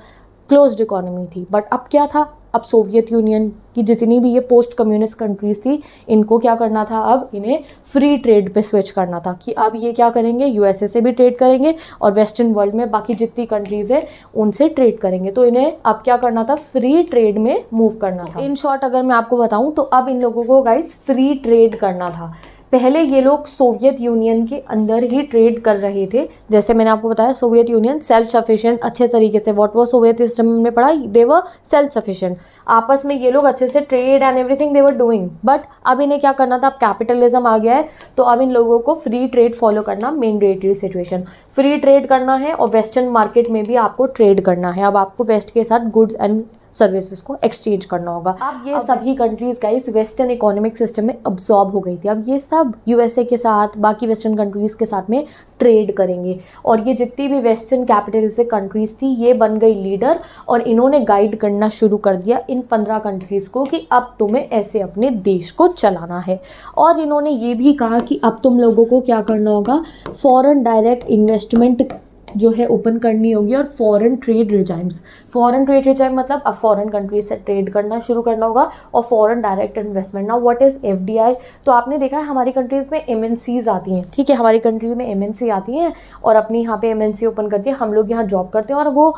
क्लोज्ड इकोनॉमी थी। बट अब क्या था, अब सोवियत यूनियन की जितनी भी ये पोस्ट कम्युनिस्ट कंट्रीज़ थी, इनको क्या करना था, अब इन्हें फ्री ट्रेड पे स्विच करना था कि अब ये क्या करेंगे, यूएसए से भी ट्रेड करेंगे और वेस्टर्न वर्ल्ड में बाकी जितनी कंट्रीज़ है उनसे ट्रेड करेंगे। तो इन्हें अब क्या करना था, फ्री ट्रेड में मूव करना था। इन शॉर्ट अगर मैं आपको बताऊं तो अब इन लोगों को गाइस फ्री ट्रेड करना था। पहले ये लोग सोवियत यूनियन के अंदर ही ट्रेड कर रहे थे। जैसे मैंने आपको बताया, सोवियत यूनियन सेल्फ सफिशिएंट अच्छे तरीके से, व्हाट वाज सोवियत सिस्टम में पढ़ा, दे वर सेल्फ सफिशिएंट, आपस में ये लोग अच्छे से trade and everything they were doing. But अब इन्हें क्या करना था, अब कैपिटलिज्म आ गया है तो अब इन लोगों को फ्री ट्रेड फॉलो करना मैंडेटरी सिचुएशन, फ्री ट्रेड करना है और वेस्टर्न मार्केट में भी आपको ट्रेड करना है। अब आपको वेस्ट के साथ गुड्स एंड सर्विसेज को एक्सचेंज करना होगा। अब ये सभी countries guys western economic system में अब्सॉर्ब हो गई थी। अब ये सब यूएसए के साथ, बाकी वेस्टर्न कंट्रीज के साथ में ट्रेड करेंगे और ये जितनी भी वेस्टर्न कैपिटलिस्टिक कंट्रीज थी ये बन गई लीडर और इन्होंने गाइड करना शुरू कर दिया इन 15 कंट्रीज को कि अब तुम्हें ऐसे अपने देश को चलाना है। और इन्होंने ये भी कहा कि अब तुम लोगों को क्या करना होगा, फॉरेन डायरेक्ट इन्वेस्टमेंट जो है ओपन करनी होगी और foreign trade regimes, foreign trade regime मतलब अब फॉरेन कंट्रीज से ट्रेड करना शुरू करना होगा और foreign direct investment. Now what is FDI, तो आपने देखा है हमारी कंट्रीज़ में एमएनसीज आती हैं, ठीक है, हमारी कंट्री में एमएनसी आती हैं और अपनी यहाँ पे एमएनसी ओपन करती है, हम लोग यहाँ जॉब करते हैं और वो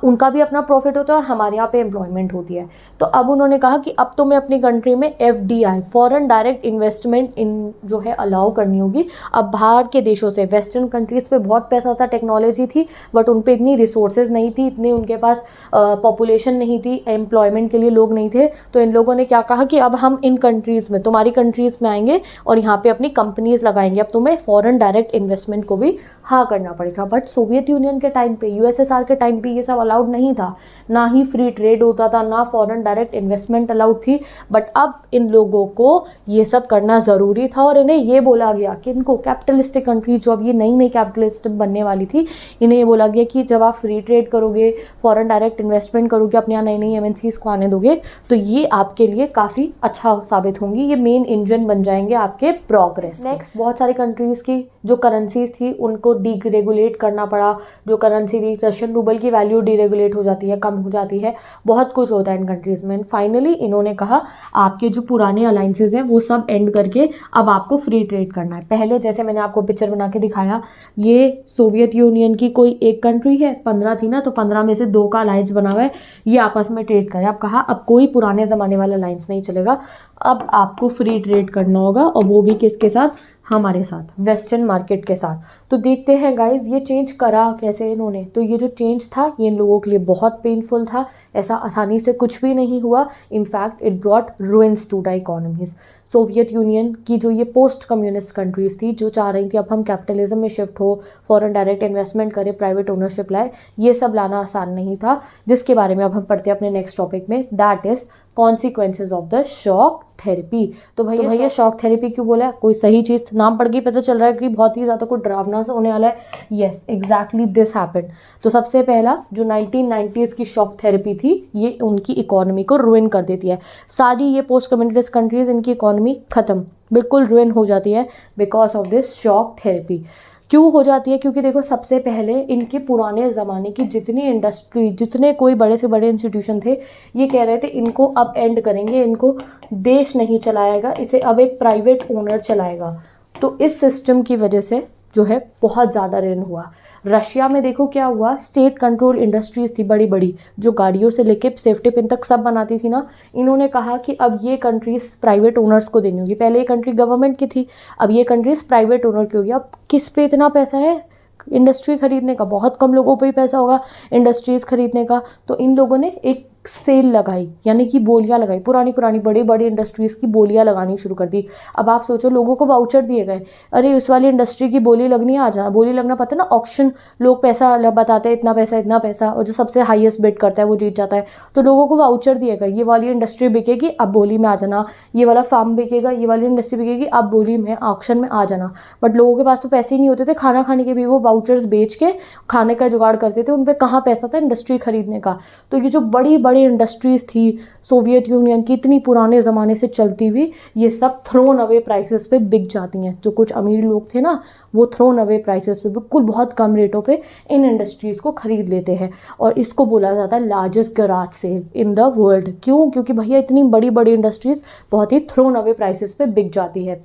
उनका भी अपना प्रॉफिट होता है और हमारे यहाँ पे एम्प्लॉयमेंट होती है। तो अब उन्होंने कहा कि अब तुम्हें अपनी कंट्री में एफडीआई, फॉरेन डायरेक्ट इन्वेस्टमेंट इन जो है अलाउ करनी होगी। अब बाहर के देशों से, वेस्टर्न कंट्रीज़ पे बहुत पैसा था, टेक्नोलॉजी थी, बट उन पे इतनी रिसोर्सेज नहीं थी, इतने उनके पास पॉपुलेशन नहीं थी, एम्प्लॉयमेंट के लिए लोग नहीं थे। तो इन लोगों ने क्या कहा कि अब हम इन कंट्रीज़ में, तुम्हारी कंट्रीज़ में आएंगे और यहाँ पे अपनी कंपनीज लगाएंगे, अब तुम्हें फॉरेन डायरेक्ट इन्वेस्टमेंट को भी हाँ करना पड़ेगा। बट सोवियत यूनियन के टाइम पे, यूएसएसआर के टाइम पे ये सब अलाउड नहीं था, ना ही फ्री ट्रेड होता था, ना फॉरेन डायरेक्ट इन्वेस्टमेंट अलाउड थी। बट अब इन लोगों को ये सब करना ज़रूरी था और इन्हें ये बोला गया कि इनको कैपिटलिस्टिक कंट्रीज, जो अब ये नई नई कैपिटलिस्ट बनने वाली थी, इन्हें ये बोला गया कि जब आप फ्री ट्रेड करोगे, फॉरेन डायरेक्ट इन्वेस्टमेंट करोगे, अपने यहाँ नई नई एमएनसीज को आने दोगे, तो ये आपके लिए काफ़ी अच्छा साबित होंगी, ये मेन इंजन बन जाएंगे आपके प्रोग्रेस। नेक्स्ट, बहुत सारी कंट्रीज़ की जो करेंसीज थी उनको डीरेगुलेट करना पड़ा। जो करेंसी थी, रशियन रूबल की वैल्यू डीरेगुलेट हो जाती है, कम हो जाती है, बहुत कुछ होता है इन कंट्रीज़ में। फाइनली इन्होंने कहा आपके जो पुराने अलाइंसेज हैं वो सब एंड करके अब आपको फ्री ट्रेड करना है। पहले जैसे मैंने आपको पिक्चर बना के दिखाया, ये सोवियत यूनियन की कोई एक कंट्री है, 15 थी ना, तो 15 में से 2 का अलायंस बना हुआ है, ये आपस में ट्रेड करे। अब कहा अब कोई पुराने ज़माने वाला अलायंस नहीं चलेगा, अब आपको फ्री ट्रेड करना होगा, और वो भी किसके साथ, हमारे साथ, वेस्टर्न मार्केट के साथ। तो देखते हैं गाइज ये चेंज करा कैसे इन्होंने। तो ये जो चेंज था ये इन लोगों के लिए बहुत पेनफुल था, ऐसा आसानी से कुछ भी नहीं हुआ। In fact it brought ruins to the economies. Soviet Union की जो ये पोस्ट कम्युनिस्ट कंट्रीज थी, जो चाह रही थी अब हम कैपिटलिज्म में शिफ्ट हो, फॉरेन डायरेक्ट इन्वेस्टमेंट करें, प्राइवेट ओनरशिप लाए, ये सब लाना आसान नहीं था, जिसके बारे में अब हम पढ़ते हैं अपने नेक्स्ट टॉपिक में, that is consequences of the shock therapy. तो भैया शॉक थेरेपी क्यों बोला है? कोई सही चीज़, नाम पढ़ के पता चल रहा है कि बहुत ही ज़्यादा कोई डरावना सा होने वाला है। Yes, exactly this happened. तो सबसे पहला जो 1990s की शॉक थेरेपी थी, ये उनकी इकोनॉमी को रुइन कर देती है। सारी ये पोस्ट कम्युनिस्ट कंट्रीज, इनकी इकोनॉमी ख़त्म, बिल्कुल रुइन हो जाती है because of this shock therapy. क्यों हो जाती है? क्योंकि देखो सबसे पहले इनके पुराने ज़माने की जितनी इंडस्ट्री, जितने कोई बड़े से बड़े इंस्टीट्यूशन थे, ये कह रहे थे इनको अब एंड करेंगे, इनको देश नहीं चलाएगा, इसे अब एक प्राइवेट ओनर चलाएगा। तो इस सिस्टम की वजह से जो है बहुत ज़्यादा रेन हुआ। रशिया में देखो क्या हुआ, स्टेट कंट्रोल इंडस्ट्रीज़ थी बड़ी बड़ी, जो गाड़ियों से लेके सेफ्टी पिन तक सब बनाती थी ना, इन्होंने कहा कि अब ये कंट्रीज़ प्राइवेट ओनर्स को देनी होगी। पहले ये कंट्री गवर्नमेंट की थी, अब ये कंट्रीज़ प्राइवेट ओनर की होगी। अब किस पे इतना पैसा है इंडस्ट्री खरीदने का? बहुत कम लोगों पे ही पैसा होगा इंडस्ट्रीज़ खरीदने का। तो इन लोगों ने एक सेल लगाई, यानी कि बोलियां लगाई, पुरानी बड़ी बड़ी इंडस्ट्रीज़ की बोलियां लगानी शुरू कर दी। अब आप सोचो, लोगों को वाउचर दिए गए, अरे इस वाली इंडस्ट्री की बोली लगनी है, आ जाना। बोली लगना पता है ना, ऑक्शन, लोग पैसा बताते हैं, इतना पैसा, और जो सबसे हाईएस्ट बिड करता है वो जीत जाता है। तो लोगों को वाउचर दिए गए, ये वाली इंडस्ट्री बिकेगी, अब बोली में आ जाना, ये वाला फार्म बिकेगा, ये वाली इंडस्ट्री बिकेगी, अब बोली में, ऑक्शन में आ जाना। बट लोगों के पास तो पैसे ही नहीं होते थे खाना खाने के भी, वो वाउचर्स बेच के खाने का जुगाड़ करते थे, उन पर कहाँ पैसा था इंडस्ट्री खरीदने का। तो ये जो बड़ी बड़ी इंडस्ट्रीज़ थी सोवियत यूनियन की, इतनी पुराने ज़माने से चलती हुई, ये सब थ्रोन अवे प्राइसेस पे बिक जाती हैं। जो कुछ अमीर लोग थे ना, वो थ्रोन अवे प्राइसेस पे बिल्कुल बहुत कम रेटों पे इन इंडस्ट्रीज़ को खरीद लेते हैं। और इसको बोला जाता है largest garage sale in the world. क्यों? क्योंकि भैया इतनी बड़ी बड़ी इंडस्ट्रीज़ बहुत ही थ्रोन अवे प्राइसेस पे बिक जाती है।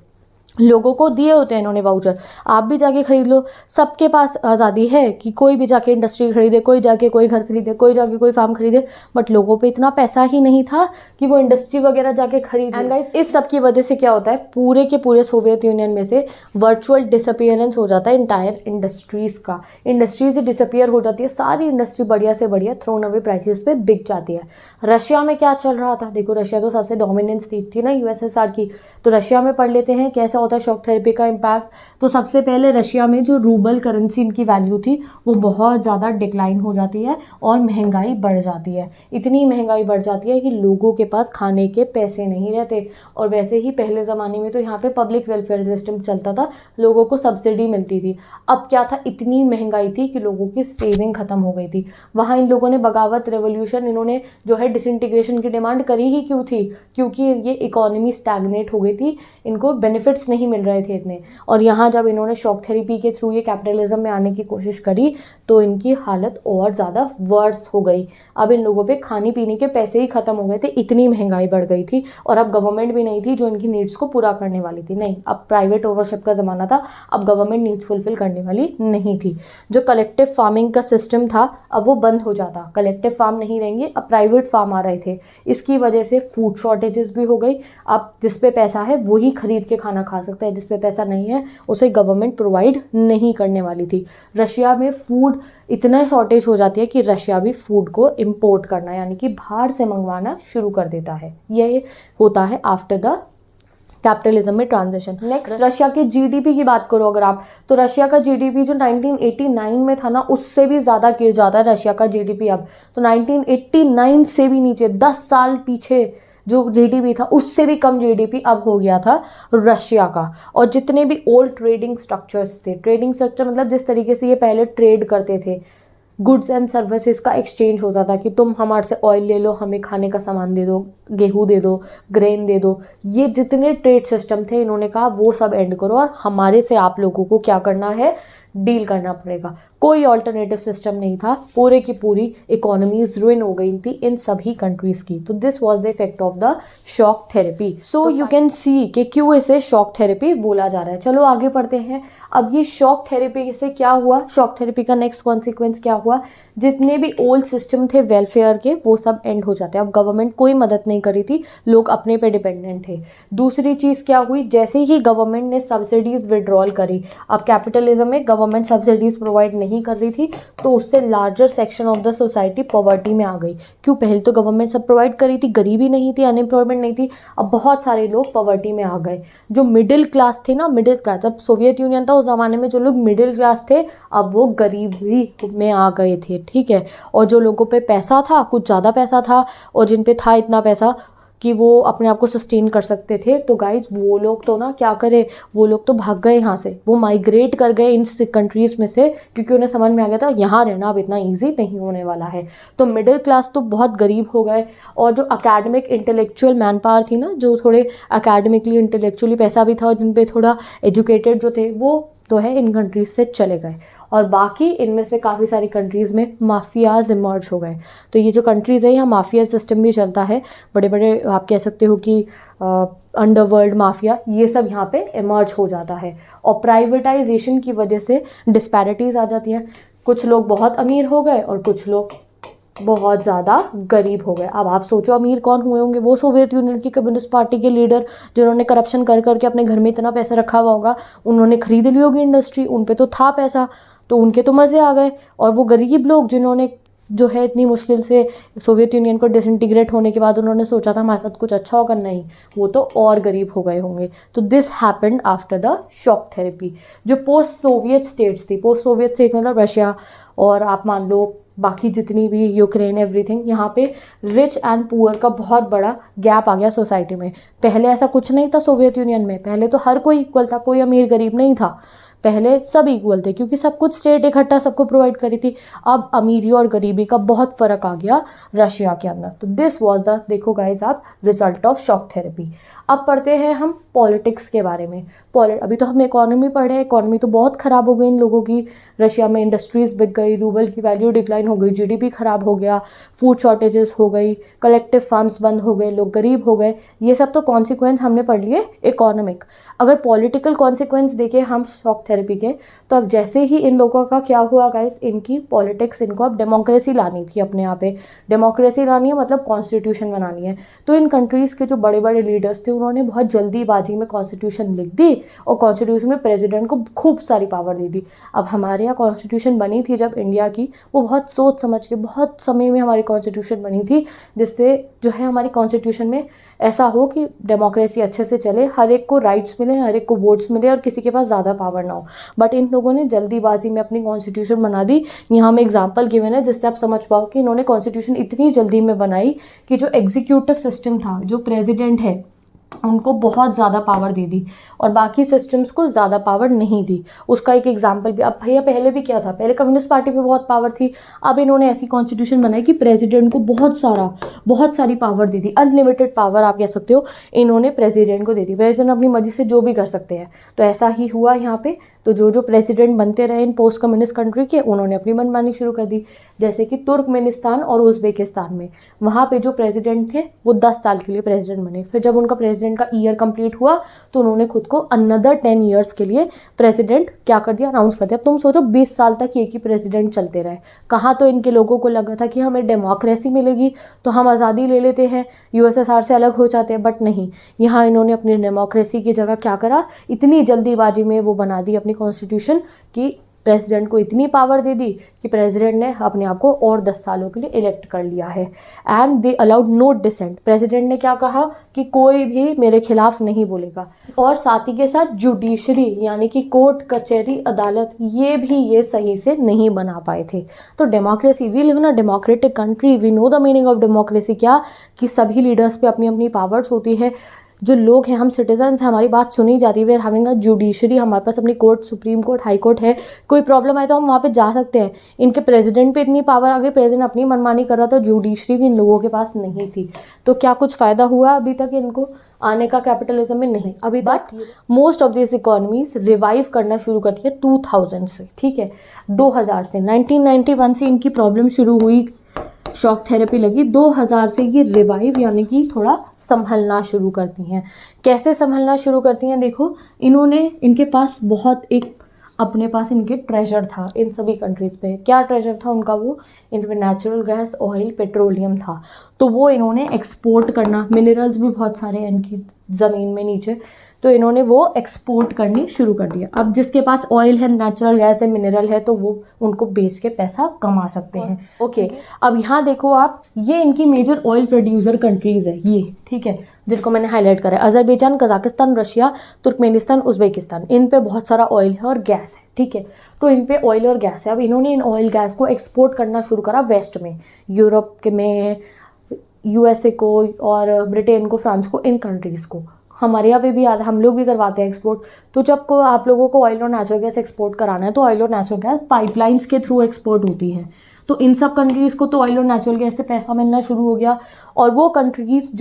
लोगों को दिए होते हैं इन्होंने वाउचर, आप भी जाके खरीद लो। सबके पास आज़ादी है कि कोई भी जाके इंडस्ट्री खरीदे, कोई जाके कोई घर खरीदे, कोई जाके कोई फार्म खरीदे, बट लोगों पे इतना पैसा ही नहीं था कि वो इंडस्ट्री वगैरह जाके खरीदे। एंड गाइस, इस सब की वजह से क्या होता है, पूरे के पूरे सोवियत यूनियन में से वर्चुअल डिसअपियरेंस हो जाता है इंटायर इंडस्ट्रीज़ का। इंडस्ट्रीज डिसअपियर हो जाती है, सारी इंडस्ट्री बढ़िया से बढ़िया थ्रोन अवे प्राइसेस पे बिक जाती है। रशिया में क्या चल रहा था? देखो, रशिया तो सबसे डोमिनेंट स्टेट थी ना यूएसएसआर की। तो रशिया में पढ़ लेते हैं कैसा होता है शॉक थेरेपी का इम्पैक्ट। तो सबसे पहले रशिया में जो रूबल करेंसी इनकी वैल्यू थी, वो बहुत ज़्यादा डिक्लाइन हो जाती है और महंगाई बढ़ जाती है। इतनी महंगाई बढ़ जाती है कि लोगों के पास खाने के पैसे नहीं रहते। और वैसे ही पहले ज़माने में तो यहाँ पे पब्लिक वेलफेयर सिस्टम चलता था, लोगों को सब्सिडी मिलती थी। अब क्या था, इतनी महंगाई थी कि लोगों की सेविंग ख़त्म हो गई थी। वहाँ इन लोगों ने बगावत, रेवोल्यूशन, इन्होंने जो है डिसइंटीग्रेशन की डिमांड करी ही क्यों थी? क्योंकि ये इकोनॉमी स्टैग्नेट हो गई थी, इनको बेनिफिट्स नहीं मिल रहे थे इतने। और यहाँ जब इन्होंने शॉक थेरेपी के थ्रू ये कैपिटलिज्म में आने की कोशिश करी, तो इनकी हालत और ज़्यादा वर्स हो गई। अब इन लोगों पे खाने पीने के पैसे ही ख़त्म हो गए थे, इतनी महंगाई बढ़ गई थी। और अब गवर्नमेंट भी नहीं थी जो इनकी नीड्स को पूरा करने वाली थी। नहीं, अब प्राइवेट ओनरशिप का ज़माना था, अब गवर्नमेंट नीड्स फुलफिल करने वाली नहीं थी। जो कलेक्टिव फार्मिंग का सिस्टम था, अब वो बंद हो जाता। कलेक्टिव फार्म नहीं रहेंगे, अब प्राइवेट फार्म आ रहे थे। इसकी वजह से फूड शॉर्टेजेस भी हो गई। अब जिस पे पैसा है वही खरीद के खाना खा सकता है, जिस पे पैसा नहीं है उसे गवर्नमेंट प्रोवाइड नहीं करने वाली थी। रशिया में फूड इतना शॉर्टेज हो जाती है कि रशिया भी फूड को इंपोर्ट करना, यानी कि बाहर से मंगवाना शुरू कर देता है। ये होता है आफ्टर द कैपिटलिज्म में ट्रांजिशन। नेक्स्ट, रशिया के जीडीपी की बात करो अगर आप, तो रशिया का जीडीपी जो 1989 में था ना, उससे भी ज़्यादा गिर जाता है रशिया का जीडीपी अब। तो 1989 से भी नीचे, 10 साल पीछे जो जीडीपी था उससे भी कम जीडीपी अब हो गया था रशिया का। और जितने भी ओल्ड ट्रेडिंग स्ट्रक्चर्स थे, ट्रेडिंग स्ट्रक्चर मतलब जिस तरीके से ये पहले ट्रेड करते थे, गुड्स एंड सर्विसेज का एक्सचेंज होता था कि तुम हमारे से ऑयल ले लो, हमें खाने का सामान दे दो, गेहूँ दे दो, ग्रेन दे दो, ये जितने ट्रेड सिस्टम थे इन्होंने कहा वो सब एंड करो और हमारे से आप लोगों को क्या करना है, डील करना पड़ेगा। कोई ऑल्टरनेटिव सिस्टम नहीं था, पूरे की पूरी इकोनॉमीज रुइन हो गई थी इन सभी कंट्रीज की। तो this was the effect of the shock therapy. So you can see कि क्यों इसे शॉक थेरेपी बोला जा रहा है। चलो आगे पढ़ते हैं। अब ये शॉक थेरेपी से क्या हुआ, शॉक थेरेपी का नेक्स्ट कॉन्सिक्वेंस क्या हुआ, जितने भी ओल्ड सिस्टम थे वेलफेयर के वो सब एंड हो जाते हैं। अब गवर्नमेंट कोई मदद नहीं करी थी, लोग अपने पे डिपेंडेंट थे। दूसरी चीज़ क्या हुई, जैसे ही गवर्नमेंट ने सब्सिडीज़ विड्रॉल करी, अब कैपिटलिज्म में गवर्नमेंट सब्सिडीज़ प्रोवाइड नहीं कर रही थी, तो उससे larger section of the society poverty में आ गई। क्यों, पहले तो गवर्नमेंट सब प्रोवाइड करी थी, गरीबी नहीं थी, अनएम्प्लॉयमेंट नहीं थी, अब बहुत सारे लोग पॉवर्टी में आ गए। जो मिडिल क्लास थे ना, मिडिल क्लास, जब सोवियत यूनियन था उस ज़माने में जो लोग मिडिल क्लास थे अब वो गरीबी में आ गए थे, ठीक है। और जो लोगों पे पैसा था, कुछ ज़्यादा पैसा था, और जिन पे था इतना पैसा कि वो अपने आप को सस्टेन कर सकते थे, तो गाइज वो लोग तो ना क्या करे, वो लोग तो भाग गए यहाँ से, वो माइग्रेट कर गए इन कंट्रीज़ में से, क्योंकि उन्हें समझ में आ गया था यहाँ रहना अब इतना ईजी नहीं होने वाला है। तो मिडिल क्लास तो बहुत गरीब हो गए, और जो अकेडमिक इंटेलेक्चुअल मैन पावर थी ना, जो थोड़े अकेडमिकली इंटेलेक्चुअली पैसा भी था और जिन पे थोड़ा एजुकेटेड जो थे, वो तो है इन कंट्रीज से चले गए। और बाकी इनमें से काफ़ी सारी कंट्रीज़ में माफियाज इमर्ज हो गए। तो ये जो कंट्रीज़ है यहाँ माफिया सिस्टम भी चलता है, बड़े बड़े आप कह सकते हो कि अंडरवर्ल्ड माफिया, ये सब यहाँ पे इमर्ज हो जाता है। और प्राइवेटाइजेशन की वजह से डिस्पैरिटीज़ आ जाती हैं, कुछ लोग बहुत अमीर हो गए और कुछ लोग बहुत ज़्यादा गरीब हो गए। अब आप सोचो अमीर कौन हुए होंगे, वो सोवियत यूनियन की कम्युनिस्ट पार्टी के लीडर जिन्होंने करप्शन कर करके अपने घर में इतना पैसा रखा हुआ होगा, उन्होंने खरीद ली होगी इंडस्ट्री, उन पे तो था पैसा, तो उनके तो मज़े आ गए। और वो गरीब लोग जिन्होंने जो है इतनी मुश्किल से सोवियत यूनियन को डिसइंटीग्रेट होने के बाद उन्होंने सोचा था हमारे साथ कुछ अच्छा होगा, नहीं, वो तो और गरीब हो गए होंगे। तो this happened after the shock therapy. जो पोस्ट सोवियत स्टेट्स थी, पोस्ट सोवियत से मतलब रशिया और आप मान लो बाकी जितनी भी यूक्रेन एवरीथिंग, यहाँ पे रिच एंड पुअर का बहुत बड़ा गैप आ गया सोसाइटी में। पहले ऐसा कुछ नहीं था सोवियत यूनियन में, पहले तो हर कोई इक्वल था, कोई अमीर गरीब नहीं था, पहले सब इक्वल थे क्योंकि सब कुछ स्टेट इकट्ठा सबको प्रोवाइड करी थी। अब अमीरी और गरीबी का बहुत फ़र्क आ गया रशिया के अंदर। तो दिस वाज द, देखो गाइज आप, रिजल्ट ऑफ शॉक थेरेपी। अब पढ़ते हैं हम पॉलिटिक्स के बारे में। अभी तो हम इकोनॉमी पढ़े हैं, इकोनॉमी तो बहुत ख़राब हो गई इन लोगों की। रशिया में इंडस्ट्रीज़ बिक गई, रूबल की वैल्यू डिक्लाइन हो गई, जीडीपी ख़राब हो गया, फूड शॉर्टेजेस हो गई, कलेक्टिव फार्म्स बंद हो गए, लोग गरीब हो गए। ये सब तो कॉन्सिक्वेंस हमने पढ़ लिए इकोनॉमिक। अगर पॉलिटिकल कॉन्सिक्वेंस देखें हम शॉक थेरेपी के, तो अब जैसे ही इन लोगों का क्या हुआ गाइस, इनकी पॉलिटिक्स, इनको अब डेमोक्रेसी लानी थी अपने यहाँ पे। डेमोक्रेसी लानी है मतलब कॉन्स्टिट्यूशन बनानी है। तो इन कंट्रीज़ के जो बड़े बड़े लीडर्स थे उन्होंने बहुत जल्दीबाजी में कॉन्स्टिट्यूशन लिख दी और कॉन्स्टिट्यूशन में प्रेसिडेंट को खूब सारी पावर दे दी। अब हमारे यहाँ कॉन्स्टिट्यूशन बनी थी जब इंडिया की, वो बहुत सोच समझ के बहुत समय में हमारी कॉन्स्टिट्यूशन बनी थी, जिससे जो है हमारी कॉन्स्टिट्यूशन में ऐसा हो कि डेमोक्रेसी अच्छे से चले, हर एक को राइट्स मिले, हर एक को वोट्स मिले और किसी के पास ज़्यादा पावर ना हो। बट इन लोगों ने जल्दीबाजी में अपनी कॉन्स्टिट्यूशन बना दी। यहाँ में एग्जांपल गिवन है जिससे आप समझ पाओ कि इन्होंने कॉन्स्टिट्यूशन इतनी जल्दी में बनाई कि जो एग्जीक्यूटिव सिस्टम था, जो प्रेसिडेंट है, उनको बहुत ज़्यादा पावर दे दी और बाकी सिस्टम्स को ज़्यादा पावर नहीं दी। उसका एक एग्जांपल भी, अब भैया पहले भी क्या था, पहले कम्युनिस्ट पार्टी पे बहुत पावर थी, अब इन्होंने ऐसी कॉन्स्टिट्यूशन बनाई कि प्रेसिडेंट को बहुत सारी पावर दे दी, अनलिमिटेड पावर आप कह सकते हो इन्होंने प्रेसिडेंट को दे दी। प्रेसिडेंट अपनी मर्जी से जो भी कर सकते हैं, तो ऐसा ही हुआ यहाँ पे। तो जो प्रेसिडेंट बनते रहे इन पोस्ट कम्युनिस्ट कंट्री के, उन्होंने अपनी मनमानी शुरू कर दी। जैसे कि तुर्कमेनिस्तान और उज़्बेकिस्तान में, वहाँ पे जो प्रेसिडेंट थे वो 10 साल के लिए प्रेसिडेंट बने। फिर जब उनका प्रेसिडेंट का ईयर कंप्लीट हुआ तो उन्होंने खुद को अनदर 10 ईयर्स के लिए प्रेसिडेंट क्या कर दिया, अनाउंस कर दिया। अब तुम सोचो 20 साल तक एक ही प्रेसिडेंट चलते रहे। कहाँ तो इनके लोगों को लगा था कि हमें डेमोक्रेसी मिलेगी तो हम आज़ादी ले लेते हैं, यूएसएसआर से अलग हो जाते हैं, बट नहीं, यहाँ इन्होंने अपनी डेमोक्रेसी की जगह क्या करा, इतनी जल्दीबाजी में वो बना दी अपनी कॉन्स्टिट्यूशन कि प्रेसिडेंट को इतनी पावर दे दी कि प्रेसिडेंट ने अपने आप को और 10 सालों के लिए इलेक्ट कर लिया है। And they allowed no dissent, president ने क्या कहा कि कोई भी मेरे खिलाफ नहीं बोलेगा। और साथ ही के साथ जुडिशरी यानी कि कोर्ट कचहरी अदालत, ये सही से नहीं बना पाए थे। तो democracy, we live in a democratic country, we know the meaning of democracy, क्या कि सभी लीडर्स पे अपनी अपनी पावर्स होती है। जो लोग हैं, हम सिटीजन्स हैं, हमारी बात सुनी जाती है। We are having a judiciary, हमारे पास अपनी court, supreme court, high court है। कोई प्रॉब्लम आए तो हम वहाँ पे जा सकते हैं। इनके प्रेसिडेंट पे इतनी पावर आ गई, प्रेसिडेंट अपनी मनमानी कर रहा था, जुडिशरी भी इन लोगों के पास नहीं थी। तो क्या कुछ फ़ायदा हुआ अभी तक इनको? आने का कैपिटलिज्म में नहीं अभी तक। Most of this economies revive करना शुरू करती है 2000 से, ठीक है, 2000 से। 1991 से इनकी प्रॉब्लम शुरू हुई, शॉक थेरेपी लगी, 2000 से ये रिवाइव यानी कि थोड़ा संभलना शुरू करती हैं। कैसे संभलना शुरू करती हैं? देखो, इनके पास बहुत एक अपने पास इनके ट्रेजर था इन सभी कंट्रीज़ पे। क्या ट्रेजर था उनका? वो इनमें नेचुरल गैस, ऑयल, पेट्रोलियम था। तो वो इन्होंने एक्सपोर्ट करना, मिनरल्स भी बहुत सारे हैं इनकी ज़मीन में नीचे, तो इन्होंने वो एक्सपोर्ट करनी शुरू कर दिया। अब जिसके पास ऑयल है, नेचुरल गैस है, मिनरल है, तो वो उनको बेच के पैसा कमा सकते हैं। ओके, अब यहाँ देखो आप, ये इनकी मेजर ऑयल प्रोड्यूसर कंट्रीज़ है ये, ठीक है, जिनको मैंने हाईलाइट करा है। Azerbaijan, Kazakhstan, Russia, Turkmenistan, Uzbekistan, इन पे बहुत सारा ऑयल है और गैस है, ठीक है। तो इन पे ऑयल और गैस है। अब इन्होंने इन ऑयल गैस को एक्सपोर्ट करना शुरू करा वेस्ट में, यूरोप के में, यूएसए को और ब्रिटेन को, फ्रांस को, इन कंट्रीज़ को। हमारे यहाँ पे भी आता है, हम लोग भी करवाते हैं एक्सपोर्ट। तो जब को आप लोगों को ऑयल और नेचुरल गैस एक्सपोर्ट कराना है तो ऑयल और नेचुरल गैस पाइपलाइंस के थ्रू एक्सपोर्ट होती है। तो इन सब कंट्रीज़ को तो ऑयल और नेचुरल गैस से पैसा मिलना शुरू हो गया। और वो कंट्रीज़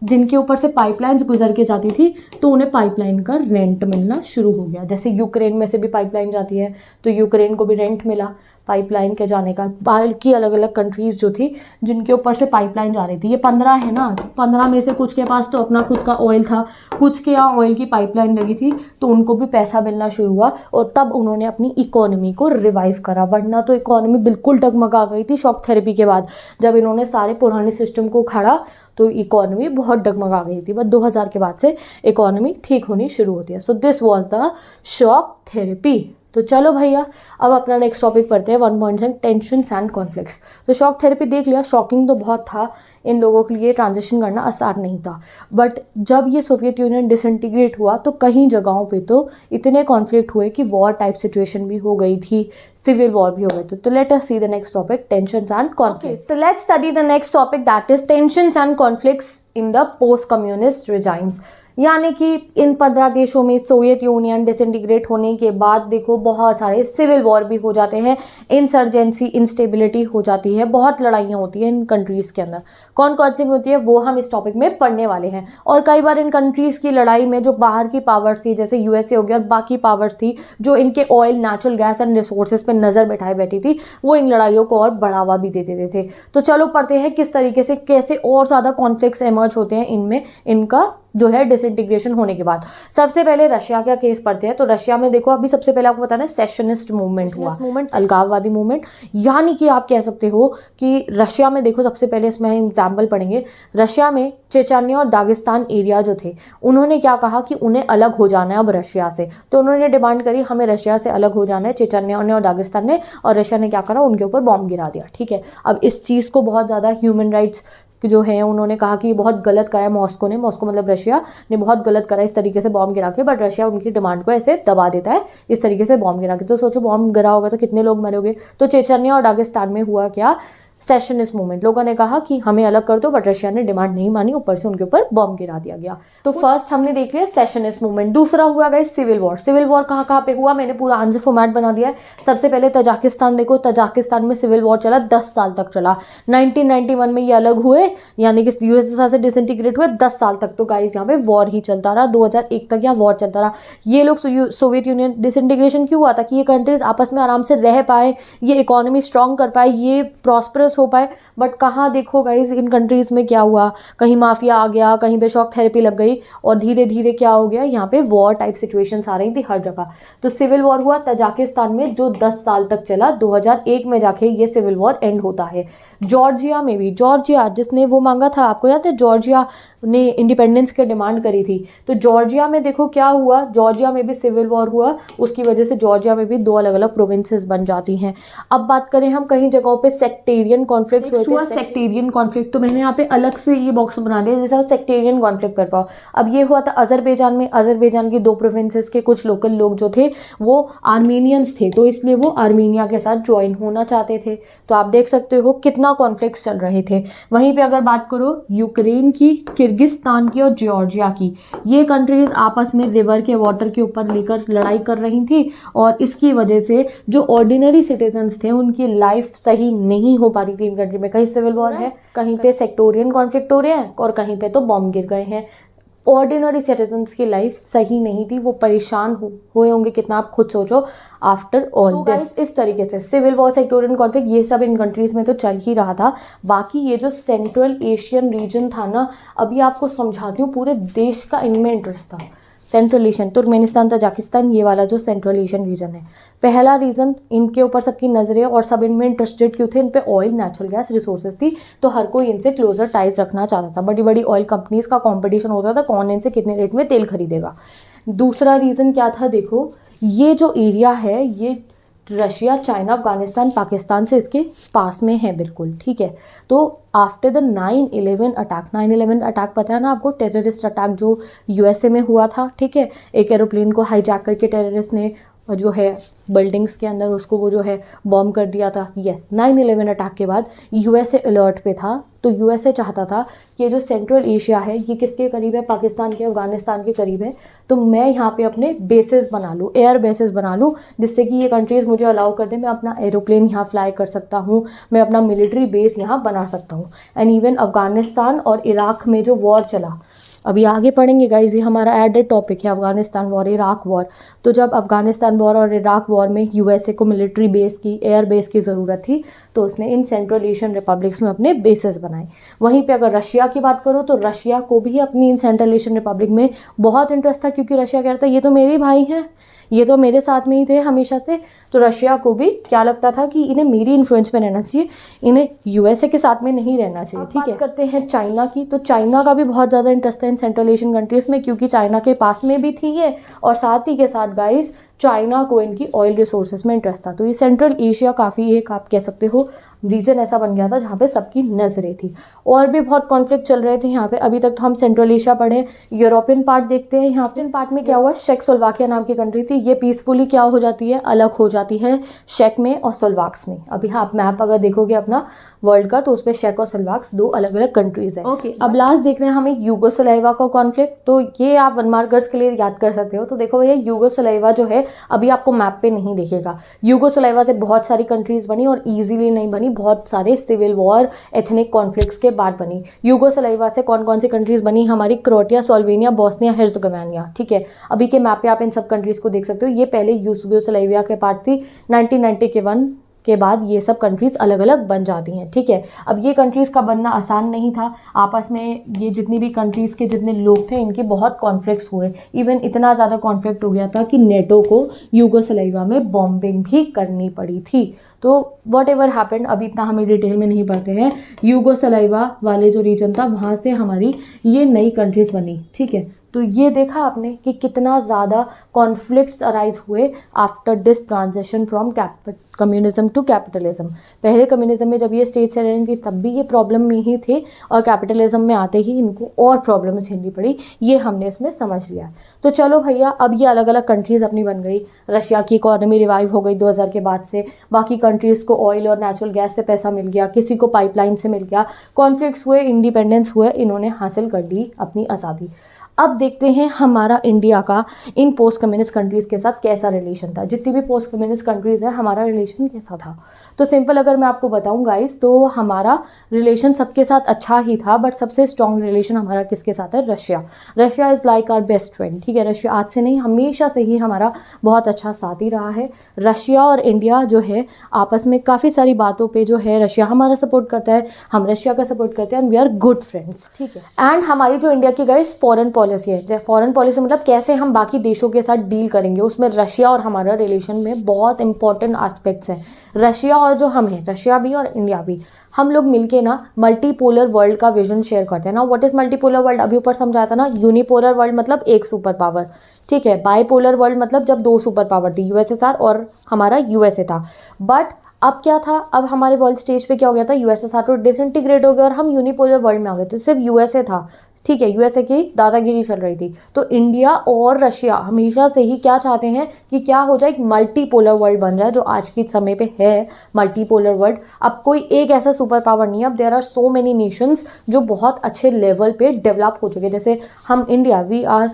जिनके ऊपर से पाइपलाइंस गुजर के जाती थी, तो उन्हें पाइपलाइन का रेंट मिलना शुरू हो गया। जैसे यूक्रेन में से भी पाइपलाइन जाती है, तो यूक्रेन को भी रेंट मिला पाइपलाइन के जाने का। बाहर की अलग अलग कंट्रीज़ जो थी जिनके ऊपर से पाइपलाइन जा रही थी, ये 15 है ना, तो 15 में से कुछ के पास तो अपना खुद का ऑयल था, कुछ के यहाँ ऑयल की पाइपलाइन लगी थी, तो उनको भी पैसा मिलना शुरू हुआ। और तब उन्होंने अपनी इकोनॉमी को रिवाइव करा, वरना तो इकोनॉमी बिल्कुल डगमगा गई थी शॉक थेरेपी के बाद। जब इन्होंने सारे पुराने सिस्टम को उखाड़ा तो इकोनॉमी बहुत डगमगा गई थी, बट 2000 के बाद से इकोनॉमी ठीक होनी शुरू होती है। So this was the shock therapy. तो चलो भैया, अब अपना नेक्स्ट टॉपिक पढ़ते हैं, 1.7 टेंशन्स एंड कॉन्फ्लिक्ट्स। तो शॉक थेरेपी देख लिया, शॉकिंग तो बहुत था, इन लोगों के लिए ट्रांजिशन करना आसान नहीं था। बट जब ये सोवियत यूनियन डिसइंटीग्रेट हुआ तो कहीं जगहों पे तो इतने कॉन्फ्लिक्ट हुए कि वॉर टाइप सिचुएशन भी हो गई थी, सिविल वॉर भी हो गए थे। तो let us see the next topic, tensions and conflicts. So let's study the next topic, that is tensions and conflicts in the post communist regimes. यानी कि इन 15 देशों में सोवियत यूनियन डिसइंटीग्रेट होने के बाद देखो बहुत सारे सिविल वॉर भी हो जाते हैं, इंसर्जेंसी, इंस्टेबिलिटी हो जाती है, बहुत लड़ाइयाँ होती हैं इन कंट्रीज़ के अंदर। कौन कौन सी होती है वो हम इस टॉपिक में पढ़ने वाले हैं। और कई बार इन कंट्रीज़ की लड़ाई में जो बाहर की पावर्स थी, जैसे यूएसए हो गया और बाकी पावर्स थी जो इनके oil, natural gas and resources पर नज़र बैठाए बैठी थी, वो इन लड़ाइयों को और बढ़ावा भी दे देते थे। तो चलो पढ़ते हैं किस तरीके से कैसे और ज़्यादा कॉन्फ्लिक्ट्स एमर्ज होते हैं इनमें, इनका जो है डिसइंटीग्रेशन होने के बाद। सबसे पहले रशिया का केस पढ़ते हैं। तो रशिया में देखो, अभी सबसे पहले आपको बताना है, सेशनिस्ट मूवमेंट हुआ, अलगाववादी मूवमेंट। यानी कि आप कह सकते हो कि रशिया में देखो, सबसे पहले इसमें एग्जाम्पल पढ़ेंगे। रशिया में चेचन्या और दागिस्तान एरिया जो थे, उन्होंने क्या कहा कि उन्हें अलग हो जाना है अब रशिया से। तो उन्होंने डिमांड करी, हमें रशिया से अलग हो जाना है, चेचन्या ने और दागिस्तान ने। और रशिया ने क्या करा, उनके ऊपर बॉम्ब गिरा दिया, ठीक है। अब इस चीज़ को बहुत ज़्यादा ह्यूमन राइट्स जो है उन्होंने कहा कि ये बहुत गलत करा है मॉस्को ने, मॉस्को मतलब रशिया ने बहुत गलत करा इस तरीके से बॉम्ब गिरा के। बट रशिया उनकी डिमांड को ऐसे दबा देता है इस तरीके से बॉम्ब गिरा के। तो सोचो बॉम्ब गिरा होगा तो कितने लोग मरोगे। तो चेचन्या और दागिस्तान में हुआ क्या, सेशनिस्ट मूवमेंट। लोगों ने कहा कि हमें अलग कर दो, बट रशिया ने डिमांड नहीं मानी, ऊपर से उनके ऊपर बॉम्ब गिरा दिया गया। तो फर्स्ट हमने देख लिया सेशनिस्ट मूवमेंट। दूसरा हुआ गया सिविल वॉर। सिविल वॉर कहाँ पे हुआ, मैंने पूरा आंसर फॉर्मेट बना दिया है। सबसे पहले तजाकिस्तान देखो, तजाकिस्तान में सिविल वॉर चला, 10 साल तक चला। 1991 में ये अलग हुए, यानी कि यूएसएसआर से डिसइंटीग्रेट हुए, 10 साल तक तो गाइस यहाँ पे वॉर ही चलता रहा। 2001 तक यहाँ वॉर चलता रहा। ये लोग सोवियत यूनियन डिसइंटीग्रेशन क्यों हुआ था कि ये कंट्रीज आपस में आराम से रह पाए, ये इकोनॉमी स्ट्रॉन्ग कर पाए, ये प्रॉस्परस हो पाए। बट कहाँ देखो गाइज इन कंट्रीज़ में क्या हुआ, कहीं माफिया आ गया, कहीं पे शॉक थेरेपी लग गई, और धीरे धीरे क्या हो गया, यहाँ पे वॉर टाइप सिचुएशंस आ रही थी हर जगह। तो सिविल वॉर हुआ तजाकिस्तान में जो 10 साल तक चला। 2001 में जाके ये सिविल वॉर एंड होता है। जॉर्जिया में भी, जॉर्जिया जिसने वो मांगा था, आपको याद है जॉर्जिया ने इंडिपेंडेंस की डिमांड करी थी। तो जॉर्जिया में देखो क्या हुआ, जॉर्जिया में भी सिविल वॉर हुआ। उसकी वजह से जॉर्जिया में भी 2 अलग अलग प्रोविंसेस बन जाती हैं। अब बात करें हम, कहीं जगहों पे सेक्टेरियन कॉन्फ्लिक्ट हुआ। सेक्टेरियन कॉन्फ्लिक्ट तो मैंने यहाँ पे अलग से ये बॉक्स बना दिया जैसे सेक्टेरियन कॉन्फ्लिक्ट कर पाओ। अब ये हुआ था अजरबैजान में। अजरबैजान की 2 प्रोविंसेस के कुछ लोकल लोग जो थे वो आर्मीनियंस थे, तो इसलिए वो आर्मीनिया के साथ ज्वाइन होना चाहते थे। तो आप देख सकते हो कितना कॉन्फ्लिक्ट चल रहे थे। वहीं पे अगर बात करो यूक्रेन की, किर्गिस्तान की और जॉर्जिया की, ये कंट्रीज आपस में रिवर के वाटर के ऊपर लेकर लड़ाई कर रही थी। और इसकी वजह से जो ऑर्डिनरी सिटीजन्स थे उनकी लाइफ सही नहीं हो पा रही थी इन कंट्री में। कहीं सिविल वॉर है, कहीं पे सेक्टोरियन कॉन्फ्लिक्ट हो रहे हैं, और कहीं पे तो बॉम्ब गिर गए हैं। ऑर्डिनरी सिटीजन्स की लाइफ सही नहीं थी, वो परेशान हुए होंगे कितना, आप खुद सोचो आफ्टर ऑल दिस। इस तरीके से सिविल वॉर, सेक्टोरियल कॉन्फ्लिक्ट, ये सब इन कंट्रीज़ में तो चल ही रहा था। बाकी ये जो सेंट्रल एशियन रीजन था ना, अभी आपको समझाती हूँ, पूरे देश का इनमें इंटरेस्ट था। सेंट्रल एशियन, तुर्कमेनिस्तान, तजाकिस्तान, ये वाला जो सेंट्रल एशियन रीजन है, पहला रीज़न इनके ऊपर सबकी नज़रें और सब इनमें इंटरेस्टेड क्यों थे, इन पे ऑयल, नेचुरल गैस रिसोर्सेज थी, तो हर कोई इनसे क्लोजर टाइज रखना चाहता था। बड़ी बड़ी ऑयल कंपनीज का कंपटीशन होता था कौन इनसे कितने रेट में तेल खरीदेगा। दूसरा रीज़न क्या था, देखो ये जो एरिया है ये रशिया, चाइना, अफगानिस्तान, पाकिस्तान से इसके पास में है बिल्कुल, ठीक है। तो आफ्टर द 9/11 अटैक, 9/11 अटैक पता है ना आपको, टेररिस्ट अटैक जो यूएसए में हुआ था, ठीक है। एक एरोप्लेन को हाईजैक करके टेररिस्ट ने जो है बिल्डिंग्स के अंदर उसको वो जो है बॉम्ब कर दिया था। यस, 9/11 अटैक के बाद यूएसए अलर्ट पे था, तो यूएसए चाहता था कि ये जो सेंट्रल एशिया है ये किसके करीब है, पाकिस्तान के, अफगानिस्तान के करीब है, तो मैं यहाँ पे अपने बेसेस बना लूँ, एयर बेसेस बना लूँ, जिससे कि ये कंट्रीज़ मुझे अलाउ कर दे, मैं अपना एरोप्लेन यहाँ फ्लाई कर सकता हूँ, मैं अपना मिलिट्री बेस यहाँ बना सकता हूँ। एंड इवन अफगानिस्तान और इराक में जो वॉर चला, अभी आगे पढ़ेंगे गाइज, ये हमारा एडेड टॉपिक है, अफगानिस्तान वॉर, इराक वॉर। तो जब अफगानिस्तान वॉर और इराक वॉर में यूएसए को मिलिट्री बेस की, एयर बेस की ज़रूरत थी, तो उसने इन सेंट्रल एशियन रिपब्लिक्स में अपने बेसेस बनाए। वहीं पे अगर रशिया की बात करो तो रशिया को भी अपनी इन सेंट्रल एशियन रिपब्लिक में बहुत इंटरेस्ट था, क्योंकि रशिया कह रहा था ये तो मेरे भाई हैं, ये तो मेरे साथ में ही थे हमेशा से। तो रशिया को भी क्या लगता था कि इन्हें मेरी इन्फ्लुएंस में रहना चाहिए, इन्हें यूएसए के साथ में नहीं रहना चाहिए, ठीक है। करते हैं चाइना की, तो चाइना का भी बहुत ज़्यादा इंटरेस्ट है इन सेंट्रल एशियन कंट्रीज़ में, क्योंकि चाइना के पास में भी थी ये, और साथ ही के साथ गाइस चाइना को इनकी ऑयल रिसोर्सेज में इंटरेस्ट था। तो ये सेंट्रल एशिया काफ़ी एक आप कह सकते हो रीजन ऐसा बन गया था जहाँ पे सबकी नज़रें थी। और भी बहुत कॉन्फ्लिक्ट चल रहे थे यहाँ पे। अभी तक तो हम सेंट्रल एशिया पढ़े, यूरोपियन पार्ट देखते हैं। यहाँ पे पार्ट में क्या हुआ, चेकोस्लोवाकिया नाम की कंट्री थी, ये पीसफुली क्या हो जाती है, अलग हो जाती है चेक में और स्लोवाक्स में। अभी हाँ, आप मैप अगर देखोगे अपना वर्ल्ड का, तो उस पर चेक और स्लोवाक्स दो अलग अलग कंट्रीज हैं। ओके, अब लास्ट देख रहे हैं हमें यूगोस्लाविया का कॉन्फ्लिक्ट। तो ये आप 1 मार्कर्स के लिए याद कर सकते हो। तो देखो भैया, यूगोस्लाविया जो है अभी आपको मैप पे नहीं दिखेगा। यूगोस्लाविया से बहुत सारी कंट्रीज बनी और ईजिली नहीं बनी, बहुत सारे सिविल वॉर, एथनिक कॉन्फ्लिक्ट्स के बाद बनी। यूगोस्लाविया से कौन कौन सी कंट्रीज बनी, हमारी क्रोएशिया, स्लोवेनिया, बोस्निया हेर्जेगोविना, ठीक है। अभी के मैप पे आप इन सब कंट्रीज को देख सकते हो। ये पहले यूगोस्लाविया के पार्ट थी, 1991 के बाद ये सब कंट्रीज़ अलग अलग बन जाती हैं, ठीक है। अब ये कंट्रीज़ का बनना आसान नहीं था, आपस में ये जितनी भी कंट्रीज़ के जितने लोग थे इनके बहुत कॉन्फ्लिक्ट्स हुए। इवन इतना ज़्यादा कॉन्फ्लिक्ट हो गया था कि नेटो को यूगोस्लाविया में बॉम्बिंग भी करनी पड़ी थी। तो वॉट एवर हैपेंड, अभी इतना हमें डिटेल में नहीं पढ़ते हैं। यूगोस्लाविया वाले जो रीजन था वहाँ से हमारी ये नई कंट्रीज़ बनी, ठीक है। तो ये देखा आपने कि कितना ज़्यादा कॉन्फ्लिक्ट्स अराइज हुए after this transition from communism to capitalism. पहले कम्युनिज्म में जब ये स्टेट से रही थी तब भी ये प्रॉब्लम में ही थे, और कैपिटलिज्म में आते ही इनको और प्रॉब्लम झेलनी पड़ी, ये हमने इसमें समझ लिया। तो चलो भैया, अब ये अलग अलग कंट्रीज़ अपनी बन गई। रशिया की इकॉनमी रिवाइव हो गई 2000 के बाद से, बाकी कंट्रीज़ को ऑयल और नेचुरल गैस से पैसा मिल गया, किसी को पाइपलाइन से मिल गया, कॉन्फ्लिक्ट्स हुए, इंडिपेंडेंस हुए, इन्होंने हासिल कर ली अपनी आज़ादी। अब देखते हैं हमारा इंडिया का इन पोस्ट कम्युनिस्ट कंट्रीज़ के साथ कैसा रिलेशन था। जितनी भी पोस्ट कम्युनिस्ट कंट्रीज़ है हमारा रिलेशन कैसा था। तो सिंपल अगर मैं आपको बताऊं गाइस, तो हमारा रिलेशन सबके साथ अच्छा ही था, बट सबसे स्ट्रॉन्ग रिलेशन हमारा किसके साथ है, Russia. Russia is like our best friend, ठीक है। रशिया आज से नहीं, हमेशा से ही हमारा बहुत अच्छा साथ ही रहा है। रशिया और इंडिया जो है आपस में काफ़ी सारी बातों पर जो है रशिया हमारा सपोर्ट करता है, हम रशिया का सपोर्ट करते हैं, and we are good friends, ठीक है। एंड हमारी जो इंडिया की गाइस फॉरेन पॉलिसी है, फॉरेन पॉलिसी मतलब कैसे हम बाकी देशों के साथ डील करेंगे, उसमें रशिया और हमारा रिलेशन में बहुत इंपॉर्टेंट एस्पेक्ट्स हैं। रशिया और जो हम हैं, रशिया भी और इंडिया भी, हम लोग मिलके ना मल्टीपोलर वर्ल्ड का विजन शेयर करते हैं ना। व्हाट इज़ मल्टीपोलर वर्ल्ड, अभी ऊपर समझाया था ना। यूनिपोलर वर्ल्ड मतलब एक सुपर पावर, ठीक है। बाईपोलर वर्ल्ड मतलब जब 2 सुपर पावर थी, यूएसएसआर और हमारा यूएसए था। बट अब क्या था, अब हमारे वर्ल्ड स्टेज पे क्या हो गया था, यूएसएसआर तो डिसइंटीग्रेट हो गया और हम यूनिपोलर वर्ल्ड में आ गए थे, सिर्फ यूएसए था, ठीक है। यूएसए की दादागिरी चल रही थी। तो इंडिया और रशिया हमेशा से ही क्या चाहते हैं कि क्या हो जाए, एक मल्टीपोलर वर्ल्ड बन जाए, जो आज के समय पे है मल्टीपोलर वर्ल्ड। अब कोई एक ऐसा सुपर पावर नहीं है, अब there are so many nations जो बहुत अच्छे लेवल पे डेवलप हो चुके हैं। जैसे हम India, we are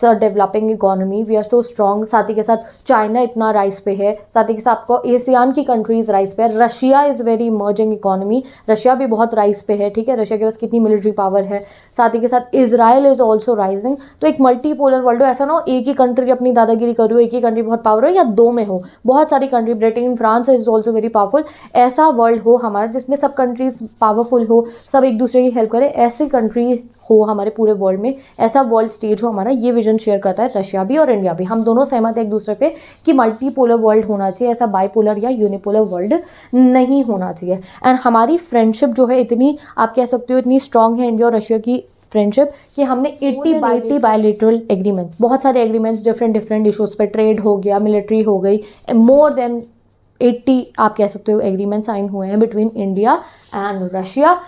developing economy, we are so strong. साथ ही के साथ चाइना इतना राइज पे है, साथ ही के साथ आपको एशियान की कंट्रीज राइज पे है। Russia is very emerging economy, Russia भी बहुत राइज पे है, ठीक है। रशिया के पास कितनी मिलिट्री पावर है। साथ ही के साथ इजराइल इज़ ऑल्सो राइजिंग। तो एक मल्टीपोलर वर्ल्ड हो, ऐसा ना हो एक ही कंट्री अपनी दादागिरी कर रही हो, एक ही कंट्री बहुत पावर हो, या दो में हो, बहुत सारी country, Britain, France is also very powerful, ऐसा वर्ल्ड हो हमारा जिसमें सब कंट्रीज पावरफुल हो, सब एक दूसरे की हेल्प करें, ऐसी कंट्री हो हमारे पूरे वर्ल्ड में, ऐसा वर्ल्ड स्टेज हो हमारा। ये विजन शेयर करता है रशिया भी और इंडिया भी। हम दोनों सहमत है एक दूसरे पे कि मल्टीपोलर वर्ल्ड होना चाहिए, ऐसा बाइपोलर या यूनिपोलर वर्ल्ड नहीं होना चाहिए। एंड हमारी फ्रेंडशिप जो है इतनी, आप कह सकते हो इतनी स्ट्रांग है इंडिया और रशिया की फ्रेंडशिप, कि हमने 80 बायलेटरल एग्रीमेंट्स, बहुत सारे एग्रीमेंट्स डिफरेंट इशूज़ पे, ट्रेड हो गया, मिलिट्री हो गई, मोर देन 80 आप कह सकते हो एग्रीमेंट साइन हुए हैं between India and Russia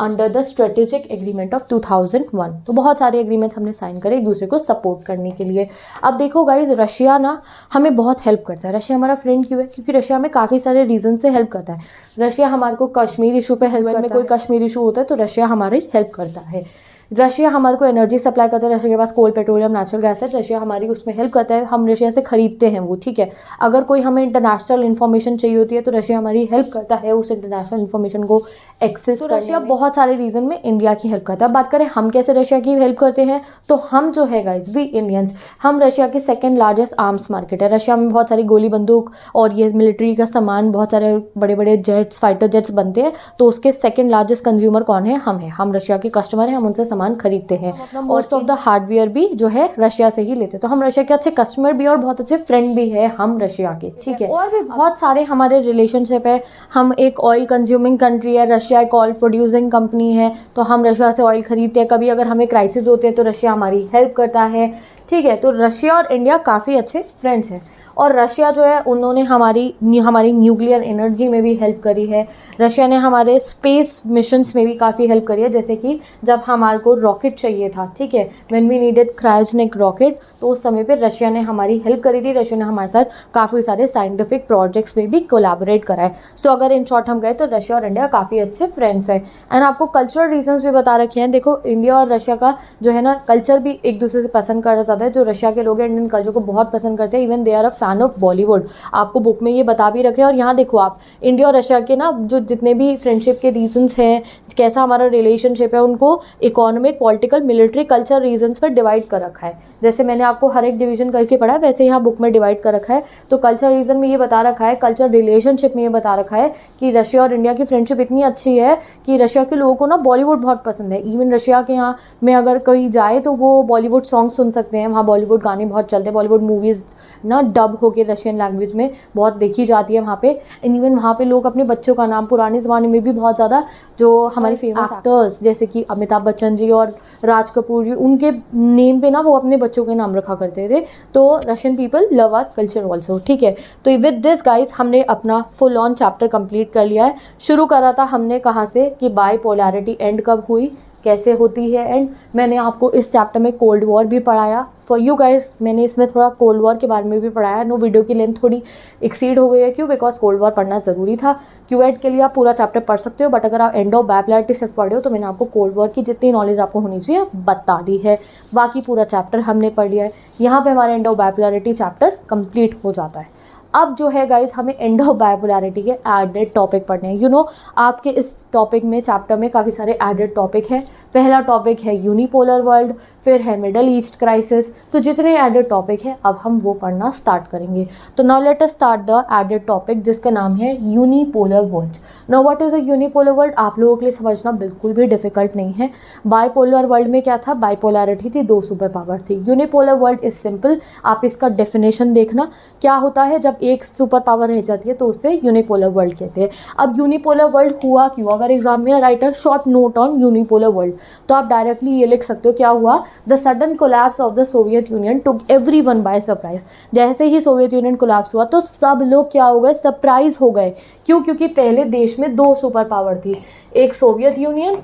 under the strategic agreement of 2001। तो बहुत सारे एग्रीमेंट्स हमने साइन करे एक दूसरे को सपोर्ट करने के लिए। अब देखो गाइज, रशिया ना हमें बहुत हेल्प करता है। रशिया हमारा फ्रेंड क्यों है? क्योंकि रशिया हमें काफ़ी सारे रीजन से हेल्प करता है। रशिया हमारे को कश्मीर इशू पे हेल्प करता है, में कोई कश्मीर इशू होता है तो रशिया हमारी हेल्प करता है। रशिया हमारे को एनर्जी सप्लाई करता है, रशिया के पास कोल, पेट्रोलियम, नेचुरल गैस है, रशिया हमारी उसमें हेल्प करता है, हम रशिया से खरीदते हैं वो, ठीक है। अगर कोई हमें इंटरनेशनल इन्फॉर्मेशन चाहिए होती है तो रशिया हमारी हेल्प करता है उस इंटरनेशनल इन्फॉर्मेशन को एक्सेस। तो रशिया बहुत सारे रीजन में इंडिया की हेल्प करता है। बात करें हम कैसे रशिया की हेल्प करते हैं, तो हम जो है गाइज, वी इंडियंस, हम रशिया की सेकेंड लार्जेस्ट आर्म्स मार्केट है। रशिया में बहुत सारी गोली बंदूक और ये मिलिट्री का सामान, बहुत सारे बड़े बड़े जेट्स, फाइटर जेट्स बनते हैं, तो उसके सेकेंड लार्जेस्ट कंज्यूमर कौन है? हम हैं। हम रशिया के कस्टमर हैं, हम उनसे सामान खरीदते हैं और मोस्ट ऑफ द हार्डवेयर भी जो है रशिया से ही लेते हैं। तो हम रशिया के अच्छे कस्टमर भी और बहुत अच्छे फ्रेंड भी है हम रशिया के, ठीक है। और भी बहुत सारे हमारे रिलेशनशिप है। हम एक ऑयल कंज्यूमिंग कंट्री है, रशिया एक ऑयल प्रोड्यूसिंग कंपनी है, तो हम रशिया से ऑयल खरीदते हैं। कभी अगर हमें क्राइसिस होते हैं तो रशिया हमारी हेल्प करता है, ठीक है। तो रशिया और इंडिया काफ़ी अच्छे फ्रेंड्स हैं। और रशिया जो है उन्होंने हमारी न्यूक्लियर एनर्जी में भी हेल्प करी है। रशिया ने हमारे स्पेस मिशंस में भी काफ़ी हेल्प करी है, जैसे कि जब हमारे को रॉकेट चाहिए था, ठीक है, when we needed cryogenic rocket, तो उस समय पे रशिया ने हमारी हेल्प करी थी। रशिया ने हमारे साथ काफ़ी सारे साइंटिफिक प्रोजेक्ट्स में भी कोलैबोरेट करा है। सो अगर इन शॉर्ट हम गए तो रशिया और इंडिया काफ़ी अच्छे फ्रेंड्स हैं। एंड आपको कल्चरल रीजन्स भी बता रखे हैं। देखो, इंडिया और रशिया का जो है ना कल्चर भी एक दूसरे से पसंद करा जाता है। जो रशिया के लोग हैं इंडियन कल्चर को बहुत पसंद करते हैं, even they are a fan of Bollywood. आपको बुक में ये बता भी रखे। और यहाँ देखो आप, इंडिया और रशिया के ना जो जितने भी फ्रेंडशिप के रीजंस हैं, कैसा हमारा रिलेशनशिप है, उनको economic, political, military, culture reasons पर डिवाइड कर रखा है। जैसे मैंने आपको हर एक डिवीजन करके पढ़ा है, वैसे यहाँ बुक में डिवाइड कर रखा है। तो कल्चर रीजन में ये बता रखा है, कल्चर रिलेशनशिप में ये बता रखा है कि रशिया और इंडिया की फ्रेंडशिप इतनी अच्छी है कि रशिया के लोगों को ना बॉलीवुड बहुत पसंद है। इवन रशिया के यहाँ में अगर कोई जाए तो वो बॉलीवुड सॉन्ग सुन सकते हैं। वहाँ बॉलीवुड गाने बहुत चलते हैं, बॉलीवुड मूवीज़ ना डब होके रशियन लैंग्वेज में बहुत देखी जाती है वहाँ पे। एंड इवन वहाँ पे लोग अपने बच्चों का नाम, पुराने ज़माने में भी बहुत ज़्यादा जो हमारे फेमस एक्टर्स जैसे कि अमिताभ बच्चन जी और राज कपूर जी, उनके नेम पे ना वो अपने बच्चों के नाम रखा करते थे। तो Russian people love our culture also, ठीक है। तो विद दिस गाइज हमने अपना फुल ऑन चैप्टर कंप्लीट कर लिया है। शुरू करा था हमने कहाँ से कि बाइपोलैरिटी एंड कब हुई, कैसे होती है, एंड मैंने आपको इस चैप्टर में कोल्ड वॉर भी पढ़ाया फॉर यू गाइस। मैंने इसमें थोड़ा कोल्ड वॉर के बारे में भी पढ़ाया। नो, वीडियो की लेंथ थोड़ी एक्सीड हो गई है, क्यों? बिकॉज कोल्ड वॉर पढ़ना ज़रूरी था। क्यूएड के लिए आप पूरा चैप्टर पढ़ सकते हो, बट अगर आप एंड ऑफ बाइपोलैरिटी सिर्फ पढ़े हो तो मैंने आपको कोल्ड वॉर की जितनी नॉलेज आपको होनी चाहिए बता दी है। बाकी पूरा चैप्टर हमने पढ़ लिया है। यहाँ पर हमारा and of bipolarity chapter complete हो जाता है। अब जो है गाइस हमें एंड ऑफ बाइपोलैरिटी के एडेड टॉपिक पढ़ने हैं। यू नो, आपके इस टॉपिक में, चैप्टर में काफ़ी सारे एडेड टॉपिक हैं। पहला टॉपिक है यूनिपोलर वर्ल्ड, फिर है मिडल ईस्ट क्राइसिस। तो जितने एडेड टॉपिक हैं अब हम वो पढ़ना स्टार्ट करेंगे। तो now let us start the added topic जिसका नाम है unipolar world. Now what is a unipolar world? आप लोगों के लिए समझना बिल्कुल भी डिफिकल्ट नहीं है। बाइपोलर वर्ल्ड में क्या था? बाइपोलैरिटी थी, दो सुपर पावर थी। यूनिपोलर वर्ल्ड इज सिंपल, आप इसका डेफिनेशन देखना क्या होता है। जब एक सुपर पावर रह जाती है तो उसे यूनिपोलर वर्ल्ड कहते हैं। अब यूनिपोलर वर्ल्ड हुआ क्यों? अगर एग्जाम में right a short note on unipolar world तो आप डायरेक्टली ये लिख सकते हो क्या हुआ? The sudden collapse of the Soviet union took everyone by surprise. जैसे ही सोवियत यूनियन कोलैप्स हुआ तो सब लोग क्या हो गए? सरप्राइज हो गए। क्यों? क्योंकि पहले देश में दो सुपर पावर थी, एक सोवियत यूनियन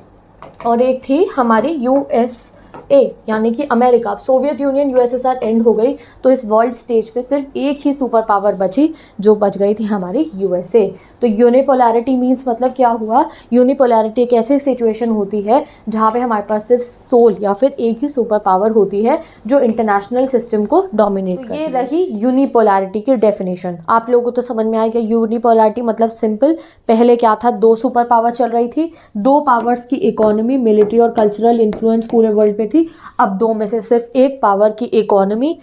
और एक थी हमारी यूएसए, USA यानी कि America, Soviet union USSR and हो गई, तो इस वर्ल्ड स्टेज पे सिर्फ एक ही सुपर पावर बची, जो बच गई थी हमारी USA। तो यूनिपोलैरिटी मीन्स मतलब क्या हुआ, यूनिपोलैरिटी एक ऐसी सिचुएशन होती है जहाँ पे हमारे पास सिर्फ सोल या फिर एक ही सुपर पावर होती है जो इंटरनेशनल सिस्टम को डोमिनेट करती है। ये रही यूनिपोलैरिटी की डेफिनेशन। आप लोगों को तो समझ में आएगा यूनिपोलैरिटी मतलब सिंपल, पहले क्या था, दो सुपर पावर चल रही थी, दो पावर्स की इकोनॉमी, मिलिट्री और कल्चरल इन्फ्लुएंस पूरे वर्ल्ड पे थी। अब दो में से सिर्फ एक पावर की इकोनॉमी,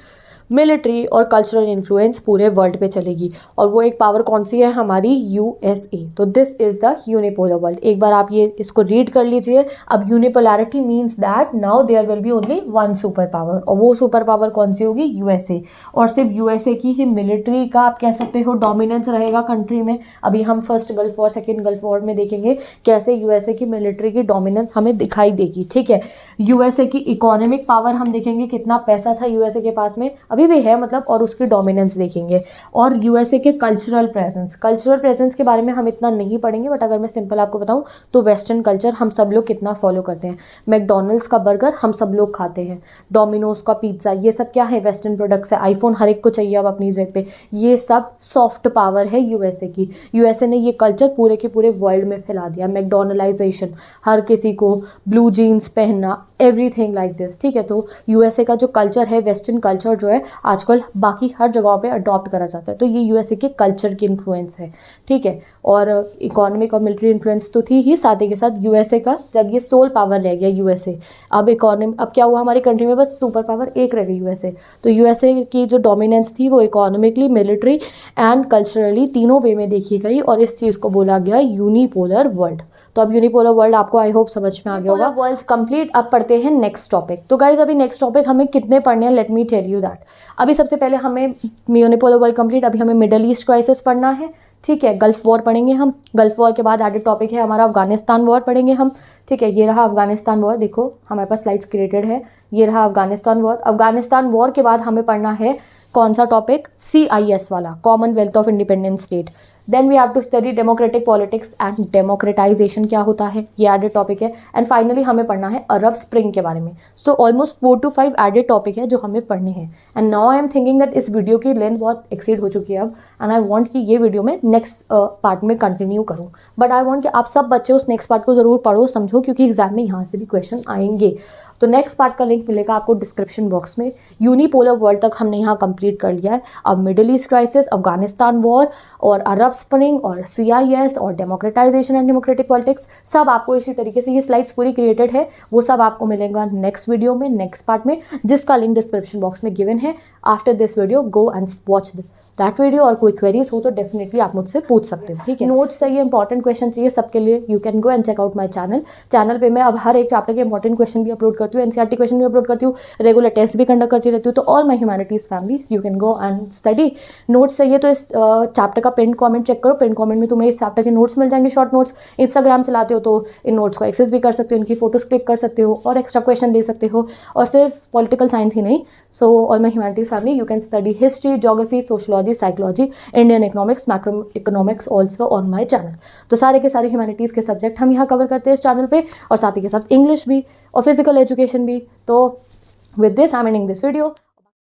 मिलिट्री और कल्चरल इन्फ्लुएंस पूरे वर्ल्ड पे चलेगी, और वो एक पावर कौन सी है, हमारी USA। तो this is the unipolar world. एक बार आप ये इसको रीड कर लीजिए। अब unipolarity means that now there will be only one super power, और वो सुपर पावर कौन सी होगी, USA। और सिर्फ USA की ही मिलिट्री का आप कह सकते हो डोमिनेंस रहेगा कंट्री में। अभी हम first gulf war, second gulf war में देखेंगे कैसे USA की मिलिट्री की डोमिनेंस हमें दिखाई देगी, ठीक है। USA की इकोनॉमिक पावर हम देखेंगे, कितना पैसा था USA के पास में, अभी भी है मतलब, और उसकी डोमिनेंस देखेंगे। और USA के कल्चरल प्रेजेंस के बारे में हम इतना नहीं पढ़ेंगे, बट अगर मैं सिंपल आपको बताऊं तो वेस्टर्न कल्चर हम सब लोग कितना फॉलो करते हैं। मैकडोनल्ड्स का बर्गर हम सब लोग खाते हैं, डोमिनोज का पिज्ज़ा, ये सब क्या है, वेस्टर्न प्रोडक्ट्स है। आईफोन हर एक को चाहिए अब अपनी जेब पे, ये सब सॉफ्ट पावर है USA की। USA ने ये कल्चर पूरे के पूरे वर्ल्ड में फैला दिया। मैकडोनलाइजेशन, हर किसी को ब्लू जीन्स पहनना, एवरीथिंग लाइक दिस, ठीक है। तो USA का जो कल्चर है, वेस्टर्न कल्चर जो है, आजकल बाकी हर जगहों पे अडॉप्ट करा जाता है। तो ये USA के कल्चर की इन्फ्लुएंस है, ठीक है। और इकोनॉमिक और मिलिट्री इन्फ्लुएंस तो थी ही, साथ ही के साथ USA का जब ये सोल पावर रह गया USA, अब अब क्या हुआ, हमारी कंट्री में बस सुपर पावर एक रह गई USA। तो USA की जो डोमिनेंस थी वो इकोनॉमिकली, मिलिट्री एंड कल्चरली तीनों वे में देखी गई, और इस चीज़ को बोला गया यूनिपोलर वर्ल्ड। तो अब यूनिपोलर वर्ल्ड आपको आई होप समझ में आ गया होगा। World complete. अब पढ़ते हैं नेक्स्ट टॉपिक। तो गाइज अभी नेक्स्ट टॉपिक हमें कितने पढ़ने हैं, let me tell you that. अभी सबसे पहले हमें यूनिपोलर वर्ल्ड कंप्लीट, अभी हमें मिडल ईस्ट क्राइसिस पढ़ना है, ठीक है। गल्फ वॉर पढ़ेंगे हम, गल्फ वॉर के बाद एडेड टॉपिक है हमारा अफगानिस्तान वॉर पढ़ेंगे हम, ठीक है। ये रहा अफगानिस्तान वॉर, देखो हमारे पास स्लाइड्स क्रिएटेड है, ये रहा अफगानिस्तान वॉर। अफगानिस्तान वॉर के बाद हमें पढ़ना है कौन सा टॉपिक, CIS वाला, commonwealth of independent state. Then we have to study democratic politics and democratization क्या होता है, ये एडेड टॉपिक है। एंड फाइनली हमें पढ़ना है अरब स्प्रिंग के बारे में। So almost 4 to 5 added topic है जो हमें पढ़ने हैं। And now I am thinking that इस वीडियो की लेंथ बहुत एक्सीड हो चुकी है अब, एंड आई वांट कि ये वीडियो में नेक्स्ट पार्ट में कंटिन्यू करूँ, बट आई वांट कि आप सब बच्चे उस नेक्स्ट पार्ट को ज़रूर पढ़ो, समझो, क्योंकि एग्जाम में यहाँ से भी क्वेश्चन आएंगे। तो नेक्स्ट पार्ट का लिंक मिलेगा आपको डिस्क्रिप्शन बॉक्स में। यूनिपोलर वर्ल्ड तक हमने यहाँ कंप्लीट कर लिया है। अब middle east crisis, Afghanistan war और अरब स्प्रिंग और CIS और डेमोक्रेटाइजेशन एंड डेमोक्रेटिक पॉलिटिक्स, सब आपको इसी तरीके से, ये स्लाइड्स पूरी क्रिएटेड है, वो सब आपको मिलेगा नेक्स्ट वीडियो में, नेक्स्ट पार्ट में, जिसका लिंक डिस्क्रिप्शन बॉक्स में गिवन है। After this video go and watch that video, और कोई क्वेरीज हो तो डेफिनेटली आप मुझसे पूछ सकते हो, ठीक है। नोट्स चाहिए, इंपॉर्टेंट क्वेश्चन चाहिए सबके लिए, you can go and check out my channel पे मैं अब हर एक चैप्टर के इंपॉर्टेंट क्वेश्चन भी अपलोड करती हूँ, NCERT क्वेश्चन भी अपलोड करती हूँ, रेगुलर टेस्ट भी कंडक्ट करती रहती हूँ। तो all my humanities family, you can go and study. Notes चाहिए तो इस चैप्टर का पिन कॉमेंट चेक करो, पिन कॉमेंट में तुम्हें इस चैप्टर के नोट्स मिल जाएंगे, शॉर्ट नोट्स। इंस्टाग्राम चलाते हो तो इन नोट्स को एक्सेस भी कर सकते हो, इनकी फोटोज क्लिक कर सकते हो और एक्स्ट्रा क्वेश्चन दे सकते हो। और सिर्फ पॉलिटिकल साइंस ही नहीं, so all my humanities family, you can study history, geography, sociology, psychology, Indian economics, macro economics also on my channel. तो सारे के सारे ह्यूमैनिटीज़ के सब्जेक्ट हम यहाँ कवर करते हैं इस चैनल पे, और साथ ही के साथ इंग्लिश भी और फिजिकल एजुकेशन भी। तो with this I am ending this video.